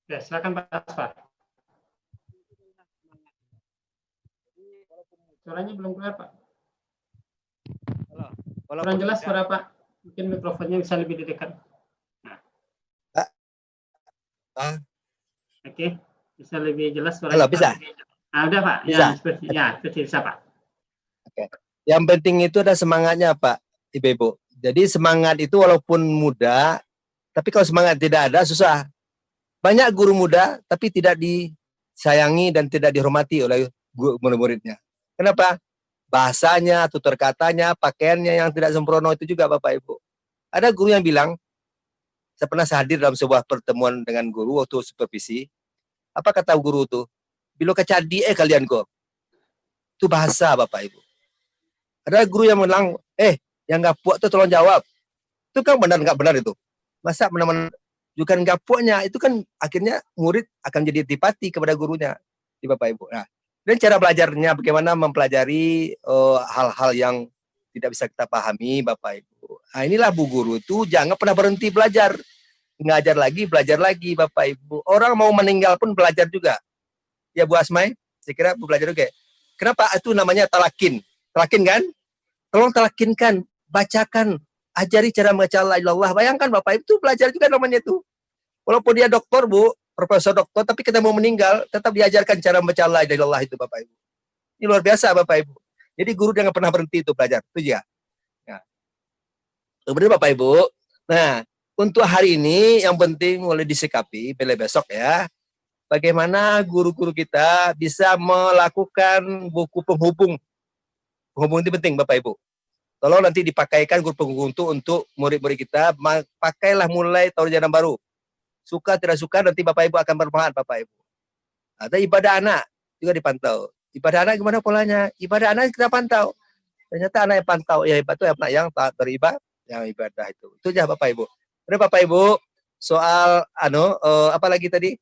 A: Ya, silakan Pak Aspar. Suaranya belum keluar, Pak.
C: Walaupun
A: Kurang jelas
C: tidak.
A: suara Pak. Mungkin mikrofonnya bisa lebih dekat. Oke, bisa lebih jelas suaranya.
I: Halo, bisa?
A: Udah Pak.
I: Bisa?
A: Seperti bisa Pak.
I: Oke. Yang penting itu ada semangatnya Pak, Ibu-Ibu. Jadi semangat itu walaupun muda, tapi kalau semangat tidak ada susah. Banyak guru muda tapi tidak disayangi dan tidak dihormati oleh murid-muridnya. Kenapa? Bahasanya, tutur katanya, pakaiannya yang tidak sempurna itu juga Bapak Ibu. Ada guru yang bilang, saya pernah hadir dalam sebuah pertemuan dengan guru waktu supervisi. Apa kata guru itu? Bilo kecadi kalian kok. Itu bahasa Bapak Ibu. Ada guru yang bilang, yang nggak puas tuh tolong jawab. Itu kan benar nggak benar itu. Masa menunjukkan nggak puasnya, itu kan akhirnya murid akan jadi antipati kepada gurunya. Di Bapak Ibu. Nah, dan cara belajarnya bagaimana mempelajari hal-hal yang tidak bisa kita pahami Bapak Ibu. Nah, inilah Bu Guru itu jangan pernah berhenti belajar. Ngajar lagi, belajar lagi Bapak Ibu. Orang mau meninggal pun belajar juga. Ya Bu Asmai, saya kira Bu belajar juga. Kenapa itu namanya talakin? Talakin kan? Tolong talakinkan, bacakan, ajari cara membaca la ilaha illallah. Bayangkan Bapak Ibu itu belajar juga namanya itu. Walaupun dia doktor Bu, profesor doktor, tapi kita mau meninggal, tetap diajarkan cara membaca la ilaha illallah itu Bapak Ibu. Ini luar biasa Bapak Ibu. Jadi guru jangan pernah berhenti itu belajar. Itu ya. Nah. Kemudian Bapak Ibu, nah untuk hari ini yang penting mulai disikapi, mulai besok ya. Bagaimana guru-guru kita bisa melakukan buku penghubung. Penghubung itu penting Bapak Ibu. Tolong nanti dipakaikan guru penghubung itu untuk murid-murid kita. Pakailah mulai tahun ajaran baru. Suka tidak suka nanti Bapak Ibu akan bermanfaat Bapak Ibu. Ada ibadah anak juga dipantau. Ibadah anak gimana polanya? Ibadah anak kita pantau. Ternyata anak yang pantau ya itu anak yang taat beribadah, yang ibadah itu. Itu aja Bapak Ibu. Terus Bapak Ibu soal apa lagi tadi?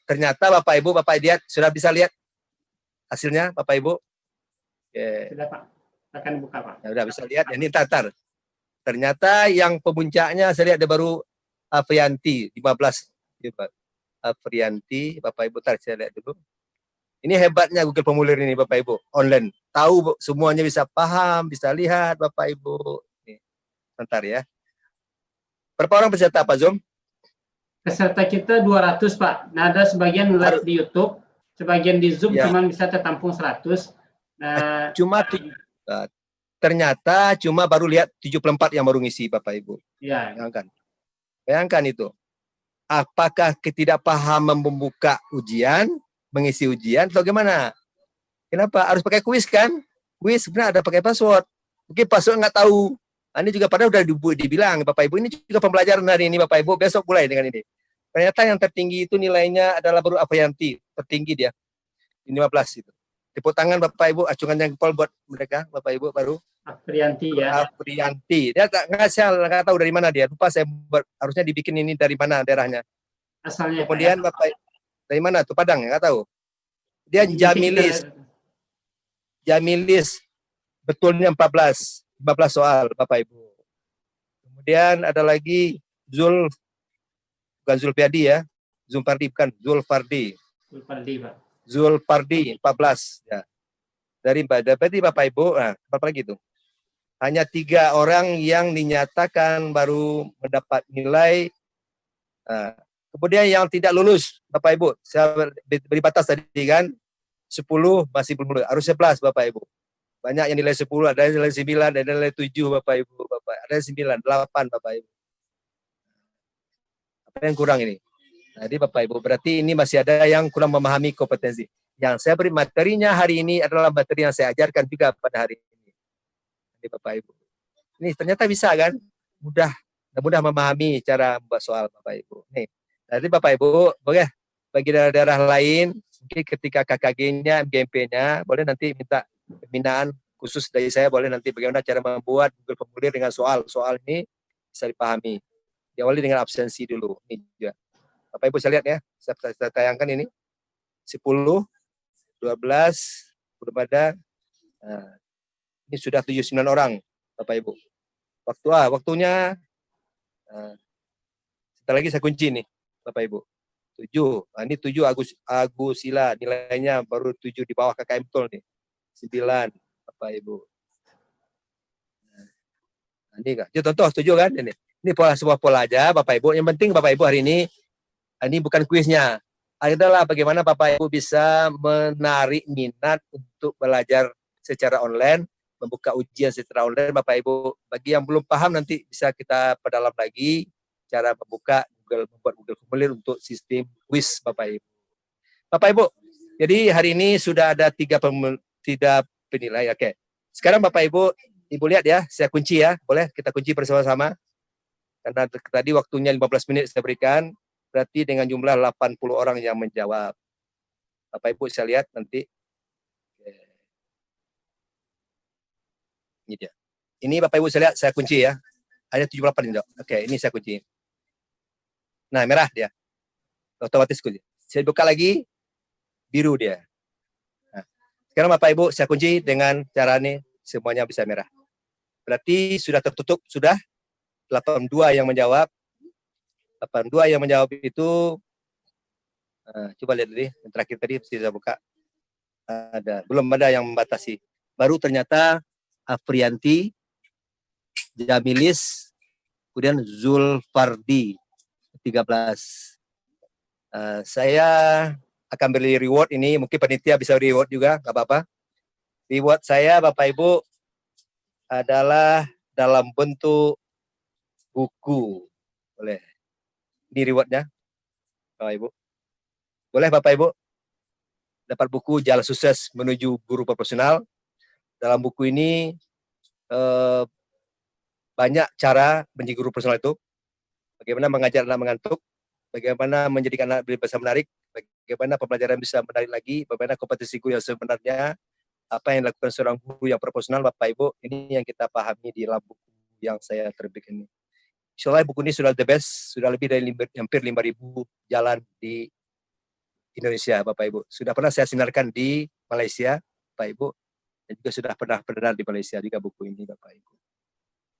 I: Ternyata Bapak Ibu lihat sudah bisa lihat hasilnya Bapak Ibu.
A: Sudah Pak. Akan buka Pak.
I: Ya udah bisa lihat. Ya, ini tatar. Ternyata yang pemuncaknya saya lihat ada baru Afrianti 15. Afrianti, Bapak Ibu tar saya lihat dulu. Ini hebatnya Google Formulir ini Bapak Ibu, online. Tahu semuanya, bisa paham, bisa lihat Bapak Ibu. Nih, sebentar ya. Berapa orang peserta Pak Zoom?
A: Peserta kita 200 Pak. Nah, ada sebagian live di YouTube, sebagian di Zoom
I: ya.
A: cuma bisa tertampung 100. Nah,
I: ternyata cuma baru lihat 74 yang baru ngisi Bapak Ibu.
A: Iya.
I: Bayangkan itu. Apakah ketidakpahaman membuka ujian, mengisi ujian, atau gimana? Kenapa? Harus pakai kuis kan? Kuis sebenarnya ada pakai password. Mungkin password nggak tahu. Ini juga padahal udah dibilang Bapak Ibu, ini juga pembelajaran hari ini Bapak Ibu, besok mulai dengan ini. Ternyata yang tertinggi itu nilainya adalah baru Afrianti, tertinggi dia. 15 itu. Tepuk tangan Bapak Ibu, acungan yang jempol buat mereka Bapak Ibu baru.
A: Afrianti ya.
I: Afrianti. Dia nggak tahu dari mana dia. Lupa saya harusnya dibikin ini dari mana daerahnya.
A: Asalnya.
I: Kemudian
A: Pak,
I: Bapak dari mana tuh Padang ya, nggak tahu. Dia Jamilis. Betulnya 14 soal Bapak Ibu. Kemudian ada lagi bukan Zulfiadi ya. Zulfardi bukan, Zulfardi.
A: Zulfardi Pak.
I: Zulfardi 14 ya. Dari Bapak Ibu, nah, apa lagi itu? Hanya 3 orang yang dinyatakan baru mendapat nilai. Nah, kemudian yang tidak lulus, Bapak Ibu, saya beri batas tadi kan, 10 masih belum lulus, harus 11 Bapak Ibu. Banyak yang nilai 10, ada yang nilai 9, ada yang nilai 7 Bapak Ibu, ada yang 9, 8 Bapak Ibu. Apa yang kurang ini? Jadi Bapak Ibu, berarti ini masih ada yang kurang memahami kompetensi. Yang saya beri materinya hari ini adalah materi yang saya ajarkan juga pada hari ini. Jadi Bapak Ibu. Ini ternyata bisa kan? Mudah memahami cara membuat soal Bapak Ibu. Nih, jadi Bapak Ibu, boleh bagi daerah-daerah lain, mungkin ketika KKG-nya, MGMP-nya, boleh nanti minta pembinaan khusus dari saya, boleh nanti bagaimana cara membuat Google Formulir dengan soal ini bisa dipahami. Diawali dengan absensi dulu. Ini juga. Bapak Ibu saya lihat ya, saya tayangkan ini. 10, 12, belum ada. Nah, ini sudah 79 orang, Bapak Ibu. Waktunya, sebentar lagi saya kunci nih, Bapak Ibu. 7, nah, ini 7 Agusila, nilainya baru 7 di bawah KKM betul nih. 9, Bapak Ibu. Nah, ini kan, contoh setuju kan? Ini pola, sebuah pola aja Bapak Ibu. Yang penting Bapak Ibu hari ini bukan kuisnya. Adalah bagaimana Bapak Ibu bisa menarik minat untuk belajar secara online, membuka ujian secara online. Bapak Ibu, bagi yang belum paham nanti bisa kita perdalam lagi cara membuat Google Formulir untuk sistem kuis Bapak Ibu. Bapak Ibu, jadi hari ini sudah ada 3 penilai. Oke. Sekarang Bapak Ibu lihat ya, saya kunci ya. Boleh kita kunci bersama-sama? Karena tadi waktunya 15 menit saya berikan, berarti dengan jumlah 80 orang yang menjawab. Bapak Ibu saya lihat nanti. Ini dia. Ini Bapak Ibu saya lihat, saya kunci ya. Ada 78 ini, Dok. Oke, ini saya kunci. Nah, merah dia. Otomatis kunci. Saya buka lagi, biru dia. Nah, sekarang Bapak Ibu saya kunci dengan cara ini, semuanya bisa merah. Berarti sudah tertutup, sudah 82 yang menjawab. 82 yang menjawab itu, coba lihat tadi, yang terakhir tadi saya buka. Belum ada yang membatasi. Baru ternyata Afrianti, Jamilis, kemudian Zulfardi 13. Saya akan beri reward ini, mungkin panitia bisa reward juga, nggak apa-apa. Reward saya Bapak Ibu adalah dalam bentuk buku. Boleh. Ini rewardnya, Bapak Ibu. Boleh Bapak Ibu dapat buku Jalan Sukses Menuju Guru Profesional. Dalam buku ini banyak cara menjadi guru profesional itu. Bagaimana mengajar anak mengantuk, bagaimana menjadikan anak bisa menarik, bagaimana pembelajaran bisa menarik lagi, bagaimana kompetisi guru yang sebenarnya, apa yang dilakukan seorang guru yang profesional. Bapak Ibu, ini yang kita pahami di dalam buku yang saya terbitkan ini. Insyaallah buku ini sudah the best, sudah lebih dari hampir 5.000 jalan di Indonesia Bapak Ibu. Sudah pernah saya sinarkan di Malaysia Bapak Ibu, dan juga sudah pernah beredar di Malaysia juga buku ini Bapak Ibu.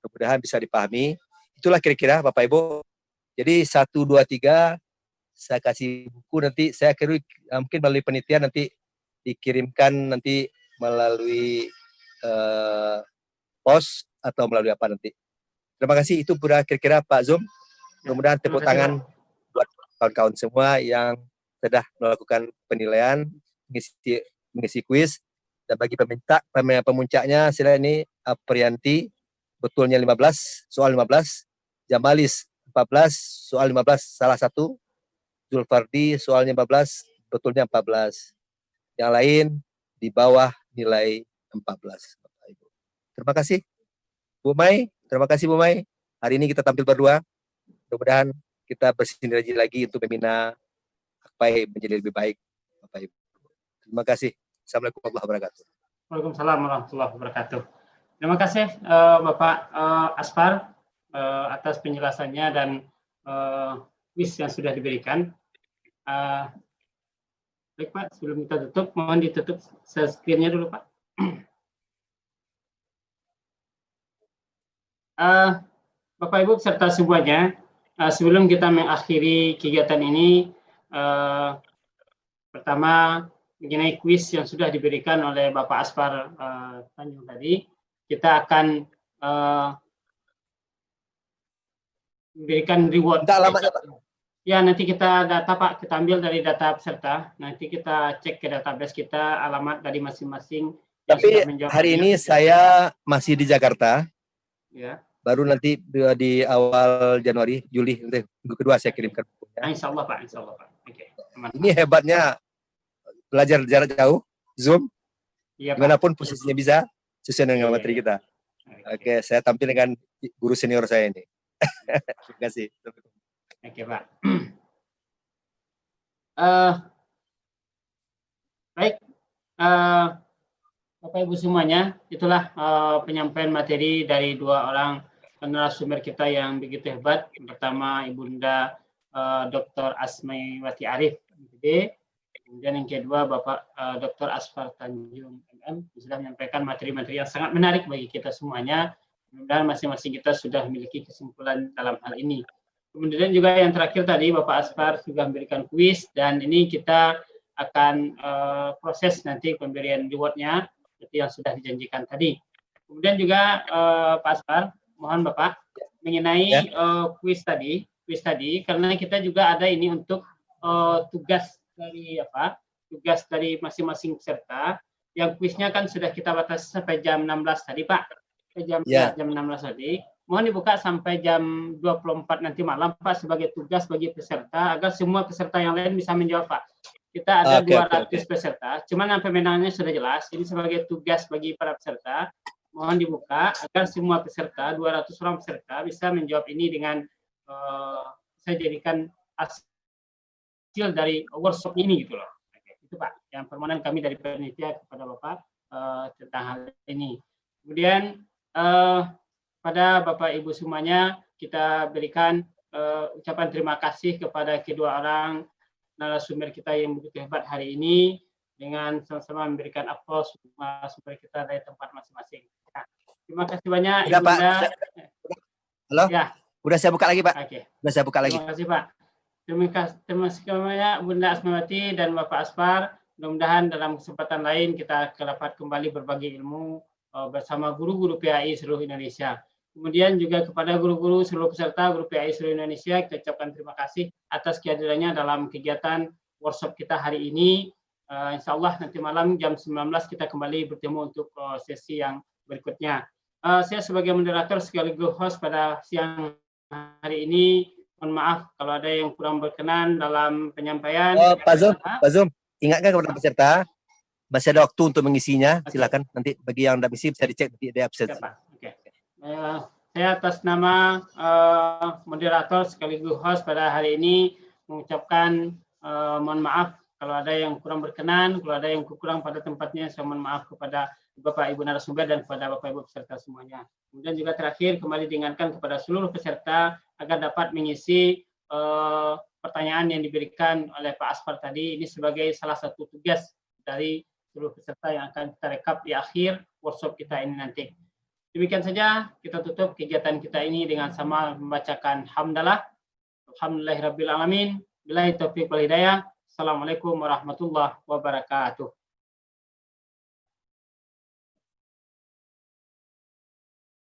I: Mudah-mudahan bisa dipahami. Itulah kira-kira Bapak Ibu. Jadi 1, 2, 3 saya kasih buku, nanti saya kira mungkin melalui penitia nanti dikirimkan nanti melalui pos atau melalui apa nanti. Terima kasih, itu kira-kira Pak Zum. Mudah-mudahan tepuk tangan buat kawan-kawan semua yang sudah melakukan penilaian, mengisi kuis. Dan bagi pemuncaknya sila ini Aprianti, betulnya 15, soal 15. Jamalis 14, soal 15 salah satu. Zulfardi soalnya 15, betulnya 14. Yang lain di bawah nilai 14. Bapak Ibu. Terima kasih Bu Mai, terima kasih Bu Mai. Hari ini kita tampil berdua. Mudah-mudahan kita bersinergi lagi untuk membina Akpai menjadi lebih baik Bapak Ibu. Terima kasih. Assalamualaikum warahmatullahi wabarakatuh.
A: Waalaikumsalam warahmatullahi wabarakatuh. Terima kasih Bapak Aspar atas penjelasannya dan kuis yang sudah diberikan. Baik Pak, sebelum kita tutup, mohon ditutup screen-nya dulu Pak. Bapak Ibu serta semuanya, sebelum kita mengakhiri kegiatan ini, pertama mengenai kuis yang sudah diberikan oleh Bapak Aspar Tanjung tadi, kita akan memberikan reward. Ya, nanti kita data Pak, kita ambil dari data peserta, nanti kita cek ke database kita alamat dari masing-masing.
I: Tapi hari ini saya masih di Jakarta.
A: Ya.
I: Baru nanti di awal Januari, Juli, nanti minggu kedua saya kirimkan.
A: Insya Allah Pak, Insya Allah Pak. Oke.
I: Ini hebatnya belajar jarak jauh, Zoom,
A: iya,
I: dimanapun posisinya bisa, sesuai dengan materi kita. Oke, saya tampil dengan guru senior saya ini. Terima kasih.
A: Oke Pak. Baik, Bapak Ibu semuanya, itulah penyampaian materi dari 2 orang narasumber kita yang begitu hebat. Yang pertama Ibunda Dr. Asmaiwati Arif, MPD. Kemudian yang kedua Bapak Dr. Aspar Tanjung, MM, sudah menyampaikan materi-materi yang sangat menarik bagi kita semuanya. Mudah-mudahan masing-masing kita sudah memiliki kesimpulan dalam hal ini. Kemudian juga yang terakhir tadi Bapak Aspar sudah memberikan kuis, dan ini kita akan proses nanti pemberian rewardnya. seperti yang sudah dijanjikan tadi. Kemudian juga Pak Aspar, mohon Bapak mengenai kuis tadi, karena kita juga ada ini untuk tugas dari tugas dari masing-masing peserta. Yang kuisnya kan sudah kita batasi sampai jam 16 tadi Pak, jam 16 tadi. Mohon dibuka sampai jam 24 nanti malam Pak sebagai tugas bagi peserta agar semua peserta yang lain bisa menjawab Pak. Kita ada 200 peserta, cuman pemenangnya sudah jelas. Ini sebagai tugas bagi para peserta. Mohon dibuka agar semua peserta, 200 orang peserta bisa menjawab ini dengan saya jadikan hasil dari workshop ini gitu loh. Itu Pak, yang permohonan kami dari panitia kepada Bapak tentang hal ini. Kemudian pada Bapak Ibu semuanya kita berikan ucapan terima kasih kepada kedua orang narasumber kita yang begitu hebat hari ini dengan sama-sama memberikan aplaus narasumber kita dari tempat masing-masing. Nah, terima kasih banyak.
I: Udah, Pak. Halo?
A: Ya.
I: Udah saya buka lagi Pak.
A: Oke.
I: Udah saya buka lagi.
A: Terima kasih Pak. Terima kasih banyak Bunda Asmawati dan Bapak Aspar. Mudah-mudahan dalam kesempatan lain kita dapat kembali berbagi ilmu bersama guru-guru PAI seluruh Indonesia. Kemudian juga kepada guru-guru seluruh peserta guru PAI seluruh Indonesia, kita ucapkan terima kasih atas kehadirannya dalam kegiatan workshop kita hari ini. Insya Allah nanti malam jam 19 kita kembali bertemu untuk sesi yang berikutnya. Saya sebagai moderator sekaligus host pada siang hari ini, mohon maaf kalau ada yang kurang berkenan dalam penyampaian.
I: Pak Zum, ingatkan kepada peserta, masih ada waktu untuk mengisinya. Silakan nanti bagi yang tidak isi bisa dicek di absen.
A: Saya atas nama moderator sekaligus host pada hari ini mengucapkan mohon maaf kalau ada yang kurang berkenan, kalau ada yang kurang pada tempatnya, saya mohon maaf kepada Bapak Ibu narasumber dan kepada Bapak Ibu peserta semuanya. Kemudian juga terakhir kembali diingatkan kepada seluruh peserta agar dapat mengisi pertanyaan yang diberikan oleh Pak Aspar tadi. Ini sebagai salah satu tugas dari seluruh peserta yang akan kita rekap di akhir workshop kita ini nanti. Demikian saja kita tutup kegiatan kita ini dengan sama membacakan hamdalah. Alhamdulillahirabbil alamin. Billahi taufiq wal hidayah. Assalamualaikum warahmatullahi wabarakatuh.